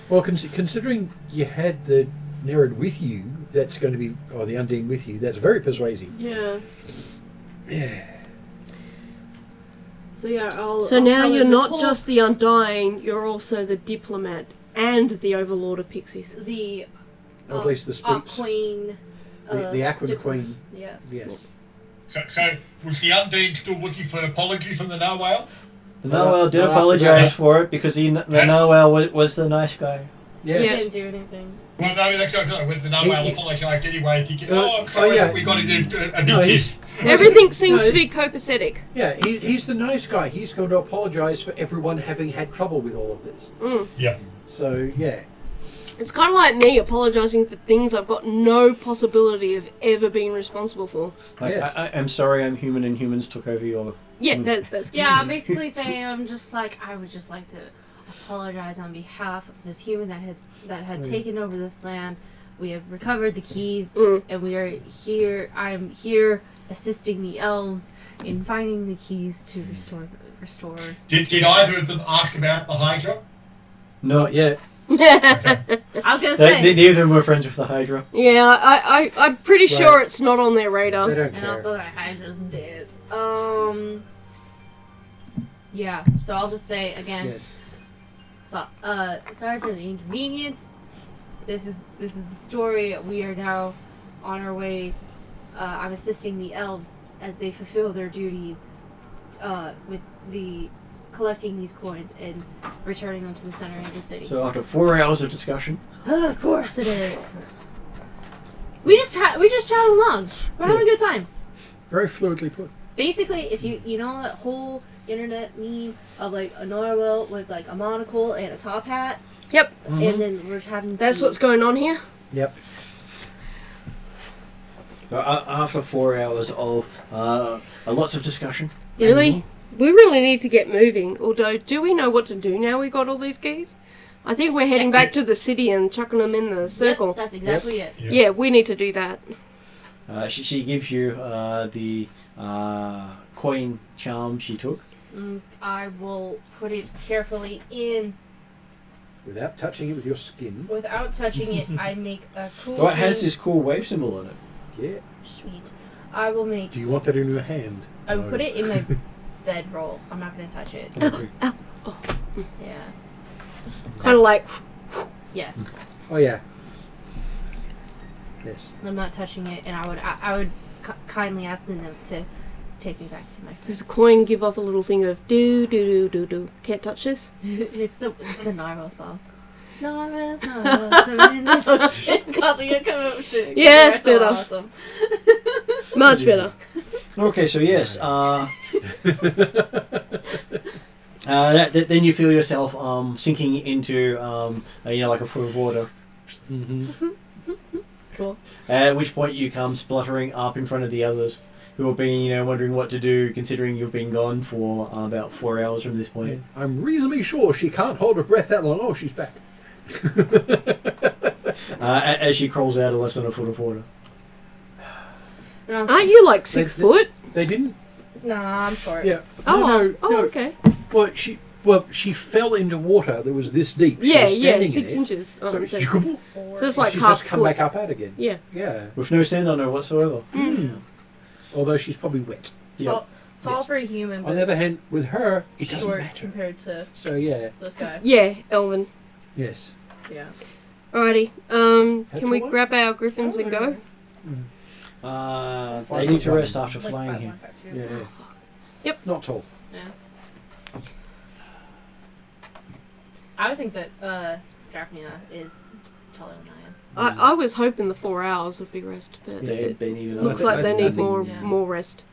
Speaker 4: Well, considering you had the Nereid with you, that's going to be, or the Undine with you, that's very persuasive.
Speaker 2: Yeah.
Speaker 4: Yeah.
Speaker 2: So yeah,
Speaker 6: So now you're not just the Undying, you're also the diplomat and the Overlord of Pixies.
Speaker 2: the
Speaker 4: Or at least the speaks.
Speaker 2: Queen.
Speaker 4: The Aquan Queen.
Speaker 2: Yes.
Speaker 4: Yes.
Speaker 3: So was the Undine still looking for an apology from the Narwhal?
Speaker 1: The Narwhal did
Speaker 4: Well,
Speaker 1: apologise for it because the Narwhal was the nice guy.
Speaker 2: He
Speaker 4: Yes.
Speaker 2: didn't do anything.
Speaker 3: Well, no, that's not when the Narwhal apologised anyway, thinking, I'm
Speaker 4: oh,
Speaker 3: sorry
Speaker 4: yeah.
Speaker 3: that we got a
Speaker 4: No,
Speaker 3: big
Speaker 4: he's-
Speaker 3: tiff.
Speaker 6: Everything seems
Speaker 4: No,
Speaker 6: to be copacetic.
Speaker 4: Yeah, he's the nice guy. He's going to apologise for everyone having had trouble with all of this.
Speaker 3: Yeah.
Speaker 4: So, yeah.
Speaker 6: It's kind of like me apologising for things I've got no possibility of ever being responsible for.
Speaker 1: Like,
Speaker 4: Yes.
Speaker 1: I'm sorry, I'm human, and humans took over your.
Speaker 6: Yeah, that's
Speaker 2: Yeah, I'm basically saying I'm just like I would just like to apologize on behalf of this human that had taken over this land. We have recovered the keys, and we are here. I'm here assisting the elves in finding the keys to restore.
Speaker 3: Did either of them ask about the Hydra?
Speaker 1: No,
Speaker 4: Not yet.
Speaker 2: I was gonna say.
Speaker 1: neither of them were friends with the Hydra.
Speaker 6: Yeah, I'm pretty
Speaker 4: Right.
Speaker 6: sure it's not on their
Speaker 4: They
Speaker 6: radar.
Speaker 4: don't
Speaker 2: And
Speaker 4: care.
Speaker 2: also that I just did. Yeah. So I'll just say again.
Speaker 4: Yes.
Speaker 2: So, sorry for the inconvenience. This is the story. We are now on our way. I'm assisting the elves as they fulfill their duty with the collecting these coins and returning them to the center of the city.
Speaker 1: So after 4 hours of discussion,
Speaker 2: Of course it is. We just chat along. We're having a good time.
Speaker 4: Very fluidly put.
Speaker 2: Basically, if you know that whole internet meme of like a narwhal with like a monocle and a top hat,
Speaker 6: Yep.
Speaker 2: and then we're having
Speaker 6: That's
Speaker 2: tea.
Speaker 6: what's going on here.
Speaker 4: Yep.
Speaker 1: after 4 hours of lots of discussion.
Speaker 6: Really? We really need to get moving. Although, do we know what to do now we got all these keys? I think we're heading
Speaker 2: Yes.
Speaker 6: back to the city and chucking them in the circle.
Speaker 2: Yep, that's exactly it.
Speaker 3: Yep.
Speaker 6: Yeah, we need to do that.
Speaker 1: She gives you the coin charm she took.
Speaker 2: I will put it carefully in
Speaker 4: Without touching it with your skin.
Speaker 2: without touching it. I make a cool.
Speaker 1: So it has
Speaker 2: thing.
Speaker 1: this cool wave symbol on it.
Speaker 4: Yeah.
Speaker 2: Sweet. I will make.
Speaker 4: Do you want that in your hand?
Speaker 2: I will
Speaker 4: No.
Speaker 2: put it in my bedroll. I'm not gonna touch it.
Speaker 1: Okay.
Speaker 2: Yeah.
Speaker 6: Kind of like,
Speaker 2: Yes.
Speaker 4: Oh yeah. Yes.
Speaker 2: I'm not touching it, and I would kindly ask them to take me back to my friends.
Speaker 6: does the coin give off a little thing of do do do do do? Can't touch this.
Speaker 2: it's the narwhal song. Narwhals, narwhals are in the ocean, causing a commotion.
Speaker 6: Yeah, it's
Speaker 2: They're so
Speaker 6: better.
Speaker 2: awesome.
Speaker 6: Much better.
Speaker 1: Okay, so yes. Then you feel yourself sinking into like a foot of water.
Speaker 4: Mm-hmm.
Speaker 2: Cool.
Speaker 1: At which point you come spluttering up in front of the others, who have been wondering what to do, considering you've been gone for about 4 hours from this point.
Speaker 4: I'm reasonably sure she can't hold her breath that long. Oh, she's back.
Speaker 1: As she crawls out of less than a foot of water.
Speaker 6: Aren't you like 6 foot?
Speaker 4: They didn't.
Speaker 2: Nah, I'm short.
Speaker 4: Yeah.
Speaker 6: Oh,
Speaker 4: No.
Speaker 6: okay.
Speaker 4: Well, she fell into water that was this deep. She
Speaker 6: Yeah,
Speaker 4: was
Speaker 6: yeah,
Speaker 4: standing
Speaker 6: 6
Speaker 4: in it.
Speaker 6: inches. Oh,
Speaker 4: So,
Speaker 6: so,
Speaker 4: so
Speaker 6: so it's like
Speaker 4: she's
Speaker 6: half
Speaker 4: just come
Speaker 6: foot.
Speaker 4: back up out again.
Speaker 6: Yeah.
Speaker 4: Yeah.
Speaker 1: With no sand on her whatsoever.
Speaker 4: Although she's probably wet.
Speaker 1: Yeah.
Speaker 2: Tall for a human,
Speaker 4: On the
Speaker 2: but
Speaker 4: other hand, with her, it doesn't
Speaker 2: short
Speaker 4: matter.
Speaker 2: compared to
Speaker 4: So yeah.
Speaker 2: this guy.
Speaker 6: Yeah, Elvin.
Speaker 4: Yes.
Speaker 2: Yeah.
Speaker 6: Alrighty.
Speaker 4: Had
Speaker 6: Can we
Speaker 4: to one?
Speaker 6: grab our griffins and go?
Speaker 1: They need to rest after
Speaker 2: Like
Speaker 1: flying
Speaker 2: 5'1",
Speaker 1: here.
Speaker 2: 5'2".
Speaker 4: Yeah. Not tall.
Speaker 2: Yeah. I would think that Dracnia is taller than I am.
Speaker 6: I was hoping the 4 hours would be rest, but it
Speaker 1: They need
Speaker 6: looks
Speaker 4: I
Speaker 6: like
Speaker 4: think-
Speaker 6: they
Speaker 4: I
Speaker 6: need
Speaker 4: think-
Speaker 2: yeah.
Speaker 6: more rest.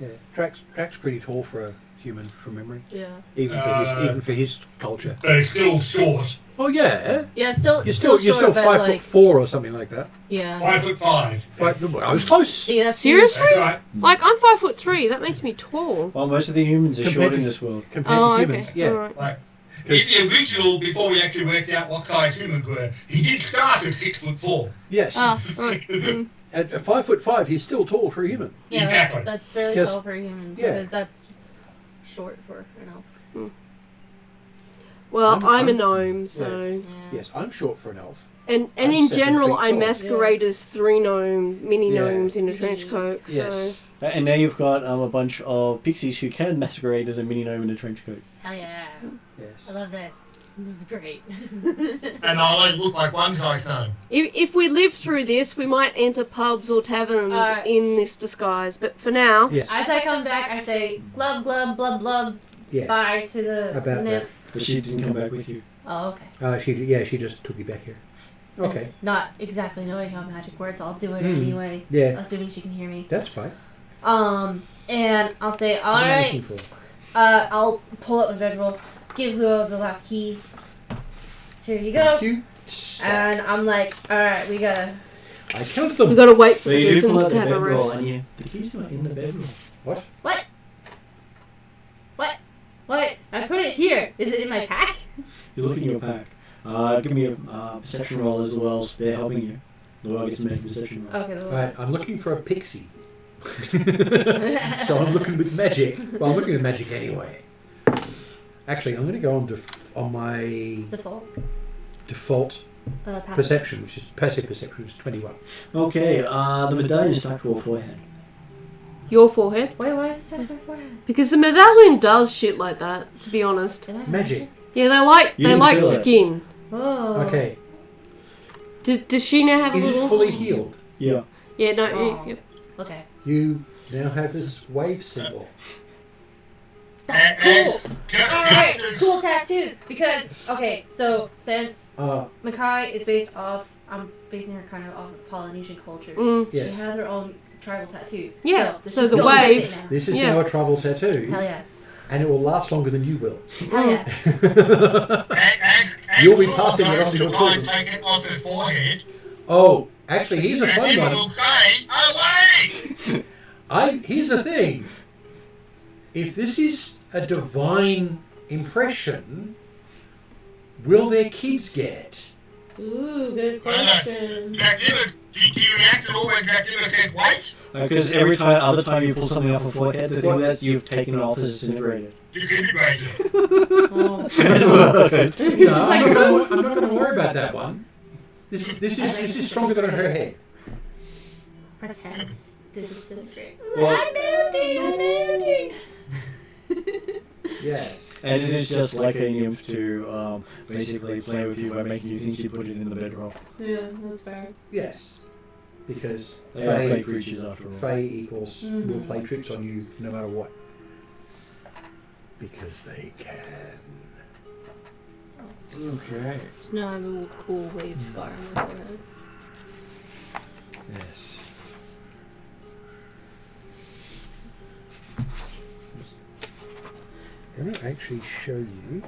Speaker 4: Yeah. Drax pretty tall for a human from memory.
Speaker 2: Yeah.
Speaker 4: Even for his culture.
Speaker 3: But it's still short.
Speaker 4: Oh yeah.
Speaker 2: Yeah, still.
Speaker 4: You're still
Speaker 2: short, but
Speaker 4: 5'4" or something like that.
Speaker 2: Yeah.
Speaker 3: 5'5".
Speaker 4: I was close.
Speaker 2: See, that's
Speaker 6: Seriously?
Speaker 3: That's right.
Speaker 6: Like, I'm 5'3". That makes me tall.
Speaker 1: Well, most of the humans are
Speaker 4: Compared
Speaker 1: short
Speaker 4: to-
Speaker 1: in this world.
Speaker 4: Compared
Speaker 6: Oh,
Speaker 4: to
Speaker 6: okay.
Speaker 4: humans. Yeah.
Speaker 6: Alright.
Speaker 3: Like, in the original, before we actually worked out what size humans were, he did start at 6'4".
Speaker 4: Yes.
Speaker 6: Ah, right.
Speaker 4: At 5'5", he's still tall for a human.
Speaker 2: Yeah,
Speaker 3: Exactly.
Speaker 2: that's fairly
Speaker 4: Yes.
Speaker 2: tall for a human
Speaker 4: Yeah.
Speaker 2: because that's short for an elf.
Speaker 6: Well,
Speaker 4: I'm-
Speaker 6: I'm a
Speaker 4: I'm-
Speaker 6: gnome, so...
Speaker 2: Yeah.
Speaker 4: Yes, I'm short for an elf.
Speaker 6: And
Speaker 4: I'm
Speaker 6: in
Speaker 4: 7
Speaker 6: general,
Speaker 4: feet
Speaker 6: I
Speaker 4: tall.
Speaker 6: masquerade as 3 mini
Speaker 4: Yeah.
Speaker 6: gnomes in a trench coat, so...
Speaker 4: Yes.
Speaker 1: And now you've got a bunch of pixies who can masquerade as a mini gnome in a trench coat.
Speaker 2: Hell yeah! I
Speaker 4: Yes.
Speaker 2: love this. This is great.
Speaker 3: And I only look like one guy's name.
Speaker 6: If we live through this, we might enter pubs or taverns in this disguise, but for now...
Speaker 4: Yes.
Speaker 2: As I come back, I say glub glub blub blub.
Speaker 4: Yes.
Speaker 2: Bye to the
Speaker 4: About
Speaker 2: nymph.
Speaker 1: But she didn't come back with you.
Speaker 2: Oh, okay.
Speaker 4: She just took you back here. Okay.
Speaker 2: Not exactly knowing how magic works, I'll do it
Speaker 4: Hmm.
Speaker 2: anyway.
Speaker 4: Yeah.
Speaker 2: Assuming she can hear me.
Speaker 4: That's fine.
Speaker 2: And I'll say,
Speaker 4: What am I
Speaker 2: alright.
Speaker 4: looking for?
Speaker 2: I'll pull out my bedroll, give the last key. Here you go.
Speaker 4: Thank you.
Speaker 2: And I'm like, alright, we gotta.
Speaker 4: I counted
Speaker 6: We
Speaker 4: them.
Speaker 6: gotta wait for
Speaker 1: So
Speaker 6: the
Speaker 1: you do pull
Speaker 6: griffins
Speaker 1: out
Speaker 6: to
Speaker 1: the
Speaker 6: have a
Speaker 1: bedroll
Speaker 6: rest.
Speaker 1: and the key's not in the bedroll.
Speaker 4: What?
Speaker 2: What? I put it here. Is it in my pack?
Speaker 1: You look in your pack. Give me a perception roll as well. So they're helping you. Well, I get to make a perception roll.
Speaker 2: Okay.
Speaker 4: Right, I'm looking for a pixie. So I'm looking with magic. Well, I'm looking with magic anyway. Actually, I'm going to go on my default
Speaker 2: Passive.
Speaker 4: perception, which is passive perception, which is 21.
Speaker 1: Okay, the medallion is stuck to her forehead.
Speaker 6: Your forehead.
Speaker 2: Wait, why is it touch my forehead?
Speaker 6: Because the medallion does shit like that, to be honest.
Speaker 2: Did I
Speaker 4: Magic.
Speaker 6: Yeah, they like
Speaker 1: You didn't feel it.
Speaker 6: skin.
Speaker 2: Oh.
Speaker 4: Okay.
Speaker 6: Does she now have a
Speaker 4: Is
Speaker 6: little...
Speaker 4: it fully healed?
Speaker 1: Yeah.
Speaker 6: Yeah, no.
Speaker 2: Oh.
Speaker 6: Yeah.
Speaker 2: Okay.
Speaker 4: You now have this wave symbol.
Speaker 2: That's
Speaker 3: As-
Speaker 2: cool.
Speaker 3: just-
Speaker 2: Alright,
Speaker 3: just-
Speaker 2: cool tattoos. Because, okay, so since
Speaker 4: Ah,
Speaker 2: Makai is based off, I'm basing her kind of off of Polynesian culture.
Speaker 6: Mm.
Speaker 2: She
Speaker 4: yes.
Speaker 2: has her own tribal tattoos.
Speaker 6: Yeah,
Speaker 2: this
Speaker 6: so
Speaker 2: is
Speaker 6: the
Speaker 2: not
Speaker 6: wave-
Speaker 2: it now.
Speaker 4: This is
Speaker 6: Yeah.
Speaker 4: now a tribal tattoo,
Speaker 2: Hell yeah.
Speaker 4: and it will last longer than you will.
Speaker 2: Hell yeah.
Speaker 3: As
Speaker 4: You'll be
Speaker 3: Law
Speaker 4: passing it
Speaker 3: goes
Speaker 4: on to
Speaker 3: to
Speaker 4: your
Speaker 3: try and
Speaker 4: children.
Speaker 3: take it off her forehead,
Speaker 4: Oh, actually, here's a
Speaker 3: and
Speaker 4: fun
Speaker 3: people
Speaker 4: one.
Speaker 3: will say, away!
Speaker 4: Here's the thing. If this is a divine impression, will their kids get it?
Speaker 2: Ooh, good
Speaker 3: Well,
Speaker 2: question.
Speaker 3: Jack Liver, do you react at all when Jack Liver says wait?
Speaker 1: Because every other time you pull something off a forehead, the thing that's you've taken it off is disintegrated.
Speaker 3: Disintegrated.
Speaker 2: Oh.
Speaker 4: You know, I'm not going to worry about that one. This is stronger than her head.
Speaker 2: Pretends to disintegrate.
Speaker 1: Well,
Speaker 2: I'm empty.
Speaker 4: Yes.
Speaker 1: and it is just like a nymph to basically play with you by making you think you put it in the bedroll.
Speaker 2: Yeah, that's fair.
Speaker 4: Yes. Because
Speaker 1: They are fake creatures after all.
Speaker 4: Fae equals will play tricks on you no matter what. Because they can.
Speaker 1: Okay.
Speaker 2: No, I have a little cool wave scar on my forehead.
Speaker 4: Yes. I'm going to actually show you.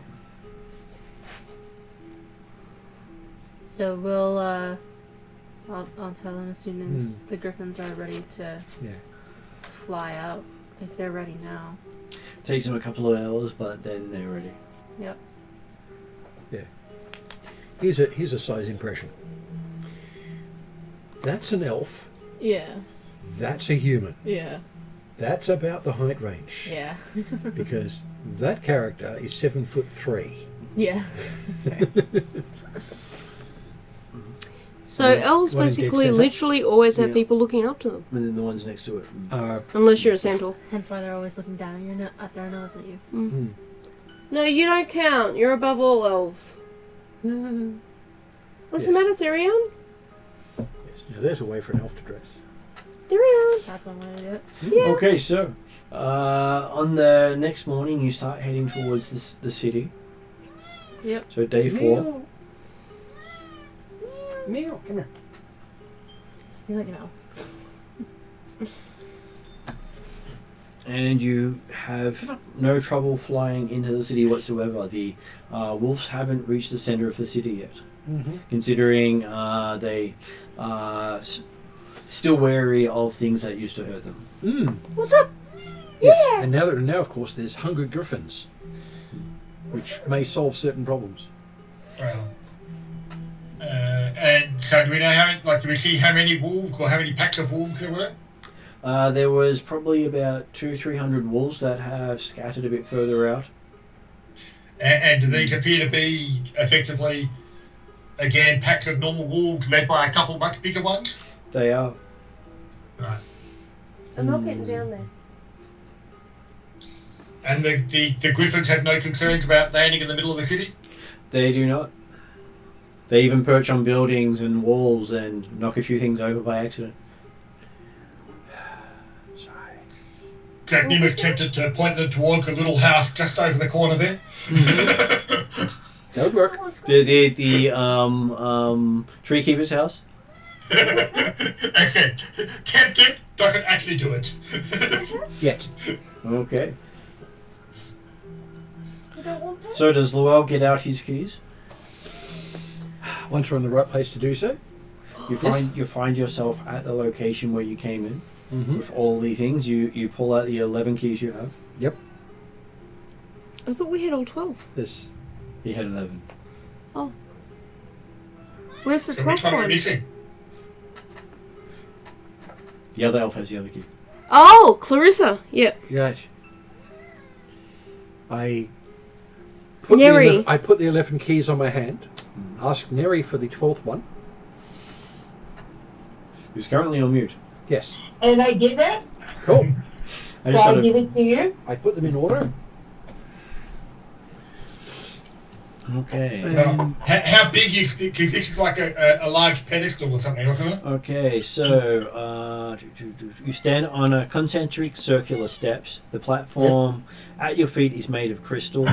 Speaker 2: So we'll, I'll tell them as soon as the griffins are ready to
Speaker 4: Yeah.
Speaker 2: fly out. If they're ready now.
Speaker 1: Takes them a couple of hours, but then they're ready.
Speaker 2: Yep.
Speaker 4: Here's a size impression. That's an elf.
Speaker 2: Yeah.
Speaker 4: That's a human.
Speaker 2: Yeah.
Speaker 4: That's about the height range.
Speaker 2: Yeah.
Speaker 4: Because that character is 7'3".
Speaker 2: Yeah. That's fair.
Speaker 6: So elves
Speaker 4: One in dead
Speaker 6: basically
Speaker 4: centre.
Speaker 6: literally always have
Speaker 1: Yeah.
Speaker 6: people looking up to them.
Speaker 1: And then the ones next to it.
Speaker 6: Unless you're a centaur.
Speaker 2: Hence why they're always looking down at your at their nose at you.
Speaker 6: No, you don't count. You're above all elves. What's the matter, Therion?
Speaker 4: Yes. Now there's a way for an elf to dress.
Speaker 6: Therion!
Speaker 2: That's one way to do it.
Speaker 6: Yeah.
Speaker 1: Okay, so on the next morning, you start heading towards the city.
Speaker 2: Yep.
Speaker 1: So day 4.
Speaker 4: Meow. Meow. Come here.
Speaker 2: You're like, no.
Speaker 1: And you have no trouble flying into the city whatsoever. The wolves haven't reached the center of the city yet, considering they are still wary of things that used to hurt them.
Speaker 6: What's up?
Speaker 4: Yes. And now of course there's hungry griffins, which may solve certain problems.
Speaker 3: Well, and so do we know do we see how many wolves or how many packs of wolves there were?
Speaker 1: There was probably about 200-300 wolves that have scattered a bit further out.
Speaker 3: And do these appear to be effectively, again, packs of normal wolves led by a couple much bigger ones?
Speaker 1: They are.
Speaker 3: Right.
Speaker 6: I'm not getting down there.
Speaker 3: And the griffins have no concerns about landing in the middle of the city?
Speaker 1: They do not. They even perch on buildings and walls and knock a few things over by accident.
Speaker 4: Sorry.
Speaker 3: Jack Nimmer's tempted to point them towards a little house just over the corner there.
Speaker 4: That would work.
Speaker 1: The tree keeper's house.
Speaker 3: I said, tempted, doesn't actually do it.
Speaker 4: Yet.
Speaker 1: Okay.
Speaker 6: You don't want that?
Speaker 1: So does Luell get out his keys?
Speaker 4: Once we're in the right place to do so.
Speaker 1: You find yourself at the location where you came in
Speaker 4: Mm-hmm.
Speaker 1: with all the things. You pull out the 11 keys you have.
Speaker 4: Yep.
Speaker 6: I thought we had all 12.
Speaker 4: This.
Speaker 1: He had 11.
Speaker 6: Where's the
Speaker 3: So which
Speaker 6: 12th
Speaker 3: one are we
Speaker 6: one?
Speaker 3: missing?
Speaker 1: The other elf has the other key.
Speaker 6: Oh, Clarissa. Yep.
Speaker 4: Yes. I
Speaker 6: Neri.
Speaker 4: put the 11 keys on my hand. Asked Neri for the 12th one.
Speaker 1: Who's currently on mute.
Speaker 4: Yes.
Speaker 5: And I did that?
Speaker 4: Cool.
Speaker 1: I just
Speaker 5: Shall
Speaker 1: sort
Speaker 5: I
Speaker 1: of,
Speaker 5: give it to you?
Speaker 4: I put them in order.
Speaker 1: okay.
Speaker 3: How big is it? Because this is like a large pedestal or something, wasn't it?
Speaker 1: Okay, so you stand on a concentric circular steps. The platform at your feet is made of crystal,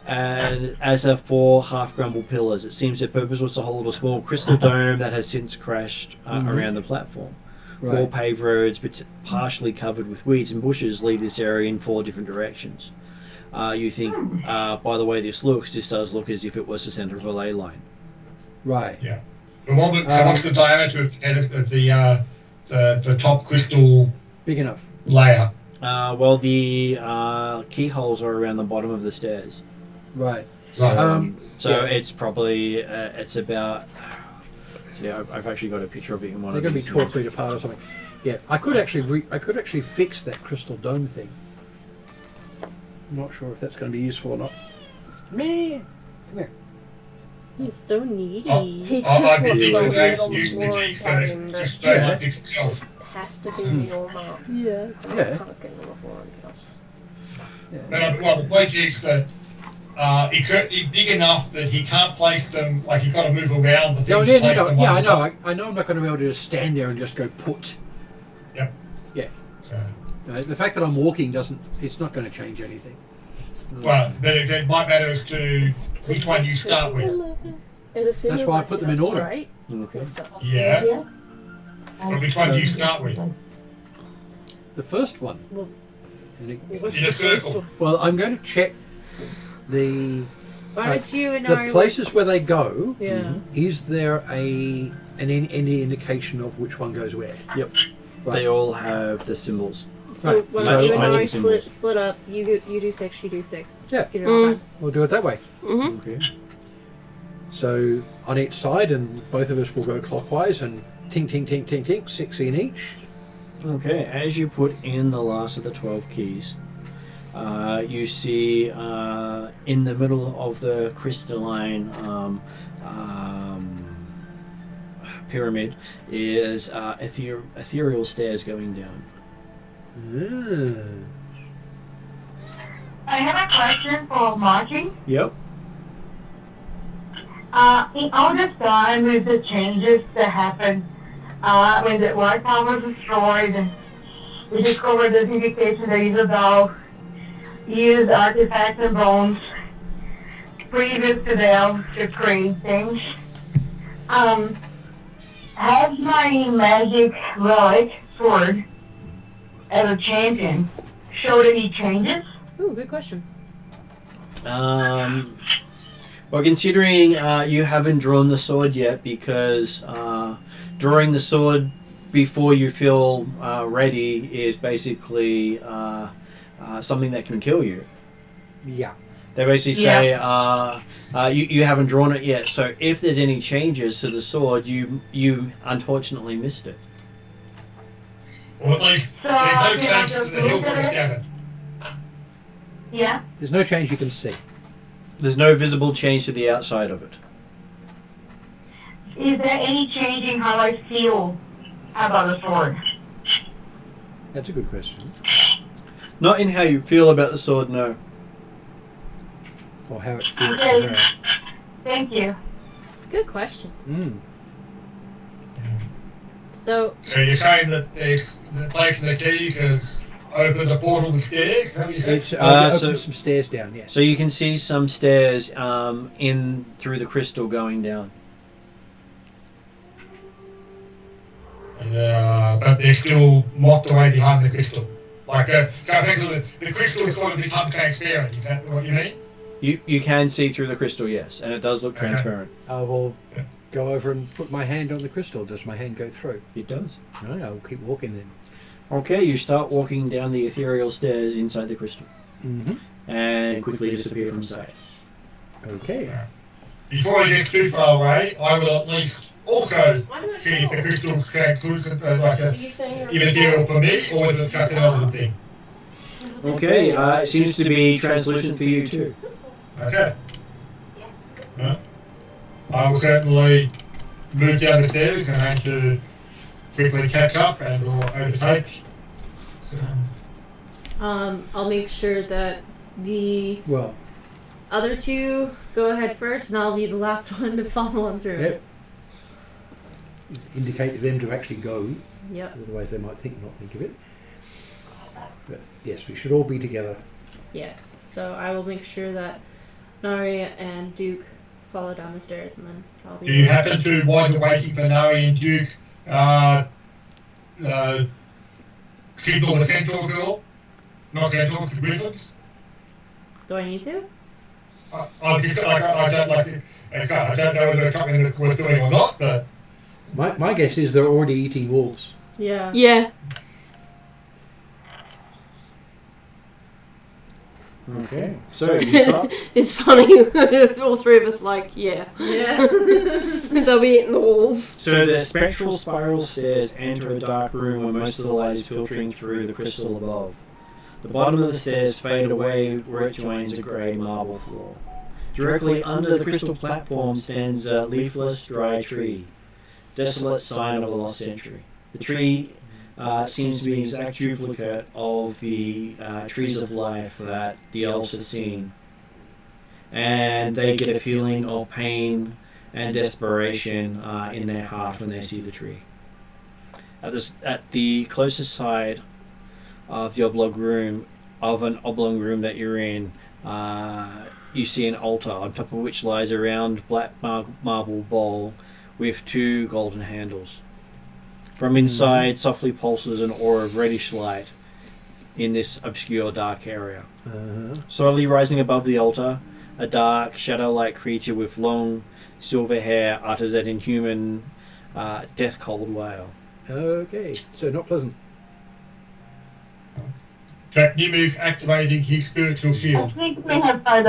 Speaker 1: and as are 4 half-crumbled pillars. It seems their purpose was to hold a small crystal dome that has since crashed around the platform. 4 paved roads, but partially covered with weeds and bushes, lead this area in 4 different directions. You think, by the way this looks, this does look as if it was the centre of a ley line.
Speaker 4: Right.
Speaker 3: Yeah. So what's the diameter of the top crystal
Speaker 4: Big enough.
Speaker 3: layer?
Speaker 1: Well, the keyholes are around the bottom of the stairs.
Speaker 4: Right.
Speaker 3: Right.
Speaker 1: So it's probably it's about. See, I've actually got a picture of it in one
Speaker 4: They're
Speaker 1: of
Speaker 4: going to be
Speaker 1: these
Speaker 4: 12
Speaker 1: things.
Speaker 4: feet apart or something. Yeah, I could actually fix that crystal dome thing. I'm not sure if that's going to be useful or not. Man, come here.
Speaker 2: He's so needy.
Speaker 6: He
Speaker 3: I'd be
Speaker 6: just
Speaker 3: thinking
Speaker 6: wants to lay it
Speaker 3: of
Speaker 6: on the
Speaker 3: using the
Speaker 6: floor
Speaker 3: key
Speaker 6: and tell
Speaker 3: first.
Speaker 6: him that
Speaker 3: Just don't
Speaker 4: Yeah.
Speaker 3: like fix itself.
Speaker 6: it has to be your mark.
Speaker 2: Yeah.
Speaker 4: Yeah.
Speaker 6: Can't get on the floor and tell.
Speaker 3: Well, the point is that it's big enough that he can't place them, like he's got to move around the thing.
Speaker 4: No,
Speaker 3: to place them
Speaker 4: yeah,
Speaker 3: on
Speaker 4: I
Speaker 3: the
Speaker 4: know.
Speaker 3: top.
Speaker 4: I know I'm not going to be able to just stand there and just go put.
Speaker 3: Yep.
Speaker 4: Yeah.
Speaker 3: So,
Speaker 4: The fact that I'm walking it's not going to change anything.
Speaker 3: well, but it might matter as to which one you start with.
Speaker 6: And as soon
Speaker 4: That's
Speaker 6: as
Speaker 4: why I
Speaker 6: I
Speaker 4: put
Speaker 6: sit
Speaker 4: them in
Speaker 6: up
Speaker 4: order.
Speaker 6: straight,
Speaker 1: Okay.
Speaker 6: it starts-
Speaker 3: Yeah. But which one do you start with?
Speaker 4: The first one.
Speaker 6: Well,
Speaker 4: And
Speaker 6: what's
Speaker 3: In a
Speaker 6: the
Speaker 3: circle.
Speaker 6: first
Speaker 4: well, I'm going to check the
Speaker 2: Why don't you and
Speaker 4: the
Speaker 2: I...
Speaker 4: places where they go.
Speaker 2: Yeah.
Speaker 4: Is there any indication of which one goes where?
Speaker 1: Yep.
Speaker 4: Right.
Speaker 1: They all have the symbols.
Speaker 2: So
Speaker 4: Right.
Speaker 2: when
Speaker 4: So
Speaker 2: you and I
Speaker 1: magic symbols.
Speaker 2: split up, you do 6, you do 6.
Speaker 4: Yeah.
Speaker 2: Get it all done.
Speaker 4: We'll do it that way.
Speaker 6: Mm-hmm.
Speaker 1: Okay.
Speaker 4: So on each side, and both of us will go clockwise and tink, tink, tink, tink, tink, 6 in each.
Speaker 1: Okay. As you put in the last of the 12 keys, you see in the middle of the crystalline pyramid is ethereal stairs going down.
Speaker 5: I have a question for Margie.
Speaker 1: Yep.
Speaker 5: In all this time with the changes that happened when the White Tower was destroyed, and we discovered the indication that Isabel used artifacts and bones previous to them to create things. Has my magic relic sword as a champion showed any changes?
Speaker 2: Ooh, good question.
Speaker 1: Well, considering you haven't drawn the sword yet, because drawing the sword before you feel ready is basically something that can kill you.
Speaker 4: Yeah.
Speaker 1: They basically say you haven't drawn it yet, so if there's any changes to the sword, you unfortunately missed it.
Speaker 3: Or at least
Speaker 5: So,
Speaker 3: there's no
Speaker 5: can I
Speaker 3: change to
Speaker 5: just
Speaker 3: the hilt
Speaker 5: look
Speaker 3: or the
Speaker 5: at it?
Speaker 3: scabbard.
Speaker 5: Yeah.
Speaker 4: There's no change you can see.
Speaker 1: There's no visible change to the outside of it.
Speaker 5: Is there any change in how I feel about the sword?
Speaker 4: That's a good question.
Speaker 1: Not in how you feel about the sword, no.
Speaker 4: Or how it feels
Speaker 5: Okay.
Speaker 4: to her.
Speaker 5: Thank you.
Speaker 2: Good questions.
Speaker 4: Mm.
Speaker 2: So,
Speaker 3: So you're saying that there's the place in the keys has opened a portal with stairs? Is that what you said?
Speaker 4: It's
Speaker 1: so-
Speaker 4: opened some stairs down, yes.
Speaker 1: So you can see some stairs in through the crystal going down.
Speaker 3: But they're still mocked away behind the crystal. Like, so effectively, the crystal has sort of become transparent. Is that what you mean?
Speaker 1: You can see through the crystal, yes, and it does look
Speaker 3: Okay.
Speaker 1: transparent.
Speaker 4: I will go over and put my hand on the crystal. Does my hand go through?
Speaker 1: It does.
Speaker 4: No, I'll keep walking then.
Speaker 1: Okay, you start walking down the ethereal stairs inside the crystal,
Speaker 4: Mm-hmm.
Speaker 1: and quickly disappear from sight.
Speaker 4: Okay.
Speaker 3: Before you get too far away, I will at least also see if the crystal's translucent, like
Speaker 6: Are
Speaker 3: a
Speaker 6: you saying you're
Speaker 3: immaterial for me, or is it just an element thing?
Speaker 1: Okay, it seems to be translucent for you too.
Speaker 3: Okay. I will certainly move down the stairs and aim to quickly catch up and or overtake. So,
Speaker 2: I'll make sure that the
Speaker 4: Well,
Speaker 2: other two go ahead first, and I'll be the last one to follow on through.
Speaker 4: yep. Indicate to them to actually go.
Speaker 2: Yep.
Speaker 4: Otherwise, they might not think of it. But yes, we should all be together.
Speaker 2: Yes. So I will make sure that Nari and Duke follow down the stairs, and then I'll be.
Speaker 3: Do you happen to, while you're waiting for Nari and Duke, signal the centaurs at all? Not centaurs, the griffins?
Speaker 2: Do I need to?
Speaker 3: I just, I don't like it. I don't know whether it's something that's worth doing or not, but
Speaker 4: My guess is they're already eating wolves.
Speaker 2: Yeah.
Speaker 6: Yeah.
Speaker 1: Okay. So you start.
Speaker 6: It's funny. All three of us like, yeah.
Speaker 2: Yeah.
Speaker 6: They'll be eating the walls.
Speaker 1: So the spectral spiral stairs enter a dark room where most of the light is filtering through the crystal above. The bottom of the stairs fade away where it joins a grey marble floor. Directly under the crystal platform stands a leafless, dry tree, desolate sign of a lost century. The tree seems to be an exact duplicate of the trees of life that the elves have seen. And they get a feeling of pain and desperation in their heart when they see the tree. At the closest side of the oblong room that you're in, you see an altar on top of which lies a round black marble bowl with two golden handles. From inside softly pulses an aura of reddish light in this obscure dark area. Slowly rising above the altar, a dark shadow-like creature with long silver hair utters an inhuman death-cold wail.
Speaker 4: Okay, so not pleasant.
Speaker 3: that Nimu's activating his spiritual
Speaker 7: I
Speaker 3: shield.
Speaker 7: think we have tried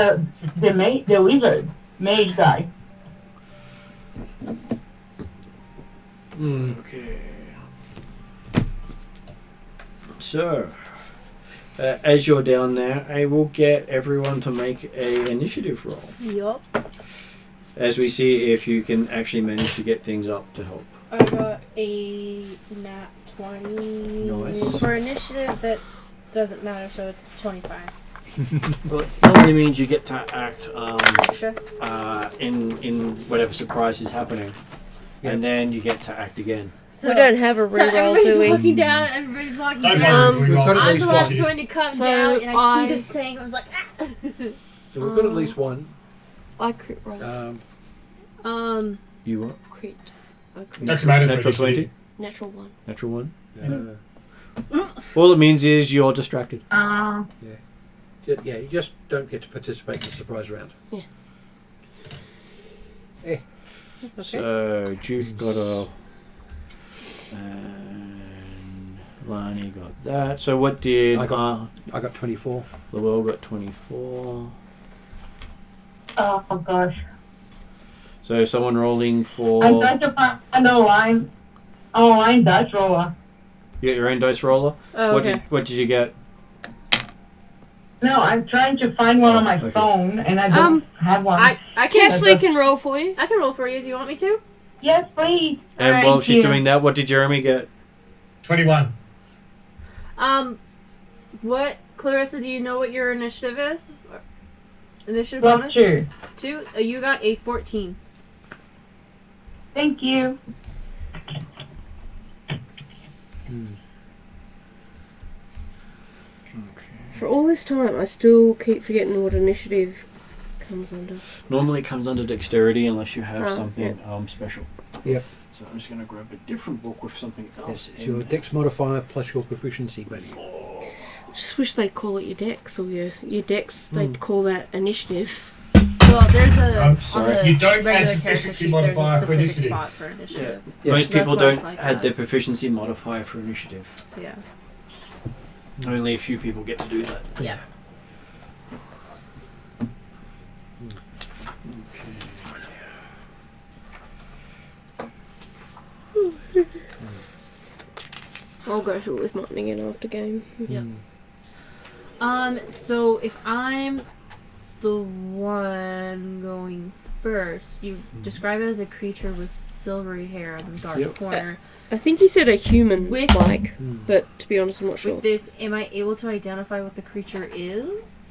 Speaker 7: the wizard, mage guy.
Speaker 1: Okay. So, as you're down there, I will get everyone to make a initiative roll.
Speaker 2: Yup.
Speaker 1: As we see if you can actually manage to get things up to help.
Speaker 2: I got a nat 20
Speaker 1: Nice.
Speaker 2: for initiative. That doesn't matter, so it's 25
Speaker 1: Well, that only means you get to act
Speaker 2: extra.
Speaker 1: in whatever surprise is happening. And then you get to act again.
Speaker 2: So,
Speaker 6: We don't have a
Speaker 2: so
Speaker 6: reroll,
Speaker 2: everybody's
Speaker 6: do we?
Speaker 2: walking down. Everybody's walking
Speaker 3: Don't
Speaker 2: down.
Speaker 3: worry, we
Speaker 4: we've got
Speaker 3: roll.
Speaker 4: at
Speaker 2: I'm
Speaker 4: least
Speaker 2: the last
Speaker 4: one.
Speaker 2: one to come
Speaker 6: So
Speaker 2: down, and I see
Speaker 6: I-
Speaker 2: this thing. I was like, ah.
Speaker 4: So we've got at least one.
Speaker 6: I crit roll.
Speaker 1: You what?
Speaker 6: Crit. I crit.
Speaker 3: That's matters for
Speaker 1: Natural
Speaker 3: this
Speaker 1: 20?
Speaker 3: year.
Speaker 6: Natural one.
Speaker 1: Natural 1?
Speaker 4: Uh,
Speaker 1: All it means is you're distracted.
Speaker 4: yeah, you just don't get to participate in the surprise round.
Speaker 2: That's okay.
Speaker 1: So, Duke got a... And Lani got that. So what did...
Speaker 4: I got 24.
Speaker 1: Lowell got 24.
Speaker 7: Oh gosh.
Speaker 1: So someone rolling for...
Speaker 7: I'm trying to find a line dice roller.
Speaker 1: You got your own dice roller?
Speaker 2: Oh, okay.
Speaker 1: What did you get?
Speaker 7: No, I'm trying to find one on my
Speaker 1: Okay.
Speaker 7: phone, and I don't have one.
Speaker 2: I can
Speaker 6: Kesley can roll for you.
Speaker 2: I can roll for you. Do you want me to?
Speaker 7: Yes, please.
Speaker 1: And
Speaker 2: Alright,
Speaker 1: while she's
Speaker 7: yeah.
Speaker 1: doing that, what did Jeremy get?
Speaker 3: 21.
Speaker 2: What, Clarissa? Do you know what your initiative is? Initiative
Speaker 7: Plus
Speaker 2: bonus?
Speaker 7: 2.
Speaker 2: 2. You got a 14.
Speaker 7: Thank you.
Speaker 6: For all this time, I still keep forgetting what initiative comes under.
Speaker 1: Normally it comes under dexterity unless you have
Speaker 6: Oh,
Speaker 1: something special.
Speaker 4: Yep.
Speaker 1: So I'm just going to grab a different book with something else.
Speaker 4: Yes, it's your dex modifier plus your proficiency value.
Speaker 6: I just wish they'd call it your dex or your dex. They'd call that initiative.
Speaker 2: Well, there's a
Speaker 3: I'm
Speaker 1: sorry.
Speaker 2: on the
Speaker 3: You don't add
Speaker 2: regular
Speaker 3: proficiency
Speaker 2: character sheet, there's
Speaker 3: modifier
Speaker 2: a
Speaker 3: for
Speaker 2: specific
Speaker 3: initiative.
Speaker 2: spot for initiative.
Speaker 1: Most
Speaker 2: That's
Speaker 1: people
Speaker 2: why
Speaker 1: don't
Speaker 2: it's like
Speaker 1: add
Speaker 2: that.
Speaker 1: their proficiency modifier for initiative.
Speaker 2: Yeah.
Speaker 1: Only a few people get to do that.
Speaker 2: Yeah.
Speaker 6: I'll go through it with Martin again after game.
Speaker 2: Yep. So if I'm the one going first, you describe it as a creature with silvery hair in the dark corner.
Speaker 6: I think you said a human
Speaker 2: With-
Speaker 6: like, but to be honest, I'm not sure.
Speaker 2: With this, am I able to identify what the creature is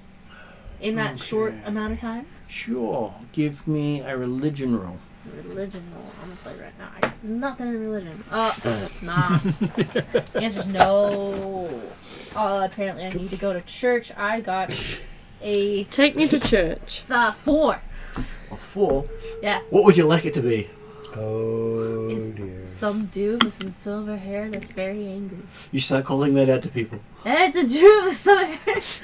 Speaker 2: in that short amount of time?
Speaker 1: Sure. Give me a religion roll.
Speaker 2: Religion roll. I'm gonna tell you right now. I got nothing in religion. Nah. The answer's no. Apparently I need to go to church. I got a
Speaker 6: Take me to church.
Speaker 2: 4.
Speaker 1: A 4?
Speaker 2: Yeah.
Speaker 1: What would you like it to be?
Speaker 4: Oh
Speaker 2: It's
Speaker 4: dear.
Speaker 2: some dude with some silver hair that's very angry.
Speaker 1: You start calling that out to people.
Speaker 2: And it's a dude with some hair.
Speaker 6: It's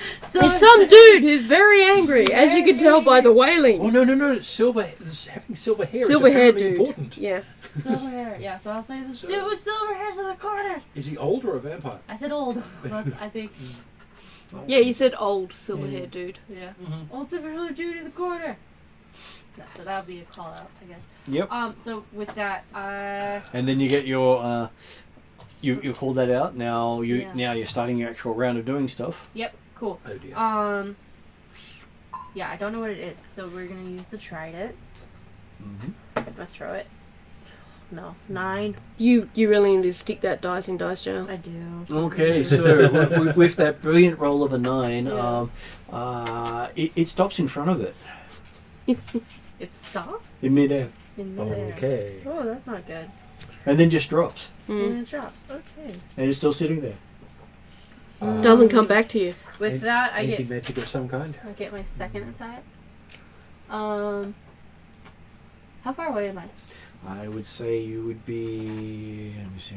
Speaker 6: some dude who's very angry, as you can tell by the wailing.
Speaker 4: Oh no! Silver, having silver hair
Speaker 6: Silver
Speaker 4: is
Speaker 6: hair
Speaker 4: apparently
Speaker 6: dude.
Speaker 4: important.
Speaker 6: Yeah.
Speaker 2: silver hair. Yeah, so I'll say this dude with silver hair's in the corner.
Speaker 4: Is he old or a vampire?
Speaker 2: I said old. That's, I think.
Speaker 6: Yeah, you said old silver hair dude.
Speaker 2: Yeah. Old silver hair dude in the corner. Yeah, so that would be a call out, I guess.
Speaker 1: Yep.
Speaker 2: So with that,
Speaker 1: And then you get your you called that out. Now you're starting your actual round of doing stuff.
Speaker 2: Yep, cool.
Speaker 4: Oh dear.
Speaker 2: Yeah, I don't know what it is, so we're gonna use the trident.
Speaker 1: Mm-hmm.
Speaker 2: I'm gonna throw it. No, 9.
Speaker 6: You really need to stick that dice in dice jail.
Speaker 2: I do.
Speaker 1: Okay, so with that brilliant roll of a 9,
Speaker 2: Yeah.
Speaker 1: it stops in front of it
Speaker 2: It stops
Speaker 1: in midair,
Speaker 2: in midair.
Speaker 4: Okay.
Speaker 2: Oh, that's not good.
Speaker 1: and then just drops,
Speaker 2: And it drops. Okay.
Speaker 1: and it's still sitting there.
Speaker 6: Doesn't come back to you.
Speaker 2: With that, I
Speaker 4: Anti-magic of some kind.
Speaker 2: get my second attack. How far away am I?
Speaker 1: I would say you would be. Let me see.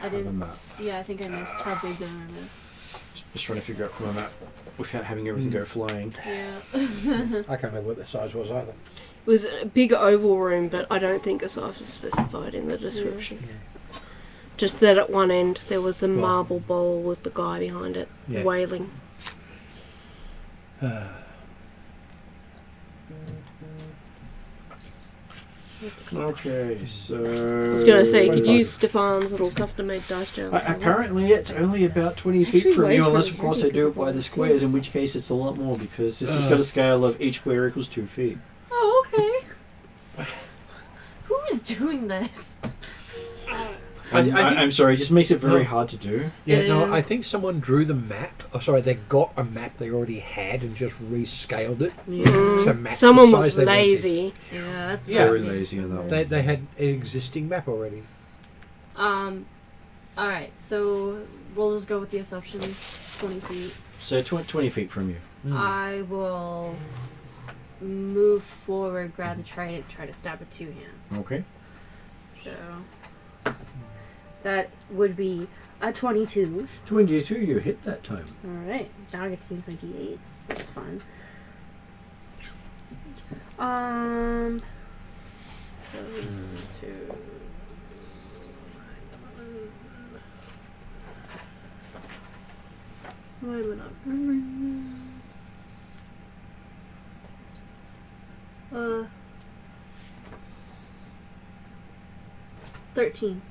Speaker 2: I didn't. Yeah, I think I missed. How big did I miss?
Speaker 1: Just trying to figure out from a map without having everything go flying.
Speaker 2: Yeah.
Speaker 4: I can't remember what the size was either.
Speaker 6: It was a big oval room, but I don't think a size was specified in the description. Just that at one end there was a marble bowl with the guy behind it
Speaker 4: Yeah.
Speaker 6: wailing.
Speaker 1: Okay, so.
Speaker 6: I was going to say, you could use Stefan's little custom-made dice jail.
Speaker 1: Apparently, it's only about 20 feet
Speaker 6: Actually,
Speaker 1: from you,
Speaker 6: weighs
Speaker 1: unless,
Speaker 6: really
Speaker 1: of course,
Speaker 6: heavy
Speaker 1: they do it
Speaker 6: because
Speaker 1: by
Speaker 6: of
Speaker 1: the
Speaker 6: the
Speaker 1: squares, in
Speaker 6: squares.
Speaker 1: which case it's a lot more, because this has got a scale of each square equals 2 feet.
Speaker 2: Oh, okay. Who is doing this?
Speaker 1: I'm sorry, it just makes it very hard to do.
Speaker 4: Yeah,
Speaker 2: It
Speaker 4: no, I
Speaker 2: is.
Speaker 4: think someone drew the map. Oh, sorry, they got a map they already had and just rescaled it to match
Speaker 6: Someone
Speaker 4: the size
Speaker 6: was
Speaker 4: they wanted.
Speaker 6: lazy.
Speaker 2: Yeah, that's
Speaker 4: Yeah.
Speaker 1: Very lazy on that one.
Speaker 4: They had an existing map already.
Speaker 2: Alright, so we'll just go with the assumption 20 feet.
Speaker 1: So 20 feet from you.
Speaker 2: I will move forward, grab the trident, try to stab with 2 hands.
Speaker 1: Okay.
Speaker 2: So that would be a 22.
Speaker 1: 22, you hit that time.
Speaker 2: Alright, now I get to use my d8s. That's fun. So 2. Why am I not remembering this? 13.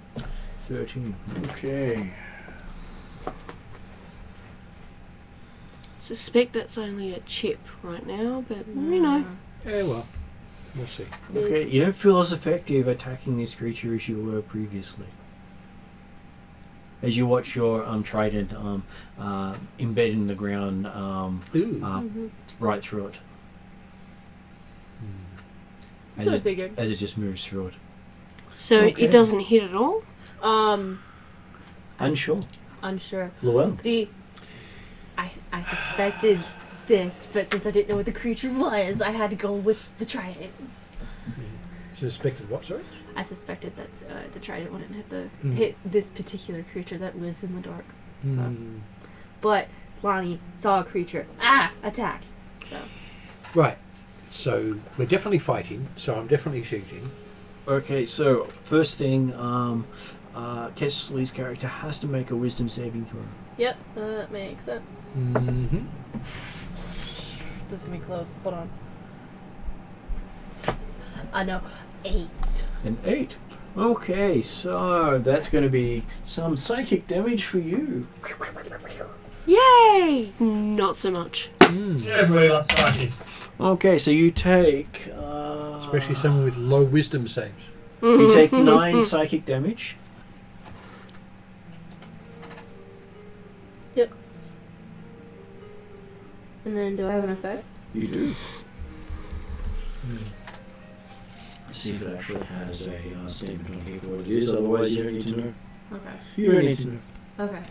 Speaker 1: 13. Okay.
Speaker 6: Suspect that's only a chip right now, but you know.
Speaker 4: Yeah, well, we'll see.
Speaker 1: Okay, you don't feel as effective attacking this creature as you were previously. As you watch your trident embed in the ground
Speaker 4: Ooh.
Speaker 1: right through it.
Speaker 2: That's what I figured.
Speaker 1: As it just moves through it.
Speaker 6: So
Speaker 1: Okay.
Speaker 6: it doesn't hit at all?
Speaker 1: Unsure.
Speaker 2: Unsure.
Speaker 1: Llewellyn.
Speaker 2: See, I suspected this, but since I didn't know what the creature was, I had to go with the trident.
Speaker 4: Suspected what, sorry?
Speaker 2: I suspected that the trident wouldn't hit this particular creature that lives in the dark. So. But Lonnie saw a creature. Attack! So.
Speaker 4: Right. So we're definitely fighting, so I'm definitely shooting.
Speaker 1: Okay, so first thing, Kesley's character has to make a wisdom saving throw.
Speaker 2: Yep, that makes sense.
Speaker 4: Mm-hmm.
Speaker 2: This is gonna be close. Hold on. No, 8.
Speaker 1: An 8. Okay, so that's going to be some psychic damage for you.
Speaker 6: Yay! Not so much.
Speaker 3: Everybody loves psychic.
Speaker 1: Okay, so you take
Speaker 4: Especially someone with low wisdom saves.
Speaker 1: You take 9 psychic damage.
Speaker 2: Yep. And then do I have an effect?
Speaker 1: You do. Let's see if it actually has a statement on here for what it is, otherwise you don't need to know.
Speaker 2: Okay.
Speaker 1: You don't need to know.
Speaker 2: Okay.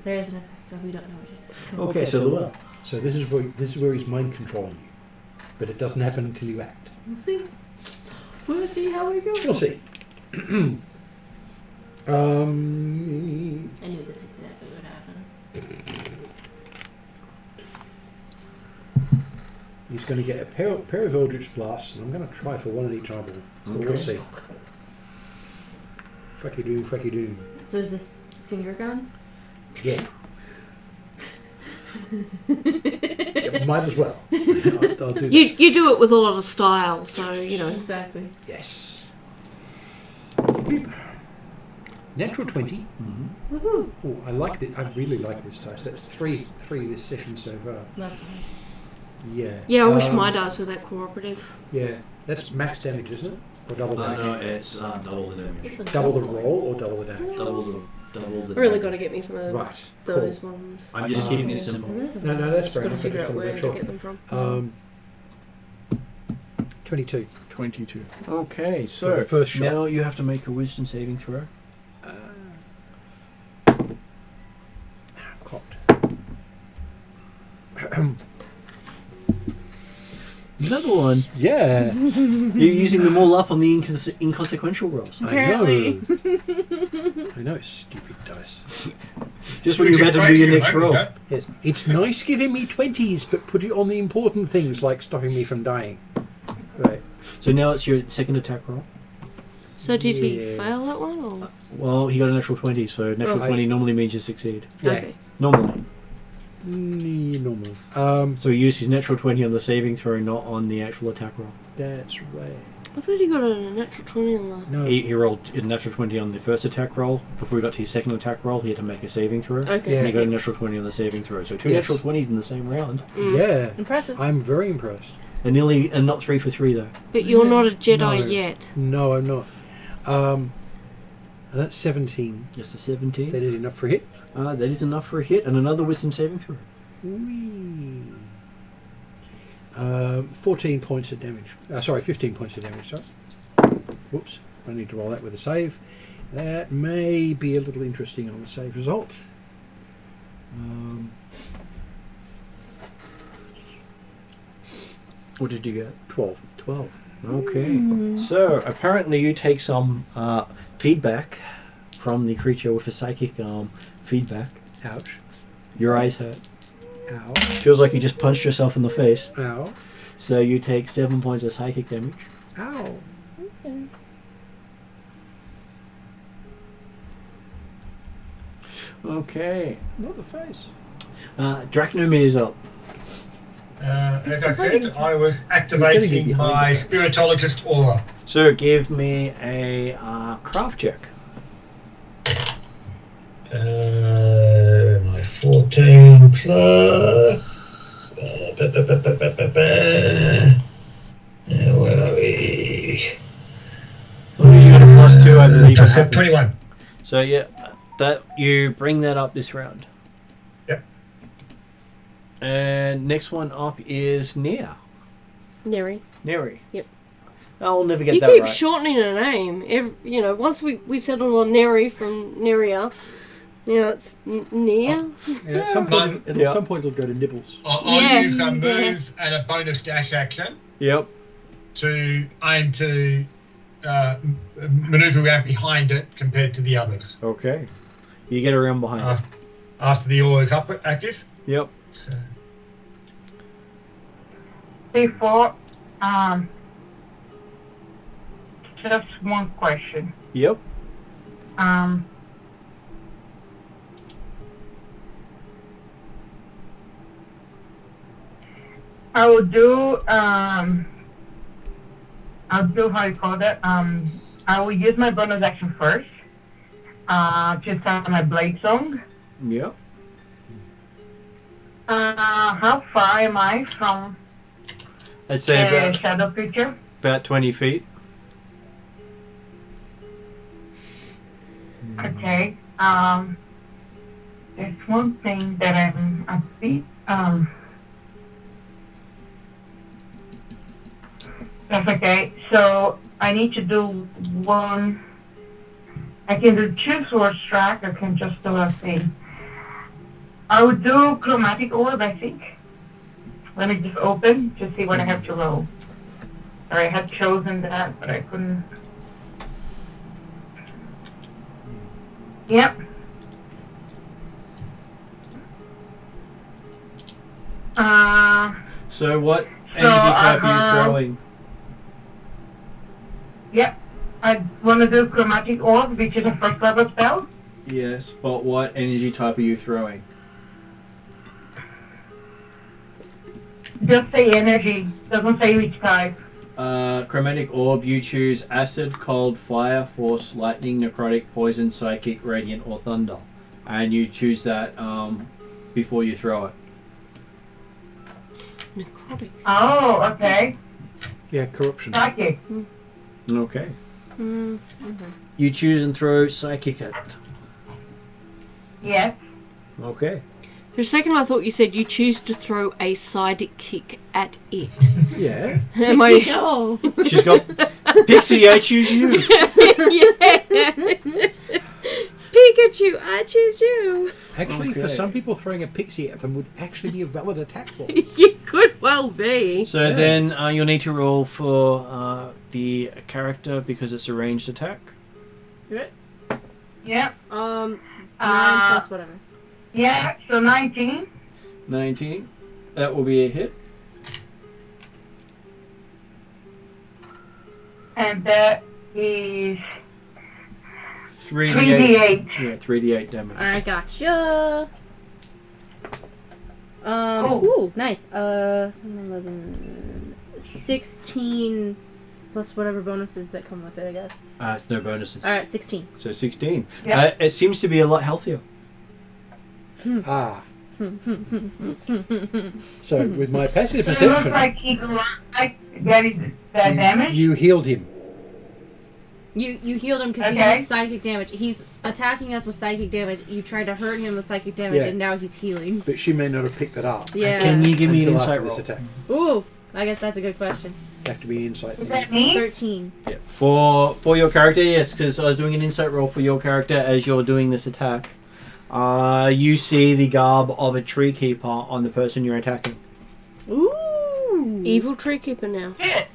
Speaker 2: There is an effect, but we don't know what it is.
Speaker 1: Okay, so well.
Speaker 4: So this is where he's mind controlling you, but it doesn't happen until you act.
Speaker 2: We'll see. We'll see how it goes.
Speaker 4: We'll see.
Speaker 2: I knew this exactly would happen.
Speaker 4: He's going to get a pair of Eldritch Blasts, and I'm going to try for one at each eyeball. So we'll see. Fracky doom.
Speaker 2: So is this finger guns?
Speaker 4: Yeah. Yeah, might as well. I'll do that.
Speaker 6: You do it with a lot of style, so you know.
Speaker 2: Exactly.
Speaker 4: Yes. Natural 20.
Speaker 1: Mm-hmm.
Speaker 2: Woohoo!
Speaker 4: Oh, I like it. I really like this dice. That's three this session so far.
Speaker 2: That's nice.
Speaker 4: Yeah.
Speaker 6: Yeah, I wish my dice were that cooperative.
Speaker 4: Yeah, that's max damage, isn't it? Or double damage?
Speaker 1: No, it's double the damage.
Speaker 2: It's
Speaker 4: Double the roll or double the damage?
Speaker 1: Double the
Speaker 6: Really
Speaker 1: damage.
Speaker 6: got to get me some of
Speaker 4: Right.
Speaker 6: those ones.
Speaker 1: I'm just keeping it simple.
Speaker 4: No, that's
Speaker 6: Just
Speaker 4: fair
Speaker 6: got to
Speaker 4: enough. I
Speaker 6: figure
Speaker 4: just
Speaker 6: out
Speaker 4: want to
Speaker 6: where
Speaker 4: make
Speaker 6: to
Speaker 4: sure.
Speaker 6: get them from.
Speaker 4: 22.
Speaker 1: 22. Okay,
Speaker 4: For the
Speaker 1: so
Speaker 4: first shot.
Speaker 1: now you have to make a wisdom saving throw.
Speaker 4: Cocked.
Speaker 1: Another one.
Speaker 4: Yeah.
Speaker 1: You're using them all up on the inconsequential rolls.
Speaker 2: Apparently.
Speaker 4: I know, stupid dice.
Speaker 1: Just when you're about to do your next roll.
Speaker 4: Yes. It's nice giving me 20s, but put it on the important things like stopping me from dying. Right.
Speaker 1: So now it's your second attack roll.
Speaker 6: So did he
Speaker 4: Yeah.
Speaker 6: fail that one? Or?
Speaker 1: Well, he got a natural 20, so natural
Speaker 4: Oh,
Speaker 1: 20 normally means you succeed.
Speaker 4: Yeah.
Speaker 6: Okay.
Speaker 1: Normally.
Speaker 4: Normal.
Speaker 1: So he used his natural 20 on the saving throw, not on the actual attack roll.
Speaker 4: That's right.
Speaker 6: I thought he got a natural 20 on the...
Speaker 4: No.
Speaker 1: He rolled a natural 20 on the first attack roll. Before he got to his second attack roll, he had to make a saving throw.
Speaker 6: Okay.
Speaker 1: And he got a natural 20 on the saving throw. So two
Speaker 4: Yes.
Speaker 1: natural 20s in the same round.
Speaker 4: Yeah.
Speaker 2: Impressive.
Speaker 4: I'm very impressed.
Speaker 1: And not 3 for 3 though.
Speaker 6: But you're not a Jedi
Speaker 4: No.
Speaker 6: yet.
Speaker 4: No, I'm not. And that's 17.
Speaker 1: Just a 17.
Speaker 4: That is enough for a hit.
Speaker 1: That is enough for a hit and another wisdom saving throw.
Speaker 4: Whee. 14 points of damage. 15 points of damage, sorry. Whoops. I need to roll that with a save. That may be a little interesting on the save result.
Speaker 1: What did you get?
Speaker 4: 12.
Speaker 1: 12. Okay. So apparently you take some feedback from the creature with a psychic feedback.
Speaker 4: Ouch.
Speaker 1: Your eyes hurt.
Speaker 4: Ow.
Speaker 1: Feels like you just punched yourself in the face.
Speaker 4: Ow.
Speaker 1: So you take 7 points of psychic damage.
Speaker 4: Ow.
Speaker 1: Okay.
Speaker 4: Not the face.
Speaker 1: Drachnum is up.
Speaker 3: As I said, I was activating my spiritologist aura.
Speaker 1: So give me a craft check.
Speaker 3: My 14 plus. Where are we?
Speaker 1: You got a +2, I believe.
Speaker 3: Plus 21.
Speaker 1: So yeah, that you bring that up this round.
Speaker 3: Yep.
Speaker 1: And next one up is Nia.
Speaker 6: Neri.
Speaker 1: Neri.
Speaker 6: Yep.
Speaker 1: I'll never get
Speaker 6: You
Speaker 1: that
Speaker 6: keep
Speaker 1: right.
Speaker 6: shortening a name. Once we settled on Neri from Neria, now it's Nia.
Speaker 4: Yeah, at some point,
Speaker 1: Yeah.
Speaker 4: at some point it'll go to Nibbles.
Speaker 3: I'll
Speaker 6: Yeah.
Speaker 3: use a move and a bonus dash action
Speaker 1: Yep.
Speaker 3: to aim to maneuver around behind it compared to the others.
Speaker 1: Okay. You get around behind.
Speaker 3: After the aura is active.
Speaker 1: Yep.
Speaker 3: So,
Speaker 7: Before, just one question.
Speaker 1: Yep.
Speaker 7: I will do, I'll do how you call that. I will use my bonus action first. To sound my blade song.
Speaker 1: Yep.
Speaker 7: How far am I from?
Speaker 1: I'd say about,
Speaker 7: shadow creature.
Speaker 1: about 20 feet.
Speaker 7: Okay. There's one thing that I'm a bit That's okay. So I need to do one. I can do 2 sword strike. I can just do a thing. I would do chromatic orb, I think. Let me just open to see what I have to roll. Or I had chosen that, but I couldn't. Yep.
Speaker 1: So what energy type are you throwing?
Speaker 7: Yep. I want to do chromatic orb, which is a first level spell.
Speaker 1: Yes, but what energy type are you throwing?
Speaker 7: Just say energy. Doesn't say which type.
Speaker 1: Chromatic orb, you choose acid, cold, fire, force, lightning, necrotic, poison, psychic, radiant, or thunder. And you choose that before you throw it.
Speaker 6: Necrotic.
Speaker 7: Oh, okay.
Speaker 4: Yeah, corruption.
Speaker 7: Psychic.
Speaker 1: Okay.
Speaker 6: Okay.
Speaker 1: You choose and throw psychic at it.
Speaker 7: Yes.
Speaker 1: Okay.
Speaker 6: For a second, I thought you said you choose to throw a sidekick at it.
Speaker 4: Yeah.
Speaker 6: Am I?
Speaker 2: No.
Speaker 1: She's got Pixie, I choose you.
Speaker 6: Yeah. Pikachu, I choose you.
Speaker 4: Actually, for
Speaker 1: Okay.
Speaker 4: some people, throwing a pixie at them would actually be a valid attack for.
Speaker 6: You could well be.
Speaker 1: So then you'll need to roll for the character because it's a ranged attack.
Speaker 7: Yeah.
Speaker 2: 9 plus whatever.
Speaker 7: Yeah. So 19.
Speaker 1: 19. That will be a hit.
Speaker 7: And that is
Speaker 1: 3d8.
Speaker 7: 3d8.
Speaker 1: Yeah, 3d8 damage.
Speaker 2: Alright, gotcha.
Speaker 7: Cool.
Speaker 2: Ooh, nice. 11, 16 plus whatever bonuses that come with it, I guess.
Speaker 1: It's no bonuses.
Speaker 2: Alright, 16.
Speaker 1: So 16.
Speaker 7: Yeah.
Speaker 1: It seems to be a lot healthier.
Speaker 4: Ah. So, with my passive
Speaker 7: So it looks
Speaker 4: perception,
Speaker 7: like he getting that damage.
Speaker 4: you healed him.
Speaker 2: You healed him because he
Speaker 7: Okay.
Speaker 2: used psychic damage. He's attacking us with psychic damage. You tried to hurt him with psychic damage,
Speaker 4: Yeah.
Speaker 2: and now he's healing.
Speaker 4: But she may not have picked that up.
Speaker 2: Yeah.
Speaker 1: Can you give me an
Speaker 4: until
Speaker 1: insight
Speaker 4: after
Speaker 1: roll?
Speaker 4: this attack.
Speaker 2: Ooh, I guess that's a good question.
Speaker 4: Have to be insight.
Speaker 7: Is that me?
Speaker 2: 13.
Speaker 1: Yeah. For your character, yes, because I was doing an insight roll for your character as you're doing this attack. You see the garb of a tree keeper on the person you're attacking.
Speaker 2: Ooh.
Speaker 6: Evil tree keeper now.
Speaker 7: Shit.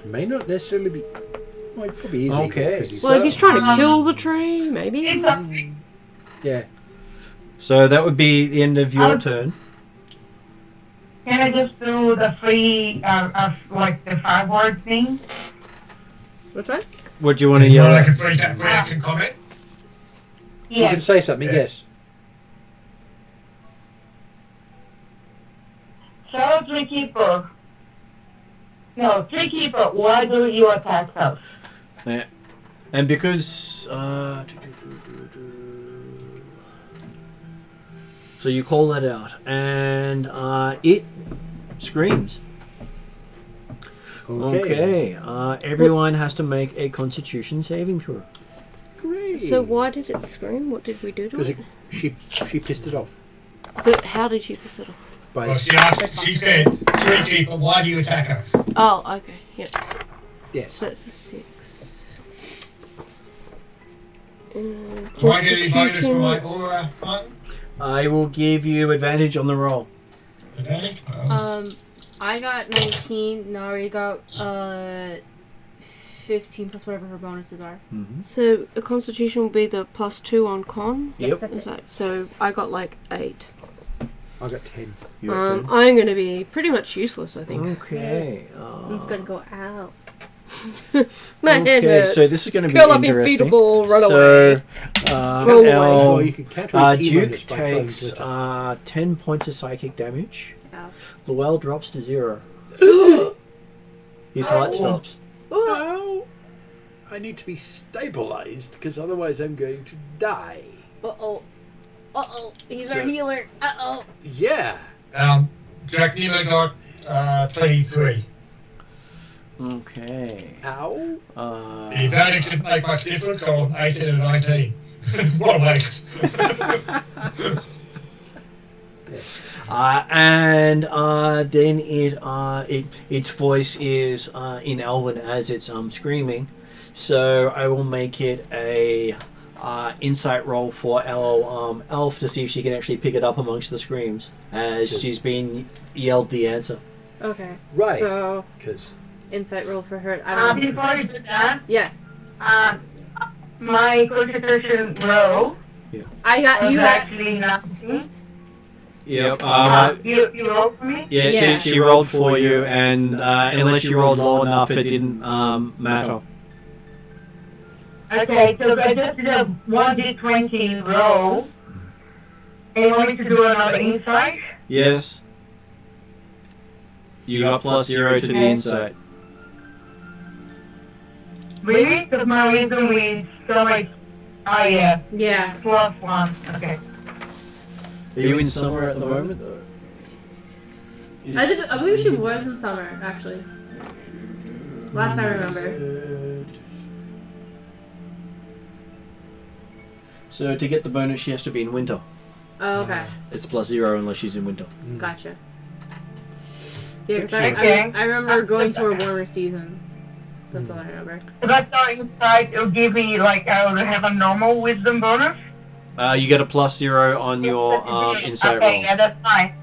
Speaker 4: May not necessarily be. Well, it probably is.
Speaker 1: Okay.
Speaker 4: Because he's-
Speaker 6: Well, if he's trying to kill the tree, maybe.
Speaker 7: It's a,
Speaker 4: yeah.
Speaker 1: So that would be the end of your turn.
Speaker 7: can I just do the free, like the 5-word thing?
Speaker 2: Which one?
Speaker 1: What do you want to
Speaker 3: You
Speaker 1: yell
Speaker 3: want like
Speaker 1: at?
Speaker 3: a free reaction comment?
Speaker 4: You can
Speaker 7: Yes.
Speaker 4: say something, yes.
Speaker 7: So, tree keeper. No, tree keeper, why do you attack us?
Speaker 1: Yeah. And because so you call that out, and it screams. Okay. Everyone has to make a Constitution saving throw.
Speaker 4: Great.
Speaker 6: So why did it scream? What did we do to
Speaker 4: Because
Speaker 6: it?
Speaker 4: she pissed it off.
Speaker 6: But how did she piss it off?
Speaker 4: By
Speaker 3: Well, she said, tree keeper, why do you attack us?
Speaker 6: Oh, okay. Yep.
Speaker 4: yes.
Speaker 6: So that's a 6.
Speaker 3: Do I get any bonus for my aura, Martin?
Speaker 1: I will give you advantage on the roll.
Speaker 3: Okay.
Speaker 2: I got 19. Nari got 15 plus whatever her bonuses are.
Speaker 6: So a constitution will be the +2 on con.
Speaker 2: Yes,
Speaker 1: Yep.
Speaker 2: that's
Speaker 6: Is
Speaker 2: it.
Speaker 6: that, so I got like 8.
Speaker 4: I got 10.
Speaker 1: You reckon?
Speaker 6: I'm going to be pretty much useless, I think.
Speaker 1: Okay.
Speaker 2: He's gonna go out.
Speaker 6: My head
Speaker 1: Okay,
Speaker 6: hurts.
Speaker 1: so this is going to be
Speaker 6: Curl up in
Speaker 1: interesting.
Speaker 6: fetal ball, run
Speaker 1: so,
Speaker 6: away. Roll away.
Speaker 4: Oh,
Speaker 1: El,
Speaker 4: you can counter his
Speaker 1: Duke
Speaker 4: e-bonus by throwing
Speaker 1: takes
Speaker 4: glitter.
Speaker 1: 10 points of psychic damage.
Speaker 2: Ouch.
Speaker 1: The well drops to 0. His heart stops.
Speaker 4: No! I need to be stabilized because otherwise I'm going to die.
Speaker 2: Uh oh. Uh oh. He's our
Speaker 1: So-
Speaker 2: healer. Uh oh.
Speaker 4: Yeah.
Speaker 3: Jack Nima got 23.
Speaker 1: Okay.
Speaker 4: Ow.
Speaker 3: If that didn't make much difference, I was 18 and 19. What a waste.
Speaker 1: And then its voice is in Elven as it's screaming. So I will make it a insight roll for our elf to see if she can actually pick it up amongst the screams as she's been yelled the answer.
Speaker 2: Okay.
Speaker 4: Right.
Speaker 2: So
Speaker 4: Because
Speaker 2: insight roll for her. I don't know.
Speaker 7: Before you do that,
Speaker 2: Yes.
Speaker 7: my constitution roll
Speaker 2: I got
Speaker 7: was
Speaker 2: you. Had,
Speaker 7: actually 19.
Speaker 1: Yep.
Speaker 7: You rolled for me?
Speaker 1: Yeah,
Speaker 2: Yeah.
Speaker 1: she rolled for you, and unless you rolled low enough, it didn't matter.
Speaker 7: Okay, so I just did a 1d20 roll. And you want me to do another insight?
Speaker 1: Yes. You got +0 to the insight.
Speaker 7: Really? Because my wisdom is so like, oh yeah,
Speaker 2: yeah.
Speaker 7: +1. Okay.
Speaker 1: Are you in summer at the moment, though?
Speaker 2: I believe she was in summer, actually. Last I remember.
Speaker 1: So to get the bonus, she has to be in winter.
Speaker 2: Oh, okay.
Speaker 1: It's +0 unless she's in winter.
Speaker 2: Gotcha. Yeah, because
Speaker 7: Okay.
Speaker 2: I remember going to a warmer season. That's all I remember.
Speaker 7: So that's our insight. It'll give me like, I will have a normal wisdom bonus.
Speaker 1: You get a +0 on your insight
Speaker 7: okay,
Speaker 1: roll.
Speaker 7: yeah, that's fine.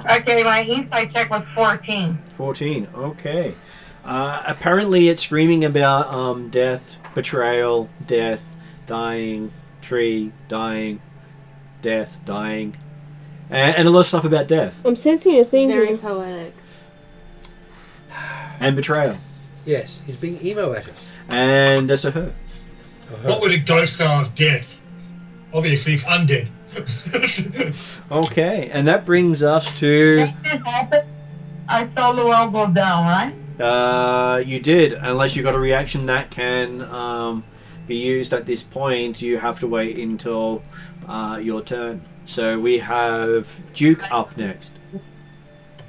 Speaker 7: Okay, my insight check was 14.
Speaker 1: 14. Okay. Apparently, it's screaming about death, betrayal, death, dying, tree, dying, death, dying, and a lot of stuff about death
Speaker 6: I'm sensing a theme
Speaker 2: Very
Speaker 6: here.
Speaker 2: poetic.
Speaker 1: and betrayal,
Speaker 4: yes, he's being emo at us.
Speaker 1: and that's a her.
Speaker 3: What would a ghost are of death? Obviously, it's undead.
Speaker 1: Okay, and that brings us to
Speaker 7: If this happens, I saw the world go down, right?
Speaker 1: you did, unless you got a reaction that can be used at this point. You have to wait until your turn. So we have Duke up next.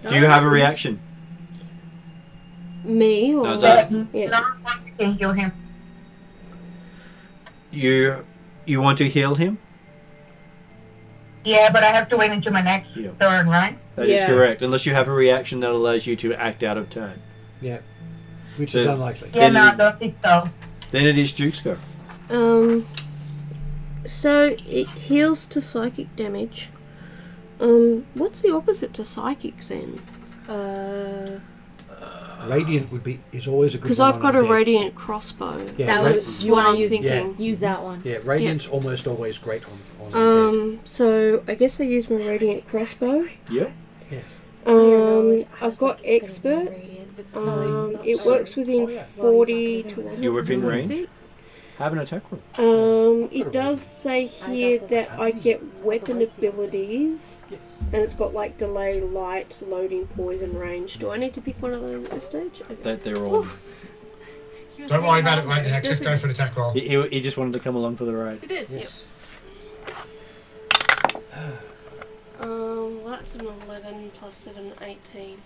Speaker 1: Do you have a reaction?
Speaker 6: Me or
Speaker 1: No, it's us.
Speaker 6: yeah.
Speaker 7: No one can kill him.
Speaker 1: You want to heal him?
Speaker 7: Yeah, but I have to wait until my next
Speaker 1: Yeah.
Speaker 7: turn, right?
Speaker 1: That is
Speaker 2: Yeah.
Speaker 1: correct. Unless you have a reaction that allows you to act out of turn.
Speaker 4: Yeah. Which is
Speaker 1: So-
Speaker 4: unlikely.
Speaker 7: Yeah,
Speaker 1: Then
Speaker 7: no,
Speaker 1: you-
Speaker 7: I don't think so.
Speaker 1: Then it is Duke's go.
Speaker 6: So it heals to psychic damage. What's the opposite to psychic then?
Speaker 4: Radiant is always a good one.
Speaker 6: Because I've got
Speaker 4: on
Speaker 6: a
Speaker 4: undead.
Speaker 6: radiant crossbow.
Speaker 4: Yeah,
Speaker 2: That
Speaker 4: ra-
Speaker 2: was
Speaker 6: That's what I'm
Speaker 2: use.
Speaker 6: thinking.
Speaker 2: Use that one.
Speaker 4: yeah, radiant's almost always great on undead.
Speaker 6: So I guess I use my radiant crossbow.
Speaker 1: Yep.
Speaker 4: Yes.
Speaker 6: I've got expert. It works within 40 to 100
Speaker 1: You're within range?
Speaker 6: feet.
Speaker 1: Have an attack roll.
Speaker 6: It does say here that I get weapon abilities, and it's got like delay, light, loading, poison, range. Do I need to pick one of those at this stage? Okay.
Speaker 1: That they're all.
Speaker 3: Don't worry about it right now. Just go for the attack roll.
Speaker 1: He just wanted to come along for the ride.
Speaker 4: Yes.
Speaker 6: Well, that's an 11 plus 7, 18.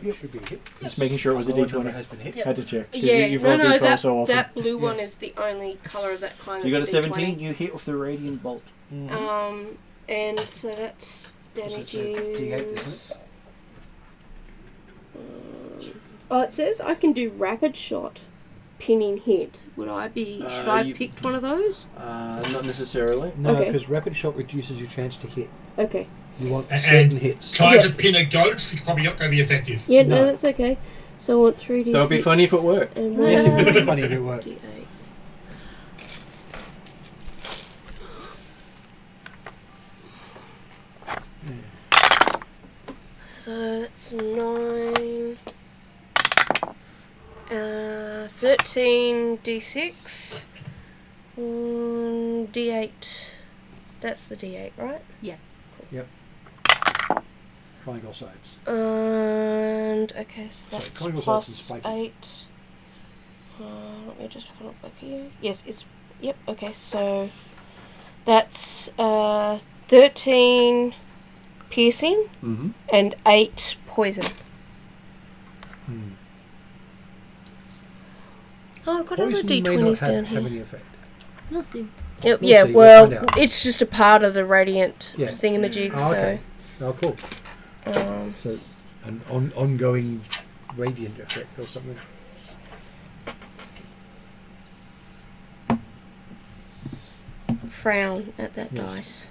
Speaker 4: It should be a hit.
Speaker 1: Just making sure it was a
Speaker 4: Although number
Speaker 1: D20.
Speaker 4: has been hit.
Speaker 1: Had to check. 'cause
Speaker 6: Yeah,
Speaker 1: you've rolled D12
Speaker 6: that,
Speaker 1: so often.
Speaker 6: that blue one
Speaker 4: Yes.
Speaker 6: is the only colour of that kind.
Speaker 1: So you got a
Speaker 6: that's
Speaker 1: 17.
Speaker 6: D20.
Speaker 1: You hit with the radiant bolt.
Speaker 6: And so that's damage
Speaker 4: So it's a D8, isn't
Speaker 6: use. Oh, it says I can do rapid shot, pinning hit. Would I be? Should I
Speaker 1: you-
Speaker 6: picked one of those?
Speaker 1: Not necessarily.
Speaker 4: No,
Speaker 6: Okay.
Speaker 4: because rapid shot reduces your chance to hit.
Speaker 6: Okay.
Speaker 4: You want
Speaker 3: And
Speaker 4: certain hits.
Speaker 3: Trying to pin a ghost is probably not going to be effective.
Speaker 6: Yeah, no,
Speaker 4: No.
Speaker 6: that's okay. So I want 3d6.
Speaker 1: That would be funny if it worked.
Speaker 6: And
Speaker 4: Yeah, it would be
Speaker 6: one
Speaker 4: funny if it worked.
Speaker 6: d8. So that's 9. 13 d6. D8. That's the d8, right?
Speaker 2: Yes.
Speaker 4: Triangle sides.
Speaker 6: And okay, so that's
Speaker 4: triangle sides and
Speaker 6: plus
Speaker 4: spiky.
Speaker 6: 8. Let me just have a look back here. Yes, it's yep. Okay, so that's 13 piercing
Speaker 1: Mm-hmm.
Speaker 6: and 8 poison. Oh, I've got other
Speaker 4: Poison may not
Speaker 6: d20s
Speaker 4: have
Speaker 6: down here.
Speaker 4: any effect.
Speaker 2: We'll see.
Speaker 6: Yep,
Speaker 4: We'll
Speaker 6: yeah,
Speaker 4: see,
Speaker 6: well,
Speaker 4: we'll find out.
Speaker 6: it's just a part of the radiant
Speaker 4: Yeah.
Speaker 6: thingamajig,
Speaker 4: Oh, okay. Oh, cool.
Speaker 6: so...
Speaker 4: So, an ongoing radiant effect or something.
Speaker 6: Frown at that
Speaker 4: Yes.
Speaker 6: dice.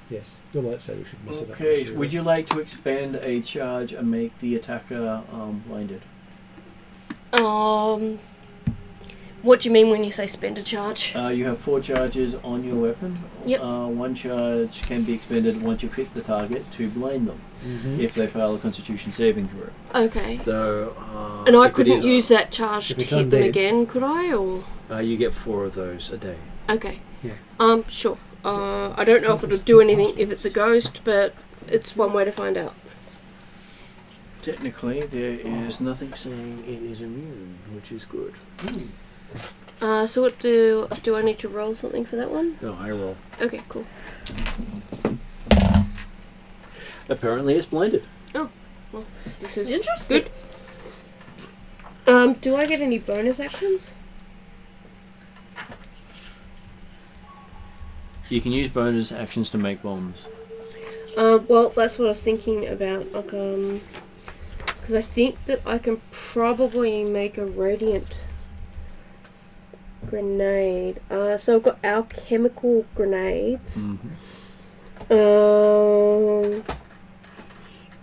Speaker 4: Yes. Your lightsaber should mess it up.
Speaker 1: Okay, would you like to expend a charge and make the attacker blinded?
Speaker 6: What do you mean when you say spend a charge?
Speaker 1: You have 4 charges on your weapon.
Speaker 6: Yep.
Speaker 1: 1 charge can be expended once you hit the target to blind them
Speaker 4: Mm-hmm.
Speaker 1: if they fail a Constitution saving throw.
Speaker 6: Okay.
Speaker 1: So,
Speaker 6: And I
Speaker 1: if it
Speaker 6: couldn't
Speaker 1: is,
Speaker 6: use that charge
Speaker 4: if
Speaker 6: to
Speaker 4: it's
Speaker 6: hit them
Speaker 4: undead.
Speaker 6: again, could I? Or
Speaker 1: you get 4 of those a day.
Speaker 6: okay.
Speaker 4: Yeah.
Speaker 6: Sure. I don't know if it'll do anything if it's a ghost, but it's one way to find out.
Speaker 1: Technically, there is nothing saying it is immune, which is good.
Speaker 6: So what do I need to roll something for that one?
Speaker 1: No, I roll.
Speaker 6: Okay, cool.
Speaker 1: Apparently, it's blinded.
Speaker 6: Well, this is
Speaker 2: Interesting.
Speaker 6: good. Do I get any bonus actions?
Speaker 1: You can use bonus actions to make bombs.
Speaker 6: Well, that's what I was thinking about. Like, because I think that I can probably make a radiant grenade. So I've got alchemical grenades.
Speaker 1: Mm-hmm.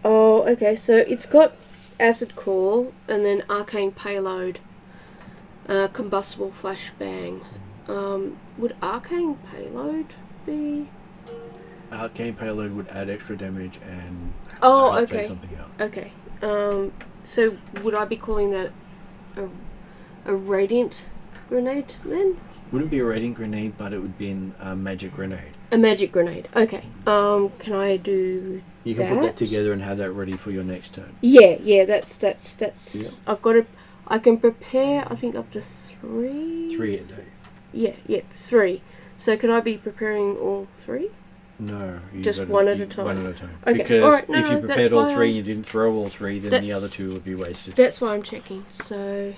Speaker 6: Oh, okay. So it's got acid core and then arcane payload, combustible flashbang. Would arcane payload be?
Speaker 1: Arcane payload would add extra damage and
Speaker 6: Oh,
Speaker 1: take
Speaker 6: okay.
Speaker 1: something out.
Speaker 6: Okay. So would I be calling that a radiant grenade then?
Speaker 1: Wouldn't be a radiant grenade, but it would be a magic grenade.
Speaker 6: A magic grenade. Okay. Can I do?
Speaker 1: You can put that
Speaker 6: That?
Speaker 1: together and have that ready for your next turn.
Speaker 6: Yeah. That's.
Speaker 1: Yeah.
Speaker 6: I've got to. I can prepare. I think up to 3.
Speaker 1: 3 a day.
Speaker 6: Yeah. 3. So could I be preparing all 3?
Speaker 1: No, you
Speaker 6: Just
Speaker 1: gotta-
Speaker 6: one at a
Speaker 1: you-
Speaker 6: time.
Speaker 1: One at a time.
Speaker 6: Okay,
Speaker 1: Because
Speaker 6: alright, no,
Speaker 1: if you
Speaker 6: no,
Speaker 1: prepared
Speaker 6: that's
Speaker 1: all
Speaker 6: why
Speaker 1: 3
Speaker 6: I-
Speaker 1: and you didn't throw all 3, then the
Speaker 6: That's-
Speaker 1: other 2 would be wasted.
Speaker 6: That's why I'm checking. So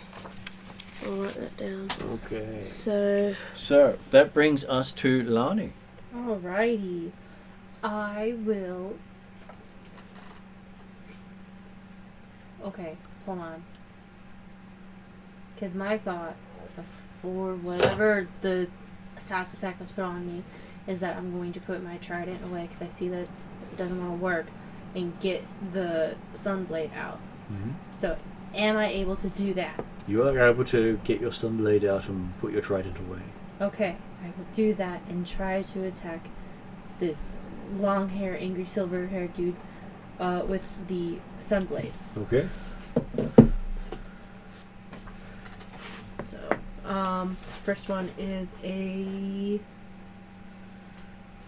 Speaker 6: I'll write that down.
Speaker 1: Okay.
Speaker 6: So
Speaker 1: that brings us to Lani.
Speaker 2: Alrighty. I will. Okay, hold on. Because my thought for whatever the status effect was put on me is that I'm going to put my trident away because I see that it doesn't want to work and get the sunblade out.
Speaker 1: Mm-hmm.
Speaker 2: So, am I able to do that?
Speaker 1: You are able to get your sunblade out and put your trident away.
Speaker 2: Okay, I will do that and try to attack this long hair, angry silver haired dude with the sunblade.
Speaker 1: Okay.
Speaker 2: So, first one is a.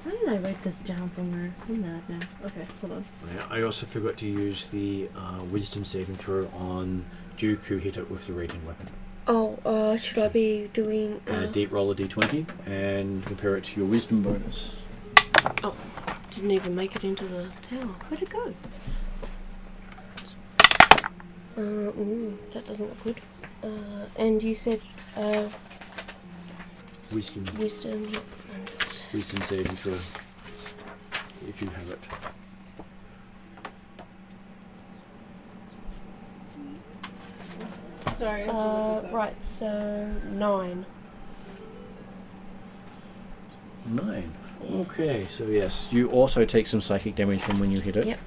Speaker 2: Why did I write this down somewhere? I'm mad now. Okay, hold on.
Speaker 1: Yeah, I also forgot to use the wisdom saving throw on Duke, who hit it with the radiant weapon.
Speaker 6: should I be doing?
Speaker 1: Deep roll a d20 and compare it to your wisdom bonus.
Speaker 6: Didn't even make it into the tower. Where'd it go? That doesn't look good. And you said
Speaker 1: Wisdom.
Speaker 6: wisdom. Yep. And it's-
Speaker 1: Wisdom saving throw. If you have it.
Speaker 2: Sorry, I have to look this up.
Speaker 6: right. So 9.
Speaker 1: 9. Okay, so yes, you also take some psychic damage from when you hit it.
Speaker 6: Yep.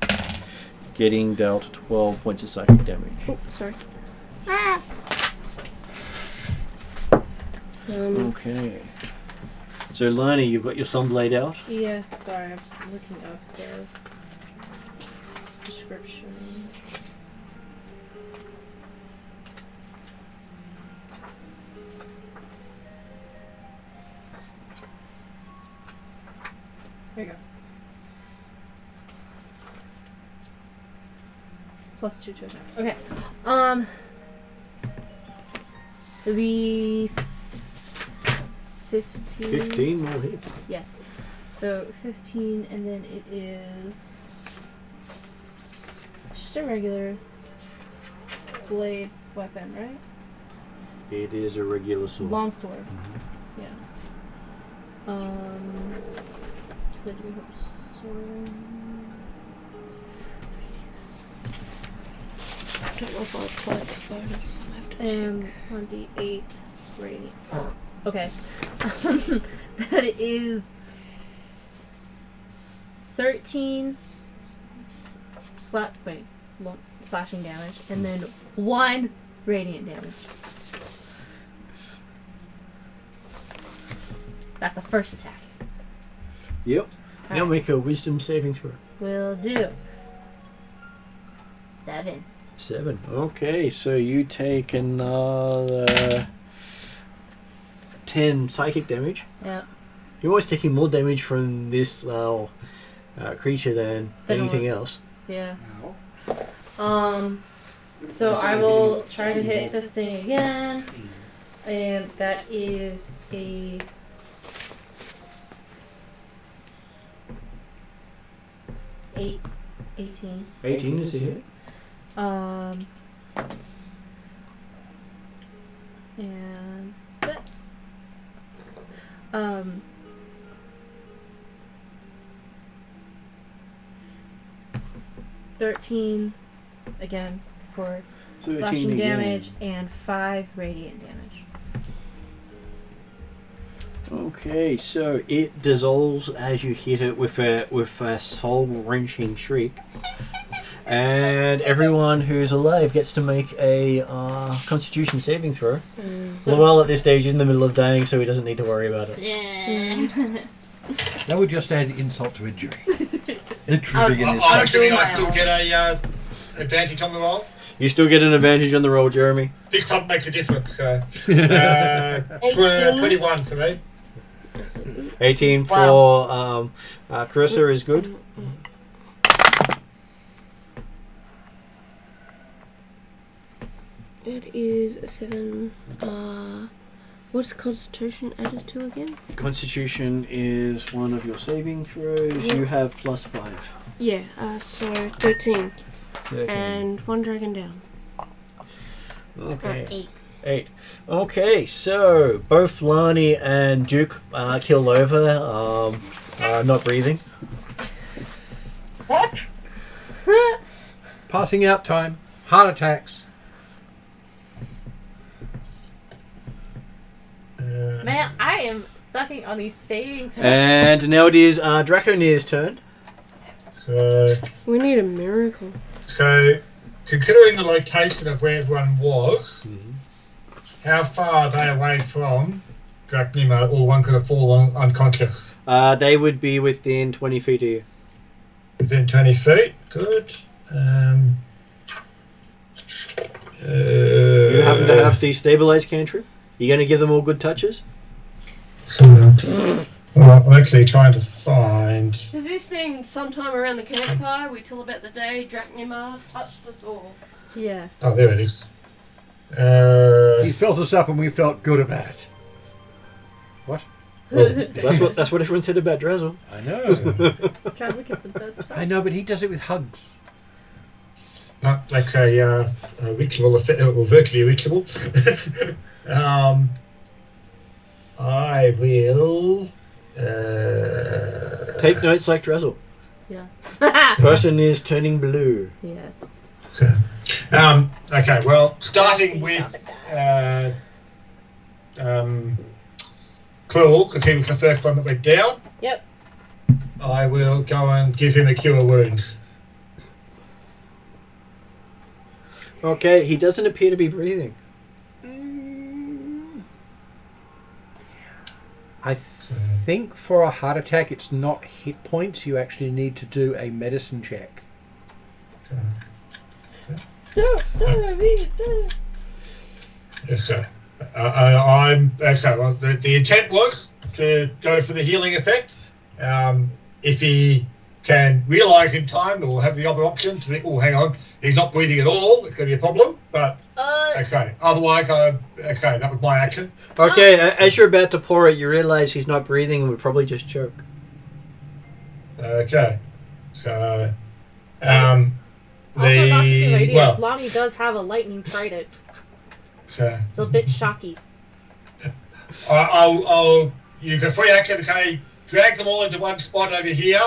Speaker 1: Getting dealt 12 points of psychic damage.
Speaker 6: Oh, sorry.
Speaker 1: Okay. So Lani, you've got your sunblade out.
Speaker 2: Yes, sorry, I'm just looking up the description. Here you go. +2 to attack. Okay. It'll be 15.
Speaker 1: 15 more hits.
Speaker 2: Yes. So 15, and then it is just a regular blade weapon, right?
Speaker 1: It is a regular sword.
Speaker 2: Longsword. Yeah. So do we have a sword?
Speaker 6: I don't know if I'll apply the bonus. I'll have to check.
Speaker 2: 1d8 radiant. Okay. That is 13 slashing damage, and then 1 radiant damage. That's the first attack.
Speaker 1: Yep. Now
Speaker 2: Alright.
Speaker 1: make a wisdom saving throw.
Speaker 2: Will do. 7.
Speaker 1: 7. Okay, so you take another 10 psychic damage.
Speaker 2: Yeah.
Speaker 1: You're always taking more damage from this creature than anything else.
Speaker 2: Yeah. So I will try to hit this thing again, and that is a 18.
Speaker 1: 18 is a hit.
Speaker 2: And 13 again for
Speaker 1: 13
Speaker 2: slashing
Speaker 1: again.
Speaker 2: damage and 5 radiant damage.
Speaker 1: Okay, so it dissolves as you hit it with a soul-wrenching shriek. And everyone who's alive gets to make a Constitution saving throw. Well, at this stage, he's in the middle of dying, so he doesn't need to worry about it.
Speaker 4: That would just add insult to injury. Atruaghin is
Speaker 3: I'm assuming I still get a advantage on the roll.
Speaker 1: You still get an advantage on the roll, Jeremy.
Speaker 3: This time makes a difference. 21 for me.
Speaker 1: 18 for Carissa is good.
Speaker 6: It is a 7. What's Constitution added to again?
Speaker 1: Constitution is one of your saving throws. You have +5.
Speaker 6: Yeah, so 13.
Speaker 1: 13.
Speaker 6: And 1 dragon down.
Speaker 1: Okay.
Speaker 2: 8.
Speaker 1: 8. Okay, so both Lani and Duke killed over, not breathing.
Speaker 7: What?
Speaker 4: passing out time, heart attacks.
Speaker 2: Man, I am sucking on these saving throws.
Speaker 1: And now it is Draconir's turn.
Speaker 3: So,
Speaker 6: We need a miracle.
Speaker 3: considering the location of where everyone was, how far are they away from Dracnima, or one could have fallen unconscious?
Speaker 1: They would be within 20 feet of you.
Speaker 3: Within 20 feet, good.
Speaker 1: You happen to have the stabilize cantrip? You going to give them all good touches?
Speaker 3: Well, I'm actually trying to find.
Speaker 6: Does this mean sometime around the campfire we tell about the day Dracnima touched us all?
Speaker 2: Yes.
Speaker 3: Oh, there it is.
Speaker 4: He felt us up and we felt good about it. What?
Speaker 1: Well, that's what everyone said about Drazzle.
Speaker 4: I know.
Speaker 2: Trazzle is the best part.
Speaker 4: I know, but he does it with hugs.
Speaker 3: Not like a reachable, or virtually reachable. I will.
Speaker 1: Take notes like Drazzle.
Speaker 2: Yeah.
Speaker 1: Person is turning blue.
Speaker 2: Yes.
Speaker 3: Okay, well, starting with Claw, because he was the first one that went down.
Speaker 2: Yep.
Speaker 3: I will go and give him a cure wounds.
Speaker 1: Okay, he doesn't appear to be breathing.
Speaker 4: I think for a heart attack, it's not hit points. You actually need to do a medicine check.
Speaker 3: Yes, sir. The intent was to go for the healing effect. If he can realise in time, or have the other option to think, oh, hang on, he's not breathing at all, it's going to be a problem. But otherwise, that was my action.
Speaker 1: Okay, as you're about to pour it, you realise he's not breathing and would probably just choke.
Speaker 3: Okay, so
Speaker 2: Also, not to give ideas,
Speaker 3: well,
Speaker 2: Lonnie does have a lightning trident.
Speaker 3: so
Speaker 2: It's a bit shocky.
Speaker 3: I'll use a free action to say drag them all into one spot over here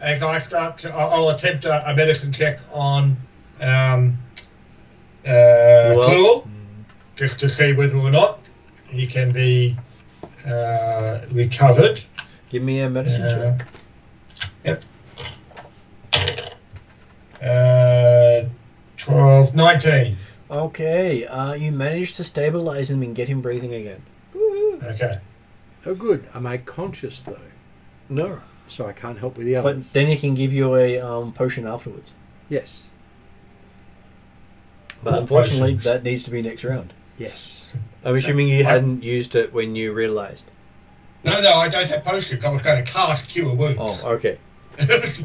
Speaker 3: as I start to, I'll attempt a medicine check on Cluel, just to see whether or not he can be recovered.
Speaker 1: Give me a medicine check.
Speaker 3: Yep. 12, 19.
Speaker 1: Okay, you managed to stabilize him and get him breathing again.
Speaker 3: Okay.
Speaker 4: Oh, good. Am I conscious though?
Speaker 1: No.
Speaker 4: So I can't help with the others.
Speaker 1: But then he can give you a potion afterwards.
Speaker 4: Yes.
Speaker 1: But
Speaker 3: What
Speaker 1: unfortunately,
Speaker 3: potions?
Speaker 1: that needs to be next round.
Speaker 4: Yes.
Speaker 1: I'm assuming you hadn't used it when you realised.
Speaker 3: No, I don't have potions. I was going to cast Cure Wounds.
Speaker 1: Oh, okay.
Speaker 3: That's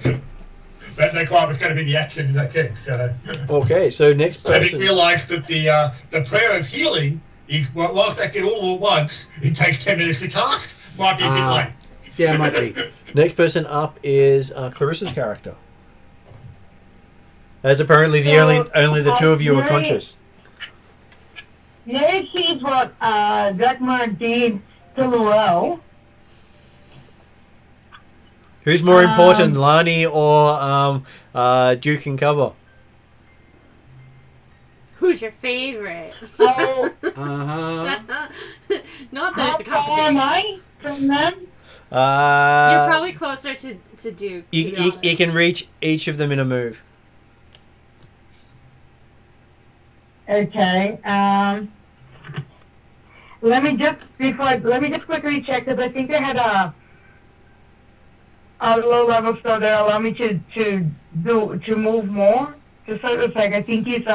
Speaker 3: why it was going to be the action in that sense. So.
Speaker 1: Okay, so next
Speaker 3: I didn't
Speaker 1: person.
Speaker 3: realise that the prayer of healing is, whilst that get all at once, it takes 10 minutes to cast. Might be a bit late.
Speaker 4: Yeah, it might be.
Speaker 1: Next person up is Clarissa's character. As apparently the only the two of you are conscious.
Speaker 7: This is what Dagmar did to Lorel.
Speaker 1: Who's more important, Lani or Duke and Cover?
Speaker 2: Who's your favorite?
Speaker 7: So,
Speaker 4: Uh-huh.
Speaker 2: Not
Speaker 7: how
Speaker 2: that it's a
Speaker 7: far am
Speaker 2: competition.
Speaker 7: I from them?
Speaker 2: You're probably closer to Duke.
Speaker 1: You can reach each of them in a move.
Speaker 7: Okay. Let me just quickly check because I think they had a low level spell that allow me to move more. Just sort of like I think it's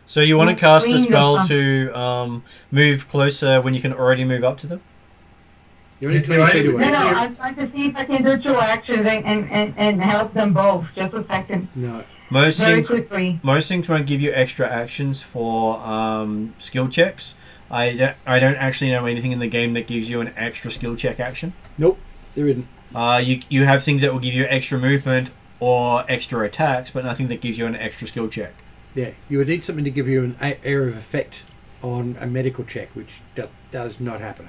Speaker 1: So you want to cast a
Speaker 7: Green or
Speaker 1: spell
Speaker 7: something.
Speaker 1: to move closer when you can already move up to them?
Speaker 4: You're only
Speaker 3: Yeah,
Speaker 4: 20 feet
Speaker 3: I-
Speaker 4: away.
Speaker 7: No, I'm trying to see if I can do 2 actions and help them both. Just a second.
Speaker 4: No.
Speaker 1: Most
Speaker 7: Very
Speaker 1: things
Speaker 7: quickly.
Speaker 1: won't give you extra actions for skill checks. I don't actually know anything in the game that gives you an extra skill check action.
Speaker 4: Nope. There isn't.
Speaker 1: You have things that will give you extra movement or extra attacks, but nothing that gives you an extra skill check.
Speaker 4: Yeah. You would need something to give you an area of effect on a medical check, which does not happen.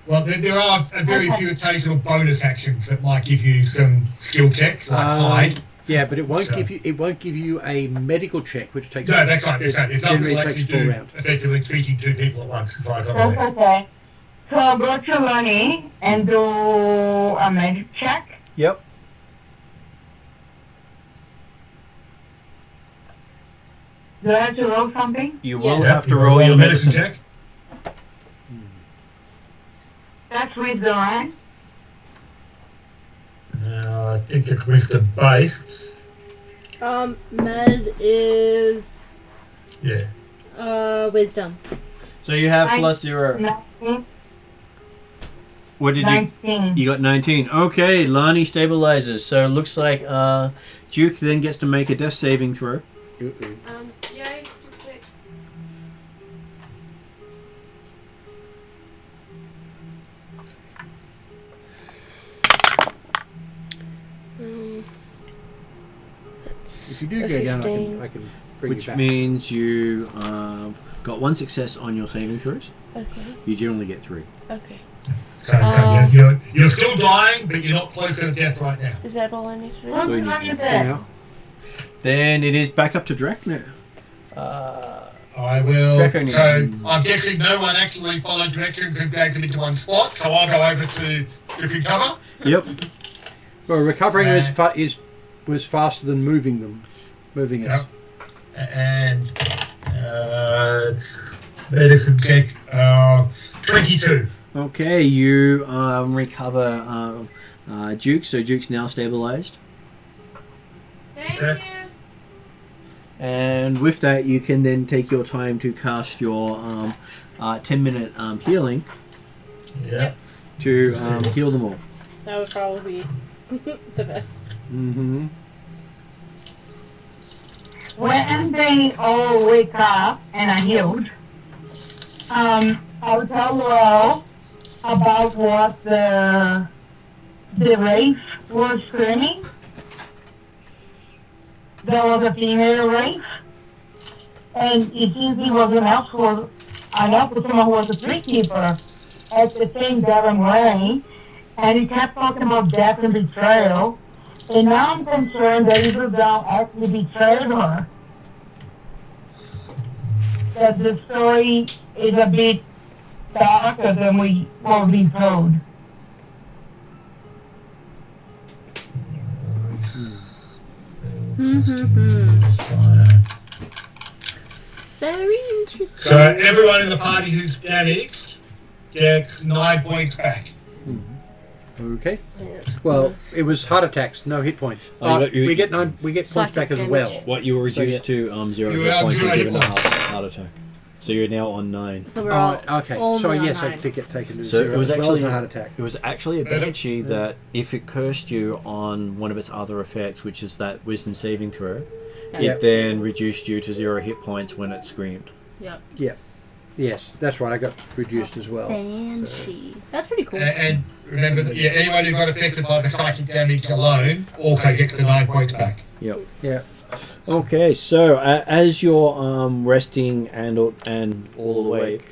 Speaker 3: Well, there are very few occasional bonus actions that might give you some skill checks, like hide.
Speaker 4: Yeah, but it won't
Speaker 3: So-
Speaker 4: give you a medical check, which takes.
Speaker 3: No, that's right. There's nothing
Speaker 4: generally
Speaker 3: like
Speaker 4: takes
Speaker 3: you
Speaker 4: a full
Speaker 3: do
Speaker 4: round.
Speaker 3: effectively treating 2 people at once, as far as I'm
Speaker 7: That's
Speaker 3: aware.
Speaker 7: okay. So I'll go to Lonnie and do a magic check.
Speaker 1: Yep.
Speaker 7: Do I have to roll something?
Speaker 1: You will
Speaker 2: Yes.
Speaker 1: have to
Speaker 3: You
Speaker 1: roll your medicine.
Speaker 3: check.
Speaker 7: That's with the line.
Speaker 3: I think it's wisdom based.
Speaker 2: Med is
Speaker 3: Yeah.
Speaker 2: wisdom.
Speaker 1: So you have
Speaker 7: Nine.
Speaker 1: plus 0.
Speaker 7: 19.
Speaker 1: What did you?
Speaker 7: 19.
Speaker 1: You got 19. Okay, Lani stabilizes. So it looks like Duke then gets to make a death saving throw.
Speaker 4: Uh-oh.
Speaker 6: Yeah, just like. That's
Speaker 4: If you do
Speaker 6: a
Speaker 4: go down,
Speaker 6: 15.
Speaker 4: I can bring
Speaker 1: Which
Speaker 4: you back.
Speaker 1: means you got 1 success on your saving throws.
Speaker 6: Okay,
Speaker 1: You generally get 3.
Speaker 6: okay.
Speaker 3: So
Speaker 6: Uh,
Speaker 3: you're still dying, but you're not closer to death right now.
Speaker 6: Is that all I need to do?
Speaker 7: What
Speaker 1: So you
Speaker 7: time
Speaker 1: need
Speaker 7: is
Speaker 1: to-
Speaker 7: it?
Speaker 4: Now,
Speaker 1: Then it is back up to Drek now.
Speaker 3: I will.
Speaker 1: Draco
Speaker 3: So
Speaker 1: needs-
Speaker 3: I'm guessing no one actually followed directions and dragged them into one spot. So I'll go over to recover.
Speaker 1: Yep.
Speaker 4: well, recovering was faster than moving them. Moving us.
Speaker 3: Yep. And medicine check 22.
Speaker 1: Okay, you recover Duke, so Duke's now stabilized.
Speaker 6: Thank
Speaker 3: Yeah.
Speaker 6: you.
Speaker 1: And with that, you can then take your time to cast your 10-minute healing
Speaker 3: Yeah.
Speaker 1: to heal them all.
Speaker 2: That would probably be the best.
Speaker 1: Mm-hmm.
Speaker 7: When they all wake up and are healed, I'll tell Laurel about what the wraith was screaming. there was a female race, and it seems he was an elf for someone who was a tree keeper at the same Devon way, and he kept talking about death and betrayal, and now I'm concerned that Isabel actually betrayed her. That the story is a bit darker than we were being told.
Speaker 2: Very interesting.
Speaker 3: So everyone in the party who's damaged gets 9 points back.
Speaker 4: Okay.
Speaker 6: Yes.
Speaker 4: Well, it was heart attacks, no hit points. We get points
Speaker 6: Psychic
Speaker 4: back as
Speaker 6: damage.
Speaker 4: well.
Speaker 1: What you were reduced to 0
Speaker 3: You
Speaker 1: hit
Speaker 3: are
Speaker 1: points and
Speaker 3: 0
Speaker 1: given a
Speaker 3: hit
Speaker 1: heart attack. So you're now on 9.
Speaker 2: So we're all
Speaker 4: Okay.
Speaker 2: only
Speaker 4: So
Speaker 2: on
Speaker 4: yes, I
Speaker 2: 9.
Speaker 4: did get taken to
Speaker 1: So
Speaker 4: zero.
Speaker 1: it was
Speaker 4: as well as
Speaker 1: actually
Speaker 4: a heart attack.
Speaker 1: It was actually a banshee that if it cursed you on one of its other effects, which is that wisdom saving throw,
Speaker 2: Yeah.
Speaker 1: it then reduced you to 0 hit points when it screamed.
Speaker 2: Yep.
Speaker 4: Yes, that's right. I got reduced as well.
Speaker 2: Banshee. That's pretty cool.
Speaker 3: And remember that anyone who got affected by the psychic damage alone also gets the 9 points back.
Speaker 1: Yep.
Speaker 4: Yeah.
Speaker 1: Okay, so as you're resting and all awake,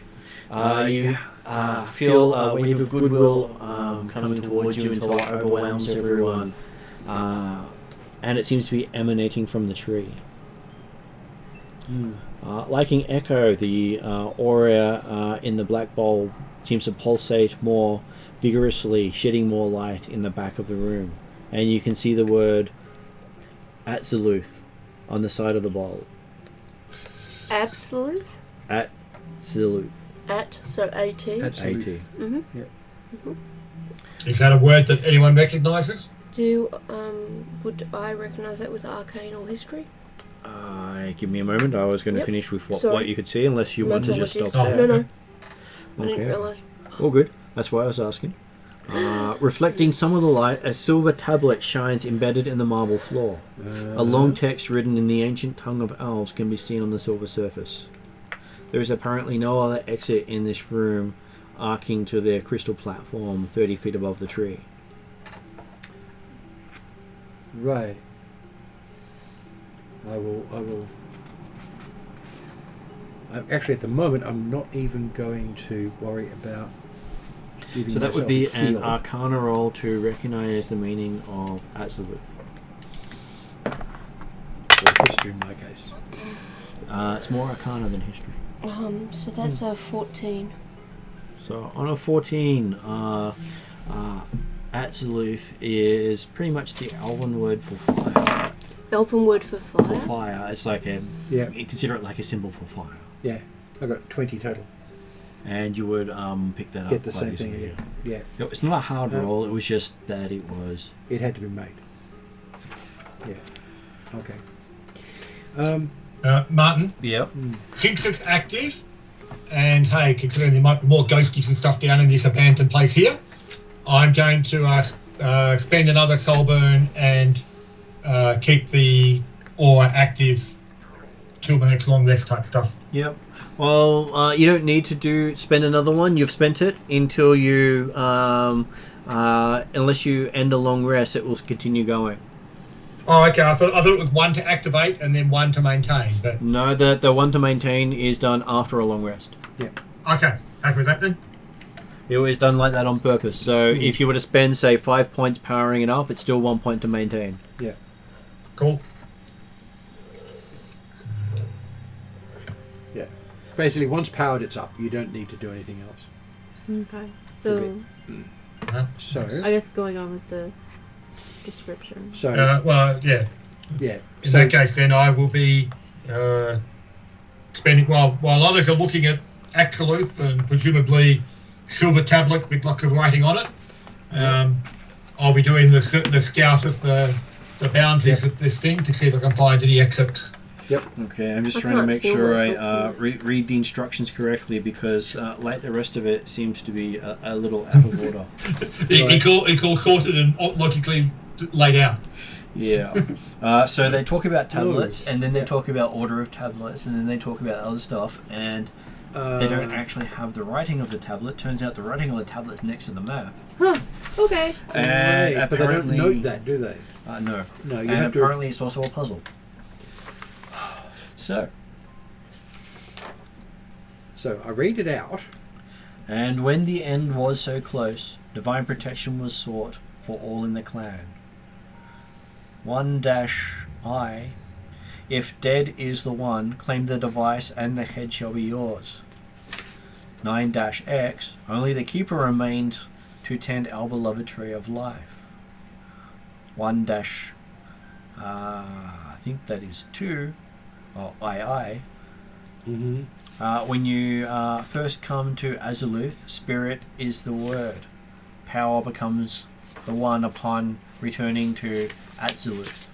Speaker 1: you feel a wave of goodwill coming towards you until it overwhelms everyone, and it seems to be emanating from the tree. Like an echo, the aura in the black bowl seems to pulsate more vigorously, shedding more light in the back of the room, and you can see the word Atzaluth on the side of the bowl.
Speaker 6: Absolute?
Speaker 1: Atzaluth.
Speaker 6: So AT.
Speaker 4: Absolute.
Speaker 6: Mm-hmm.
Speaker 3: Is that a word that anyone recognises?
Speaker 6: Would I recognise that with arcane or history?
Speaker 1: Give me a moment. I was going to
Speaker 6: Yep.
Speaker 1: finish with what
Speaker 6: Sorry.
Speaker 1: you could see, unless you
Speaker 6: My
Speaker 1: want to just stop
Speaker 6: apologies.
Speaker 1: there.
Speaker 6: No. I
Speaker 1: Okay.
Speaker 6: didn't realise.
Speaker 1: All good. That's why I was asking. Reflecting some of the light, a silver tablet shines embedded in the marble floor. A long text written in the ancient tongue of elves can be seen on the silver surface. There is apparently no other exit in this room, arcing to their crystal platform 30 feet above the tree.
Speaker 4: Right. I will. Actually, at the moment, I'm not even going to worry about giving
Speaker 1: So that would
Speaker 4: myself
Speaker 1: be
Speaker 4: a
Speaker 1: an
Speaker 4: heal.
Speaker 1: arcana roll to recognize the meaning of Atzaluth.
Speaker 4: Or history in my case.
Speaker 1: It's more arcana than history.
Speaker 6: So that's a 14.
Speaker 1: So on a 14, Atzaluth is pretty much the elven word for fire.
Speaker 6: Elven word for
Speaker 1: For
Speaker 6: fire.
Speaker 1: fire, it's like a
Speaker 4: Yeah.
Speaker 1: consider it like a symbol for fire,
Speaker 4: Yeah. I got 20 total.
Speaker 1: and you would pick that
Speaker 4: Get
Speaker 1: up.
Speaker 4: the
Speaker 1: by
Speaker 4: same
Speaker 1: using
Speaker 4: thing
Speaker 1: it.
Speaker 4: again. Yeah.
Speaker 1: No, it's not a hard
Speaker 4: No.
Speaker 1: roll. It was just that it was.
Speaker 4: It had to be made. Yeah. Okay.
Speaker 3: Martin,
Speaker 1: Yep.
Speaker 3: since it's active, and hey, considering there might be more ghosties and stuff down in this abandoned place here, I'm going to spend another soul burn and keep the aura active till the next long rest type stuff.
Speaker 1: Yep. Well, you don't need to spend another one. You've spent it until you, unless you end a long rest, it will continue going.
Speaker 3: Oh, okay. I thought it was one to activate and then one to maintain. But
Speaker 1: No, the one to maintain is done after a long rest.
Speaker 3: okay, happy with that then.
Speaker 1: It was done like that on purpose. So if you were to spend, say, 5 points powering it up, it's still 1 point to maintain.
Speaker 3: Cool.
Speaker 4: Basically, once powered, it's up. You don't need to do anything else.
Speaker 2: Okay. So
Speaker 4: So,
Speaker 2: I guess going on with the description.
Speaker 3: Well, yeah.
Speaker 4: yeah.
Speaker 3: In
Speaker 4: So,
Speaker 3: that case, then I will be spending while others are looking at Atzaluth and presumably silver tablet with lots of writing on it. I'll be doing the scout of the boundaries of this thing to see if I can find any exits.
Speaker 1: Okay, I'm just
Speaker 6: I
Speaker 1: trying to
Speaker 6: can't
Speaker 1: make
Speaker 6: feel
Speaker 1: sure
Speaker 6: myself
Speaker 1: I read the instructions correctly because, like the rest of it, seems to be a little out of order.
Speaker 3: It's all sorted and logically laid out.
Speaker 1: Yeah. So they talk about tablets, and then they talk about order of tablets, and then they talk about other stuff, and they don't actually have the writing of the tablet. Turns out the writing of the tablet's next to the map.
Speaker 2: Okay.
Speaker 1: And
Speaker 4: Right, but they don't
Speaker 1: apparently,
Speaker 4: note that, do they?
Speaker 1: no.
Speaker 4: No, you
Speaker 1: And
Speaker 4: have to.
Speaker 1: apparently, it's also a puzzle. So,
Speaker 4: So I read it out.
Speaker 1: and when the end was so close, divine protection was sought for all in the clan. 1-I. If dead is the one, claim the device and the head shall be yours. 9-X. Only the keeper remains to tend our beloved tree of life. 1- I think that is 2. Or II.
Speaker 4: Mm-hmm.
Speaker 1: When you first come to Azaluth, spirit is the word. Power becomes the one upon returning to Azaluth.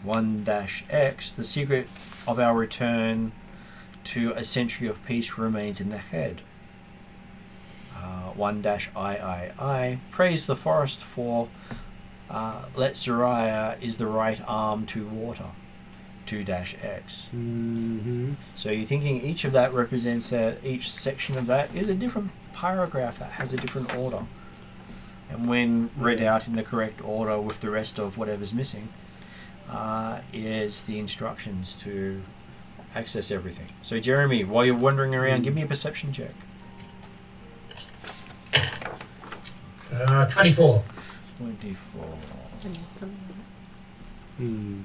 Speaker 1: 1-X. The secret of our return to a century of peace remains in the head. 1-III. Praise the forest for Letzeriah is the right arm to water. 2-X.
Speaker 4: Mm-hmm.
Speaker 1: So you're thinking each of that represents that each section of that is a different paragraph that has a different order. And when read out in the correct order with the rest of whatever's missing, is the instructions to access everything. So Jeremy, while you're wandering around, give me a perception check.
Speaker 3: 24.
Speaker 1: 24.
Speaker 2: And some-
Speaker 4: Mm.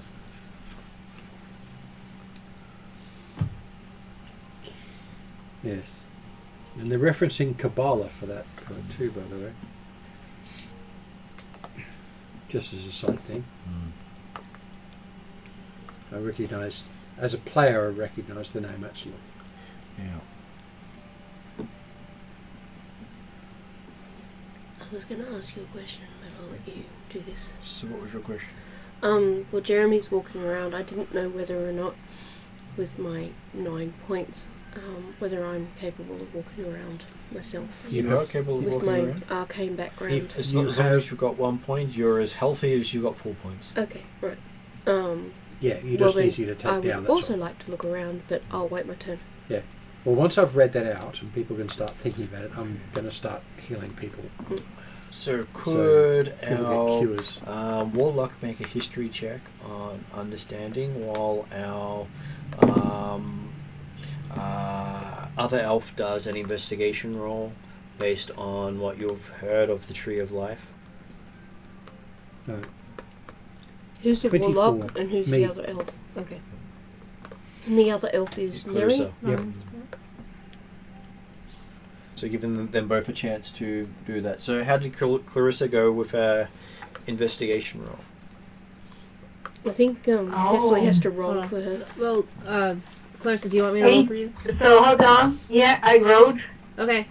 Speaker 4: Yes. And they're referencing Kabbalah for that too, by the way. Just as a side thing. I recognise, as a player, I recognise the name Atruaghin.
Speaker 1: Yeah.
Speaker 6: I was going to ask you a question, but I'll let you do this.
Speaker 1: So what was your question?
Speaker 6: Well, Jeremy's walking around. I didn't know whether or not, with my 9 points, whether I'm capable of walking around myself
Speaker 1: You are capable of
Speaker 6: with
Speaker 1: walking
Speaker 6: my
Speaker 1: around.
Speaker 6: arcane background.
Speaker 1: If as
Speaker 4: You
Speaker 1: long
Speaker 4: have-
Speaker 1: as you've got 1 point, you're as healthy as you got 4 points.
Speaker 6: Okay, right.
Speaker 4: Yeah, you
Speaker 6: Well,
Speaker 4: just
Speaker 6: then
Speaker 4: easy to
Speaker 6: I
Speaker 4: take
Speaker 6: would
Speaker 4: down. That's
Speaker 6: also
Speaker 4: all.
Speaker 6: like to look around, but I'll wait my turn.
Speaker 4: Well, once I've read that out and people can start thinking about it, I'm going to start healing people.
Speaker 1: So could
Speaker 4: People
Speaker 1: our
Speaker 4: get cures.
Speaker 1: Warlock make a history check on understanding while our other elf does an investigation roll based on what you've heard of the Tree of Life?
Speaker 4: No.
Speaker 6: Who's the
Speaker 4: 24.
Speaker 6: warlock and who's
Speaker 4: Me.
Speaker 6: the other elf? Okay. And the other elf is
Speaker 1: Clarissa.
Speaker 6: Neri?
Speaker 4: Yep.
Speaker 1: So giving them both a chance to do that. So how did Clarissa go with her investigation roll?
Speaker 6: I think Kesley has to roll for her.
Speaker 2: Well, Clarissa, do you want me to roll for you?
Speaker 7: So hold on. Yeah, I wrote.
Speaker 2: Okay.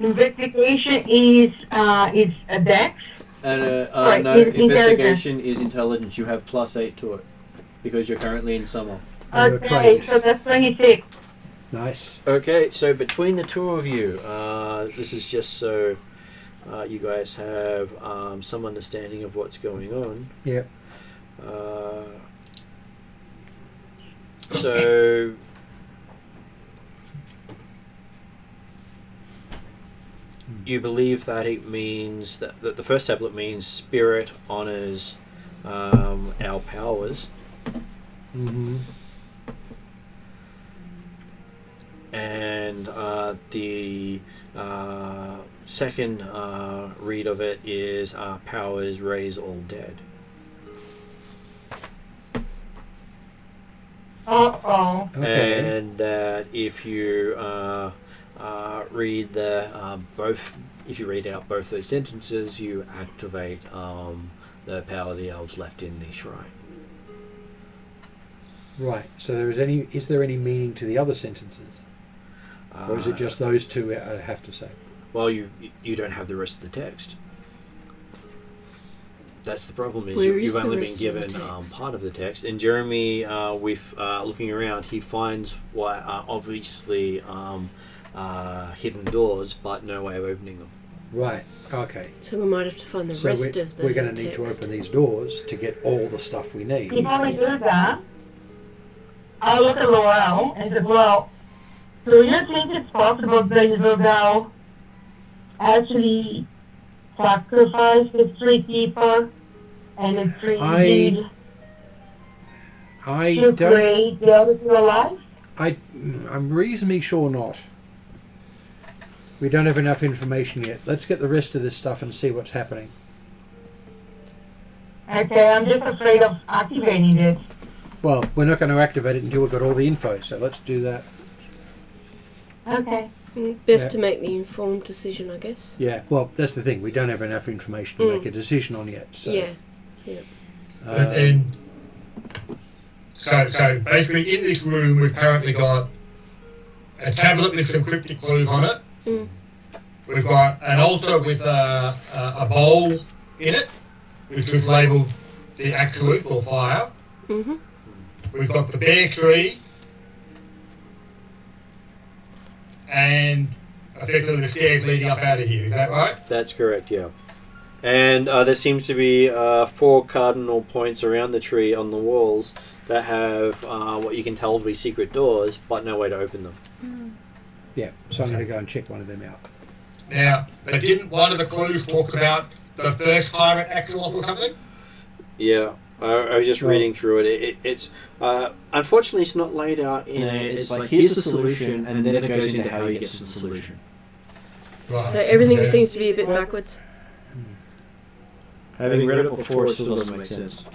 Speaker 7: Investigation is it's a dex.
Speaker 1: And
Speaker 7: Right,
Speaker 1: no,
Speaker 7: intelligence.
Speaker 1: investigation is intelligence. You have +8 to it because you're currently in summer.
Speaker 4: And you're
Speaker 7: Okay,
Speaker 4: trained.
Speaker 7: so that's 26.
Speaker 4: Nice.
Speaker 1: Okay, so between the two of you, this is just so you guys have some understanding of what's going on.
Speaker 4: Yep.
Speaker 1: So you believe that it means that the first tablet means spirit honors our powers,
Speaker 4: Mm-hmm.
Speaker 1: and the second read of it is powers raise all dead.
Speaker 7: Uh-oh.
Speaker 4: Okay.
Speaker 1: And that if you read the both, if you read out both those sentences, you activate the power the elves left in the shrine.
Speaker 4: Right. So is there any meaning to the other sentences? Or is it just those two I have to say?
Speaker 1: Well, you don't have the rest of the text. That's the problem. Is
Speaker 6: Where is
Speaker 1: you've
Speaker 6: the
Speaker 1: only
Speaker 6: rest
Speaker 1: been
Speaker 6: of the
Speaker 1: given
Speaker 6: text?
Speaker 1: part of the text. And Jeremy, with looking around, he finds what obviously hidden doors, but no way of opening them.
Speaker 4: Right. Okay.
Speaker 6: So we might have to find the
Speaker 4: So
Speaker 6: rest of the
Speaker 4: we're going to need to
Speaker 6: text.
Speaker 4: open these doors to get all the stuff we need.
Speaker 7: Before we do that, I look at Laurel and said, well, do you think it's possible that Isabel actually sacrificed the 3 people and the 3
Speaker 4: I-
Speaker 7: deed?
Speaker 4: I
Speaker 7: To
Speaker 4: don't.
Speaker 7: create the other two alive?
Speaker 4: I'm reasonably sure not. We don't have enough information yet. Let's get the rest of this stuff and see what's happening.
Speaker 7: Okay, I'm just afraid of activating it.
Speaker 4: Well, we're not going to activate it until we've got all the info, so let's do that.
Speaker 7: Okay.
Speaker 6: Best
Speaker 4: Yeah.
Speaker 6: to make the informed decision, I guess.
Speaker 4: Yeah, well, that's the thing. We don't have enough information to make a decision on yet. So,
Speaker 6: Yeah.
Speaker 3: And so basically in this room we've currently got a tablet with some cryptic clues on it.
Speaker 6: Mm.
Speaker 3: We've got an altar with a bowl in it, which was labelled the absolute for fire.
Speaker 6: Mm-hmm.
Speaker 3: We've got the bear tree, and effectively the stairs leading up out of here. Is that right?
Speaker 1: That's correct, yeah. And there seems to be 4 cardinal points around the tree on the walls that have what you can tell to be secret doors, but no way to open them.
Speaker 4: Yeah, so I'm going to go and check one of them out.
Speaker 3: Now, but didn't one of the clues talk about the first time at Axeloth or something?
Speaker 1: Yeah, I was just
Speaker 4: Well-
Speaker 1: reading through it. It's unfortunately it's not laid out in a. It's like here's the solution, and then it goes into how you get to the solution.
Speaker 3: Right.
Speaker 6: So everything
Speaker 3: okay.
Speaker 6: seems to be a bit backwards.
Speaker 1: Having read it before, it still doesn't make sense.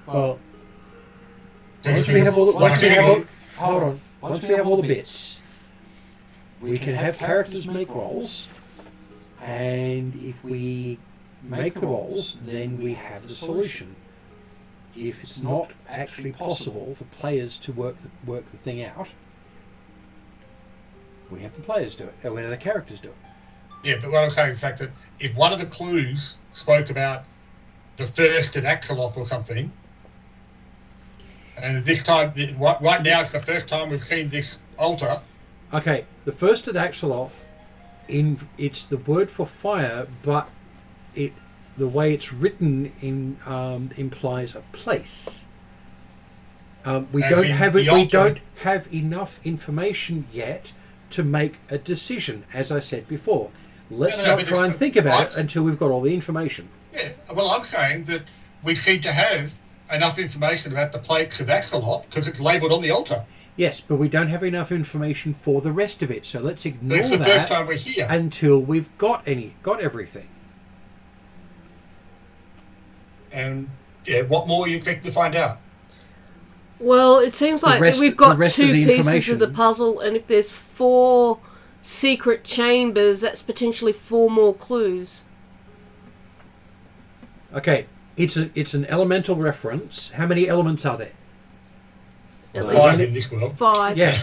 Speaker 4: Well, once we have all the, hold on. Once we have all the bits, we can have characters make rolls, and if we make the rolls, then we have the solution. If it's not actually possible for players to work the thing out, we have the players do it, or we have the characters do it.
Speaker 3: Yeah, but what I'm saying is the fact that if one of the clues spoke about the first at Axeloth or something, and this time, right now, it's the first time we've seen this altar.
Speaker 4: Okay, the first at Axeloth, it's the word for fire, but the way it's written implies a place. We
Speaker 3: As
Speaker 4: don't
Speaker 3: in
Speaker 4: have
Speaker 3: the
Speaker 4: We
Speaker 3: altar.
Speaker 4: don't have enough information yet to make a decision. As I said before, let's
Speaker 3: No,
Speaker 4: not
Speaker 3: but
Speaker 4: try and
Speaker 3: it's-
Speaker 4: think about
Speaker 3: what?
Speaker 4: it until we've got all the information.
Speaker 3: Yeah, well, I'm saying that we seem to have enough information about the plates of Axeloth because it's labelled on the altar.
Speaker 4: Yes, but we don't have enough information for the rest of it. So let's
Speaker 3: But
Speaker 4: ignore
Speaker 3: it's the first
Speaker 4: that
Speaker 3: time we're here.
Speaker 4: until we've got everything.
Speaker 3: And yeah, what more are you expecting to find out?
Speaker 6: Well, it seems like
Speaker 4: rest-
Speaker 6: we've got
Speaker 4: the rest
Speaker 6: 2
Speaker 4: of the
Speaker 6: pieces of
Speaker 4: information-
Speaker 6: the puzzle, and if there's 4 secret chambers, that's potentially 4 more clues.
Speaker 4: Okay, it's an elemental reference. How many elements are there?
Speaker 6: At
Speaker 1: Five.
Speaker 6: least
Speaker 3: 5 in this world.
Speaker 6: 5.
Speaker 4: Yeah,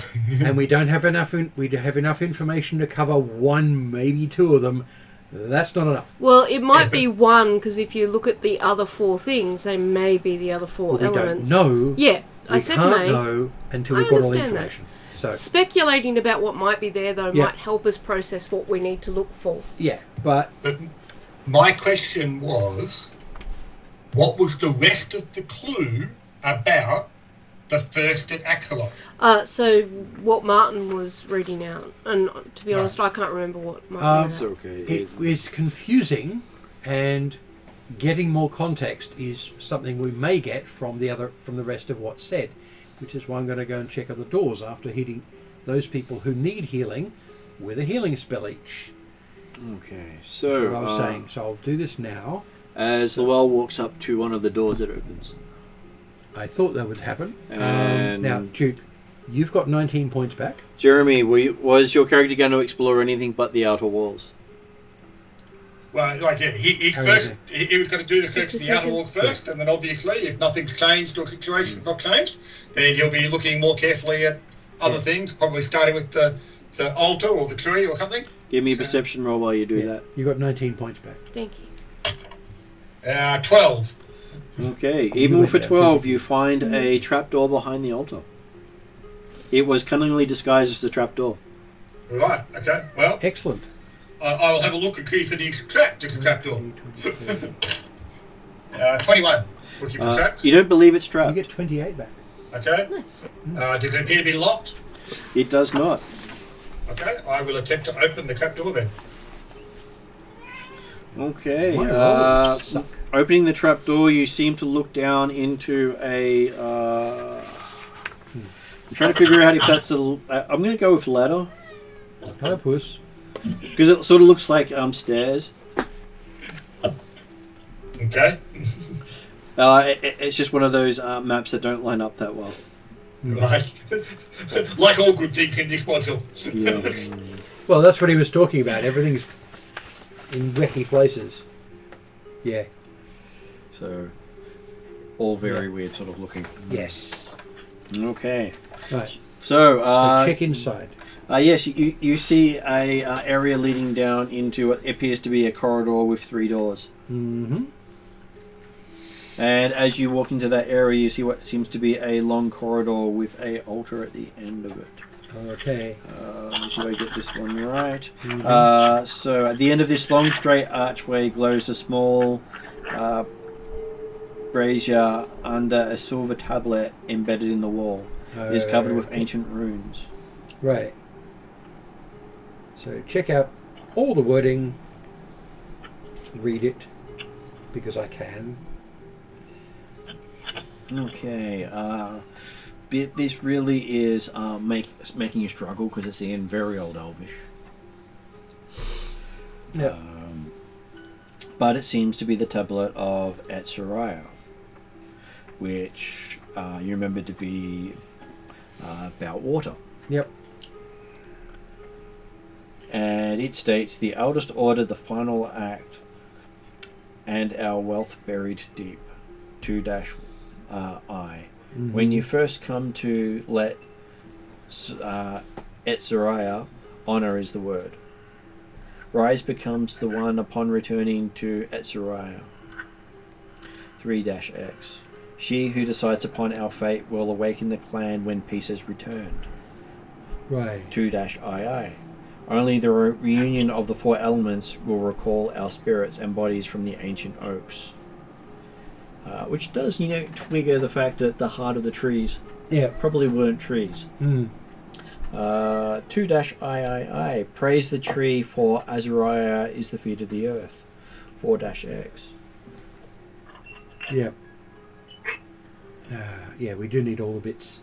Speaker 4: and we don't have enough. We have enough information to cover 1, maybe 2 of them. That's not enough.
Speaker 6: Well, it might
Speaker 3: but-
Speaker 6: be 1, because if you look at the other 4 things, they may be the other 4
Speaker 4: But we
Speaker 6: elements.
Speaker 4: don't know.
Speaker 6: Yeah, I
Speaker 4: We
Speaker 6: said
Speaker 4: can't
Speaker 6: may.
Speaker 4: know until
Speaker 6: I
Speaker 4: we've got all the
Speaker 6: understand that.
Speaker 4: information. So
Speaker 6: Speculating about what might be there, though,
Speaker 4: Yeah.
Speaker 6: might help us process what we need to look for.
Speaker 4: yeah, but
Speaker 3: But my question was, what was the rest of the clue about the first at Axeloth?
Speaker 6: So what Martin was reading out, and to be
Speaker 3: Right.
Speaker 6: honest, I can't remember what Martin
Speaker 1: It's
Speaker 6: read out.
Speaker 1: okay.
Speaker 4: it is confusing, and getting more context is something we may get from the rest of what's said, which is why I'm going to go and check other doors after hitting those people who need healing with a healing spell each.
Speaker 1: Okay,
Speaker 4: That's
Speaker 1: so
Speaker 4: what I was saying. So I'll do this now.
Speaker 1: as Llewell walks up to one of the doors, it opens.
Speaker 4: I thought that would happen.
Speaker 1: And-
Speaker 4: Now, Duke, you've got 19 points back.
Speaker 1: Jeremy, was your character going to explore anything but the outer walls?
Speaker 3: Well, like, yeah, he
Speaker 4: How
Speaker 3: first,
Speaker 4: is
Speaker 3: he was going to do the
Speaker 6: Just
Speaker 3: search
Speaker 6: a
Speaker 3: in the outer
Speaker 6: second.
Speaker 3: wall first, and then obviously, if nothing's changed or situation's not changed, then he'll be looking more carefully at other things, probably starting with the altar or the tree or something.
Speaker 1: Give me a perception roll while you do that.
Speaker 4: You got 19 points back.
Speaker 6: Thank you.
Speaker 3: 12.
Speaker 1: Okay,
Speaker 4: You
Speaker 1: even
Speaker 4: went
Speaker 1: for
Speaker 4: down
Speaker 1: 12,
Speaker 4: too.
Speaker 1: you find a trapdoor behind the altar. It was cunningly disguised as the trapdoor.
Speaker 3: Right, okay. Well,
Speaker 4: Excellent.
Speaker 3: I will have a look and see if it is trapped. It's a trapdoor.
Speaker 4: 22.
Speaker 3: 21. Looking for traps.
Speaker 1: You don't believe it's
Speaker 4: You
Speaker 1: trapped.
Speaker 4: get 28 back.
Speaker 3: Okay. Does it appear to be locked?
Speaker 1: It does not.
Speaker 3: Okay, I will attempt to open the trapdoor then.
Speaker 1: Okay.
Speaker 4: My rolls suck.
Speaker 1: Opening the trapdoor, you seem to look down into a. I'm trying to figure out if that's a. I'm going to go with ladder
Speaker 4: Hello, Puss.
Speaker 1: because it sort of looks like stairs.
Speaker 3: Okay.
Speaker 1: It's just one of those maps that don't line up that well.
Speaker 3: Right. Like all good things in this module.
Speaker 1: Yeah.
Speaker 4: Well, that's what he was talking about. Everything's in wacky places. Yeah.
Speaker 1: So, all very weird sort of looking.
Speaker 4: Yes.
Speaker 1: Okay.
Speaker 4: Right.
Speaker 1: So,
Speaker 4: So check inside.
Speaker 1: yes, you see a area leading down into what appears to be a corridor with 3 doors.
Speaker 4: Mm-hmm.
Speaker 1: And as you walk into that area, you see what seems to be a long corridor with a altar at the end of it.
Speaker 4: Okay.
Speaker 1: Let me see if I get this one right.
Speaker 4: Mhm.
Speaker 1: So at the end of this long straight archway glows a small brazier under a silver tablet embedded in the wall. It is covered with ancient runes.
Speaker 4: Right. So check out all the wording. Read it because I can.
Speaker 1: Okay. This really is making you struggle because it's in very old Elvish.
Speaker 4: Yeah.
Speaker 1: But it seems to be the tablet of Atruaghin, which you remember to be about water.
Speaker 4: Yep.
Speaker 1: And it states, the eldest order, the final act, and our wealth buried deep. 2-I.
Speaker 4: Mhm.
Speaker 1: When you first come to let Atruaghin, honor is the word. Rise becomes the one upon returning to Atruaghin. 3-X. She who decides upon our fate will awaken the clan when peace is returned.
Speaker 4: Right.
Speaker 1: 2-II. Only the reunion of the 4 elements will recall our spirits and bodies from the ancient oaks. Which does, trigger the fact that the heart of the trees
Speaker 4: Yeah.
Speaker 1: probably weren't trees.
Speaker 4: Mm.
Speaker 1: 2-III. Praise the tree, for Azariah is the feet of the earth. 4-X.
Speaker 4: Yeah. Yeah, we do need all the bits.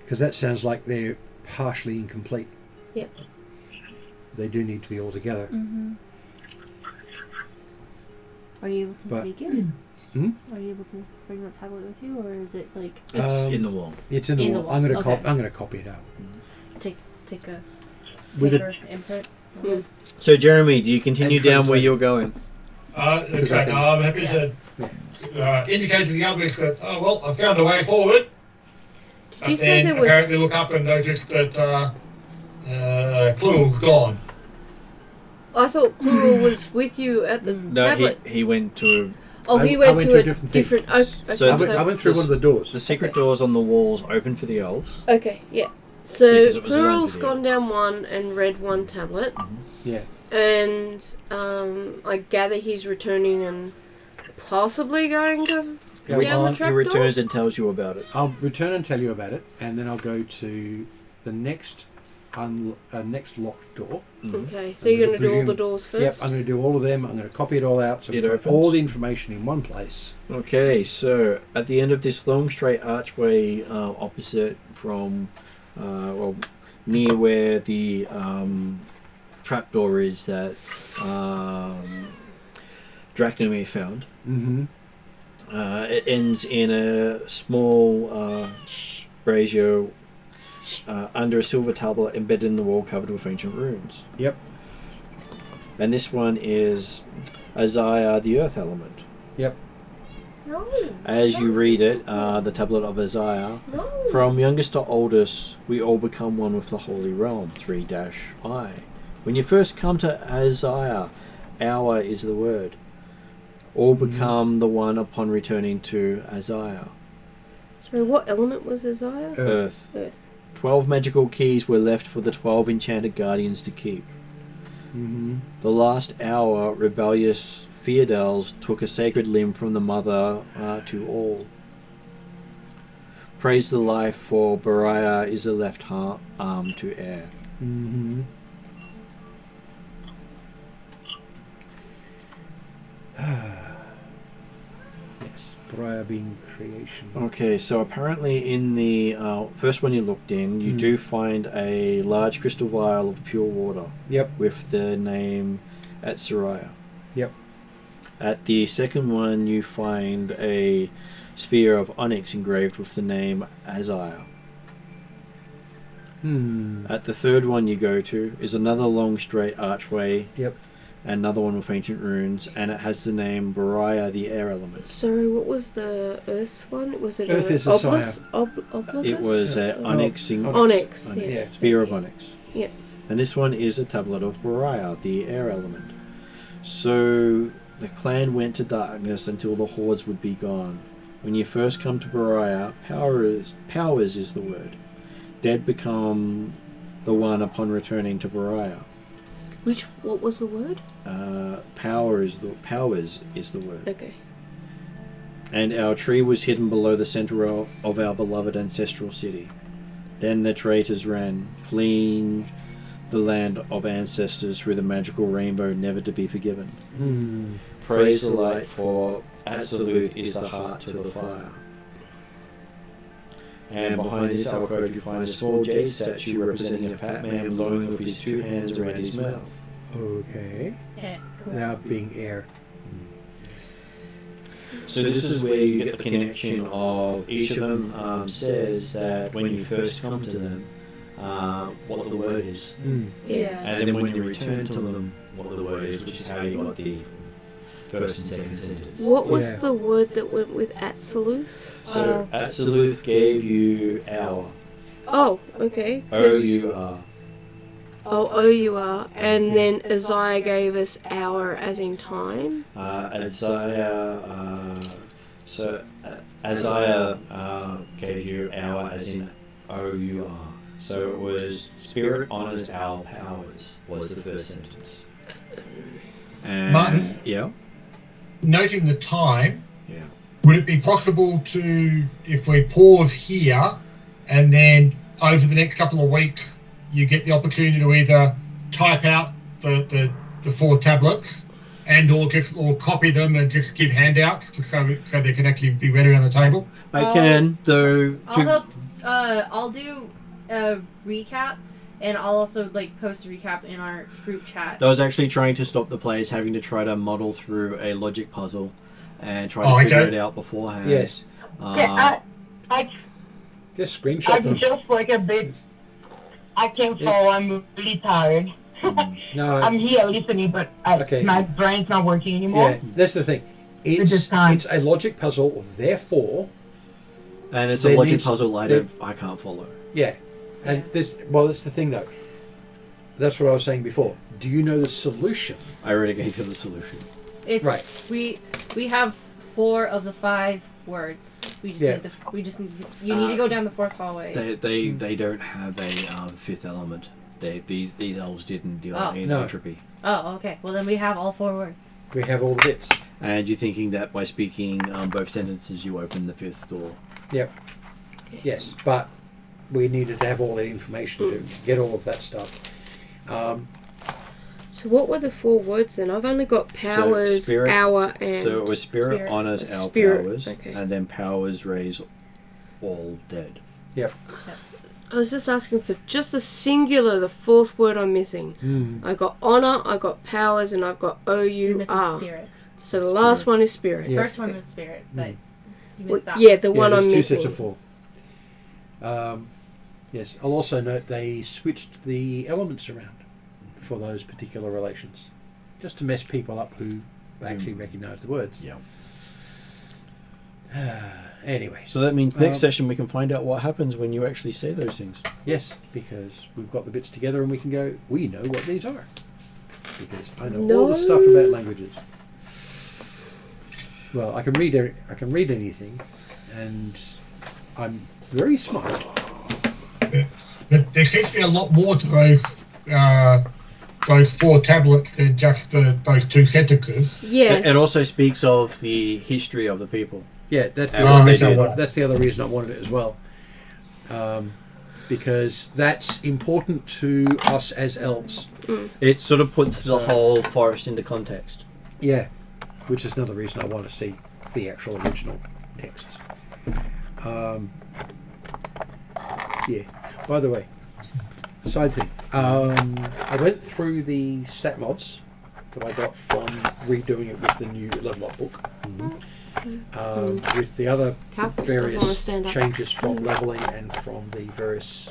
Speaker 4: Because that sounds like they're partially incomplete.
Speaker 6: Yep.
Speaker 4: They do need to be all together.
Speaker 2: Mm-hmm. Are you able to
Speaker 4: But-
Speaker 2: take it?
Speaker 4: Hmm?
Speaker 2: Are you able to bring that tablet with you, or is it like
Speaker 1: It's
Speaker 4: Um,
Speaker 1: in the wall.
Speaker 4: It's in the
Speaker 2: In the
Speaker 4: wall. I'm going to
Speaker 2: wall, okay.
Speaker 4: I'm going to copy it out.
Speaker 2: take a
Speaker 4: With
Speaker 2: paper input?
Speaker 6: Mm.
Speaker 1: So, Jeremy, do you continue
Speaker 4: And
Speaker 1: down where
Speaker 4: translate.
Speaker 1: you're going?
Speaker 3: Okay, now I'm happy to indicate to the others that, oh, well, I found a way forward.
Speaker 6: Did you
Speaker 3: But
Speaker 6: say
Speaker 3: then
Speaker 6: there was?
Speaker 3: apparently look up and notice that Clue's gone.
Speaker 6: I thought Plural was with you at the
Speaker 1: No,
Speaker 6: tablet.
Speaker 1: he went to...
Speaker 6: Oh,
Speaker 4: I
Speaker 6: he went
Speaker 4: went
Speaker 6: to
Speaker 4: to a
Speaker 6: a
Speaker 4: different
Speaker 6: different.
Speaker 4: thing.
Speaker 6: Okay,
Speaker 1: So
Speaker 4: I went through
Speaker 1: the-
Speaker 4: one of the doors.
Speaker 1: The secret doors on the walls open for the elves.
Speaker 6: okay, yeah. So
Speaker 1: Because it was designed
Speaker 6: Plural's
Speaker 1: for the
Speaker 6: gone down one and read one tablet,
Speaker 4: Yeah.
Speaker 6: and I gather he's returning and possibly going to
Speaker 4: Yeah,
Speaker 6: down the
Speaker 1: He
Speaker 6: trapdoor.
Speaker 1: returns and tells you about it.
Speaker 4: I'll return and tell you about it, and then I'll go to the next next locked door.
Speaker 6: Okay, so you're going to do all the doors first.
Speaker 4: Yep, I'm going to do all of them. I'm going to copy it all out so
Speaker 1: It
Speaker 4: we've got
Speaker 1: opens.
Speaker 4: all the information in one place.
Speaker 1: Okay, so at the end of this long straight archway opposite from, near where the trapdoor is that Drachnomir found,
Speaker 4: Mm-hmm.
Speaker 1: it ends in a small brazier under a silver tablet embedded in the wall covered with ancient runes.
Speaker 4: Yep.
Speaker 1: And this one is Isaiah, the earth element.
Speaker 4: Yep.
Speaker 6: No.
Speaker 1: As you read it, the tablet of Isaiah,
Speaker 6: No.
Speaker 1: from youngest to oldest, we all become one with the holy realm. 3-I. When you first come to Isaiah, hour is the word. All become the one upon returning to Isaiah.
Speaker 6: So what element was Isaiah?
Speaker 1: Earth.
Speaker 6: Earth.
Speaker 1: 12 magical keys were left for the 12 enchanted guardians to keep.
Speaker 4: Mm-hmm.
Speaker 1: The last hour, rebellious Theodels took a sacred limb from the mother to all. Praise the life, for Bariah is the left arm to air.
Speaker 4: Mm-hmm. Briar being creation.
Speaker 1: Okay, so apparently in the first one you looked in, you do find a large crystal vial of pure water.
Speaker 4: Yep.
Speaker 1: With the name Atruaghin.
Speaker 4: Yep.
Speaker 1: At the second one, you find a sphere of onyx engraved with the name Azire. At the third one you go to is another long straight archway.
Speaker 4: Yep.
Speaker 1: Another one with ancient runes, and it has the name Briar, the air element.
Speaker 6: Sorry, what was the Earth one? Was it
Speaker 4: Earth
Speaker 6: a
Speaker 4: is a
Speaker 6: obelisk?
Speaker 1: It was
Speaker 6: Onyx,
Speaker 1: onyx,
Speaker 6: yeah.
Speaker 1: sphere of onyx.
Speaker 6: Yeah.
Speaker 1: And this one is a tablet of Briar, the air element. So the clan went to darkness until the hordes would be gone. When you first come to Briar, powers is the word. Dead become the one upon returning to Briar.
Speaker 6: What was the word?
Speaker 1: Powers is the word.
Speaker 6: Okay.
Speaker 1: And our tree was hidden below the center of our beloved ancestral city. Then the traitors ran, fleeing the land of ancestors through the magical rainbow, never to be forgiven. Praise the light, for Absolute is the heart to the fire. And behind this alcove you find a small jade statue representing a fat man blowing with his two hands around his mouth.
Speaker 4: Okay.
Speaker 2: Yeah, cool.
Speaker 4: Now being air.
Speaker 1: So this is where you get the connection of each of them says that when you first come to them, what the word is.
Speaker 2: Yeah.
Speaker 1: And then when you return to them, what the word is, which is how you got the first and second sentence.
Speaker 6: What was the word that went with Absolute?
Speaker 1: So Absolute gave you hour.
Speaker 6: Oh, okay.
Speaker 1: O-U-R.
Speaker 6: Oh, O-U-R. And then Isaiah gave us hour as in time?
Speaker 1: Isaiah gave you hour as in O-U-R. So it was Spirit honors our powers was the first sentence. And
Speaker 3: Martin?
Speaker 1: Yeah.
Speaker 3: Noting the time,
Speaker 1: Yeah.
Speaker 3: would it be possible to, if we pause here and then over the next couple of weeks, you get the opportunity to either type out the 4 tablets and or copy them and just give handouts just so they can actually be read around the table?
Speaker 1: I can, though.
Speaker 2: I'll help. I'll do a recap, and I'll also post a recap in our group chat.
Speaker 1: I was actually trying to stop the players having to try to model through a logic puzzle and try to figure it out beforehand.
Speaker 4: Yes.
Speaker 7: I
Speaker 4: Just screenshot
Speaker 7: I'm
Speaker 4: them.
Speaker 7: just like a bit. I can't follow. I'm really tired.
Speaker 4: No,
Speaker 7: I'm here listening, but my brain's not working anymore.
Speaker 4: yeah, that's the thing.
Speaker 7: this
Speaker 4: It's
Speaker 7: time.
Speaker 4: it's a logic puzzle, therefore,
Speaker 1: And it's a
Speaker 4: There
Speaker 1: logic
Speaker 4: needs-
Speaker 1: puzzle
Speaker 4: there-
Speaker 1: I can't follow.
Speaker 4: yeah. And that's the thing though. That's what I was saying before. Do you know the solution?
Speaker 1: I already gave you the solution.
Speaker 2: It's
Speaker 4: Right.
Speaker 2: We have 4 of the 5 words. We just
Speaker 4: Yeah.
Speaker 2: you need to go down the 4th hallway.
Speaker 1: They don't have a 5th element. These elves didn't deal in
Speaker 4: No.
Speaker 1: entropy.
Speaker 2: Oh, okay. Well, then we have all 4 words.
Speaker 4: We have all the bits.
Speaker 1: And you're thinking that by speaking both sentences, you open the 5th door.
Speaker 4: Yep. Yes, but we needed to have all that information to get all of that stuff.
Speaker 6: So what were the 4 words then? I've only got powers,
Speaker 1: spirit-
Speaker 6: hour, and...
Speaker 1: So it was spirit honors our
Speaker 6: Spirit,
Speaker 1: powers,
Speaker 6: okay.
Speaker 1: and then powers raise all dead.
Speaker 4: Yep.
Speaker 6: I was just asking for just the singular, the 4th word I'm missing. I got honor, I got powers, and I've got
Speaker 2: You're missing
Speaker 6: O-U-R.
Speaker 2: spirit.
Speaker 6: So the last one is spirit.
Speaker 4: Yeah.
Speaker 2: First one was spirit, but you
Speaker 6: Well,
Speaker 2: missed that.
Speaker 6: yeah, the
Speaker 4: Yeah,
Speaker 6: one
Speaker 4: there's
Speaker 6: I'm
Speaker 4: 2
Speaker 6: missing.
Speaker 4: sets of 4. Yes, I'll also note they switched the elements around for those particular relations, just to mess people up who actually recognise the words.
Speaker 1: Yeah.
Speaker 4: Anyway,
Speaker 1: So that means next session we can find out what happens when you actually say those things.
Speaker 4: yes, because we've got the bits together and we can go, we know what these are. Because I know all the
Speaker 6: No.
Speaker 4: stuff about languages. Well, I can read anything, and I'm very smart.
Speaker 3: But there seems to be a lot more to those 4 tablets than just those 2 sentences.
Speaker 6: Yeah.
Speaker 1: It also speaks of the history of the people.
Speaker 4: Yeah, that's the,
Speaker 1: And
Speaker 4: other
Speaker 1: what
Speaker 4: reason
Speaker 1: they
Speaker 4: I
Speaker 1: did.
Speaker 4: wanted, that's the other reason I wanted it as well. Because that's important to us as elves.
Speaker 1: It sort of puts the whole forest into context.
Speaker 4: Yeah, which is another reason I want to see the actual original. Texas. Yeah. By the way, side thing. I went through the stat mods that I got from redoing it with the new level up book. With the other
Speaker 6: Cowboys doesn't want to
Speaker 4: various
Speaker 6: stand up.
Speaker 4: changes from leveling and from the various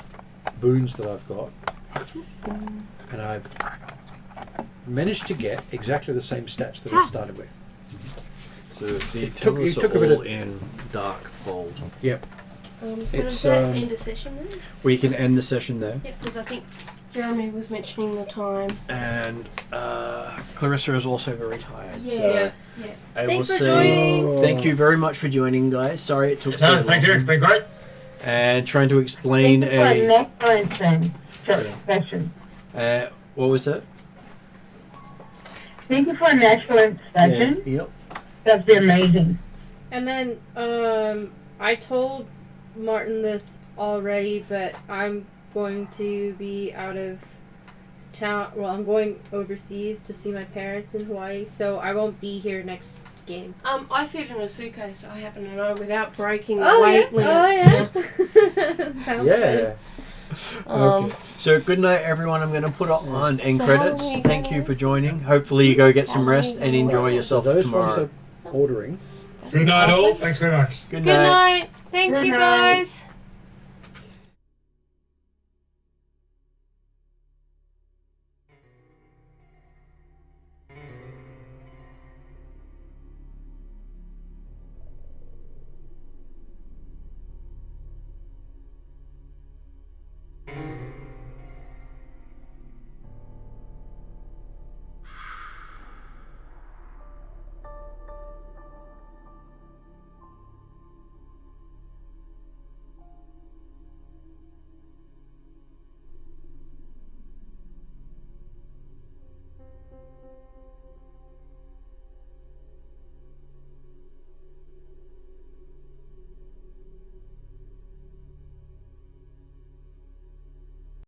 Speaker 4: boons that I've got. And I've managed to get exactly the same stats that I started with.
Speaker 1: So the
Speaker 4: It took
Speaker 1: took
Speaker 4: a bit
Speaker 1: all
Speaker 4: of-
Speaker 1: in dark bold.
Speaker 4: Yep.
Speaker 6: So
Speaker 4: It's,
Speaker 6: does that end a session then?
Speaker 1: We can end the session there.
Speaker 6: Yep, because I think Jeremy was mentioning the time.
Speaker 1: And Clarissa is also very tired.
Speaker 6: Yeah.
Speaker 1: So
Speaker 6: Yeah.
Speaker 1: I
Speaker 2: Thanks
Speaker 1: will
Speaker 2: for
Speaker 1: say
Speaker 2: joining.
Speaker 1: thank you very much for joining, guys. Sorry it took so
Speaker 3: No,
Speaker 1: long.
Speaker 3: thank you. It's been great.
Speaker 1: And trying to explain
Speaker 7: Thank you for an
Speaker 1: a
Speaker 7: excellent session.
Speaker 1: what was it?
Speaker 7: Thank you for an excellent session.
Speaker 1: Yep.
Speaker 7: That's been amazing.
Speaker 2: And then I told Martin this already, but I'm going to be out of town. Well, I'm going overseas to see my parents in Hawaii, so I won't be here next game.
Speaker 6: I fit in a suitcase, I happen to know, without breaking
Speaker 2: Oh,
Speaker 6: weight
Speaker 2: yeah.
Speaker 6: limits.
Speaker 2: Sounds
Speaker 1: Yeah.
Speaker 2: good.
Speaker 1: Okay. So good night, everyone. I'm going to put on end
Speaker 6: So
Speaker 1: credits.
Speaker 6: how are we
Speaker 1: Thank
Speaker 6: going?
Speaker 1: you for joining. Hopefully you go get some
Speaker 6: How are we
Speaker 1: rest and
Speaker 6: going?
Speaker 1: enjoy
Speaker 4: So
Speaker 1: yourself
Speaker 4: those
Speaker 1: tomorrow.
Speaker 4: ones are ordering.
Speaker 3: Good night, all. Thanks very much.
Speaker 1: Good
Speaker 6: Good
Speaker 1: night.
Speaker 6: night. Thank
Speaker 7: Good
Speaker 6: you,
Speaker 7: night.
Speaker 6: guys.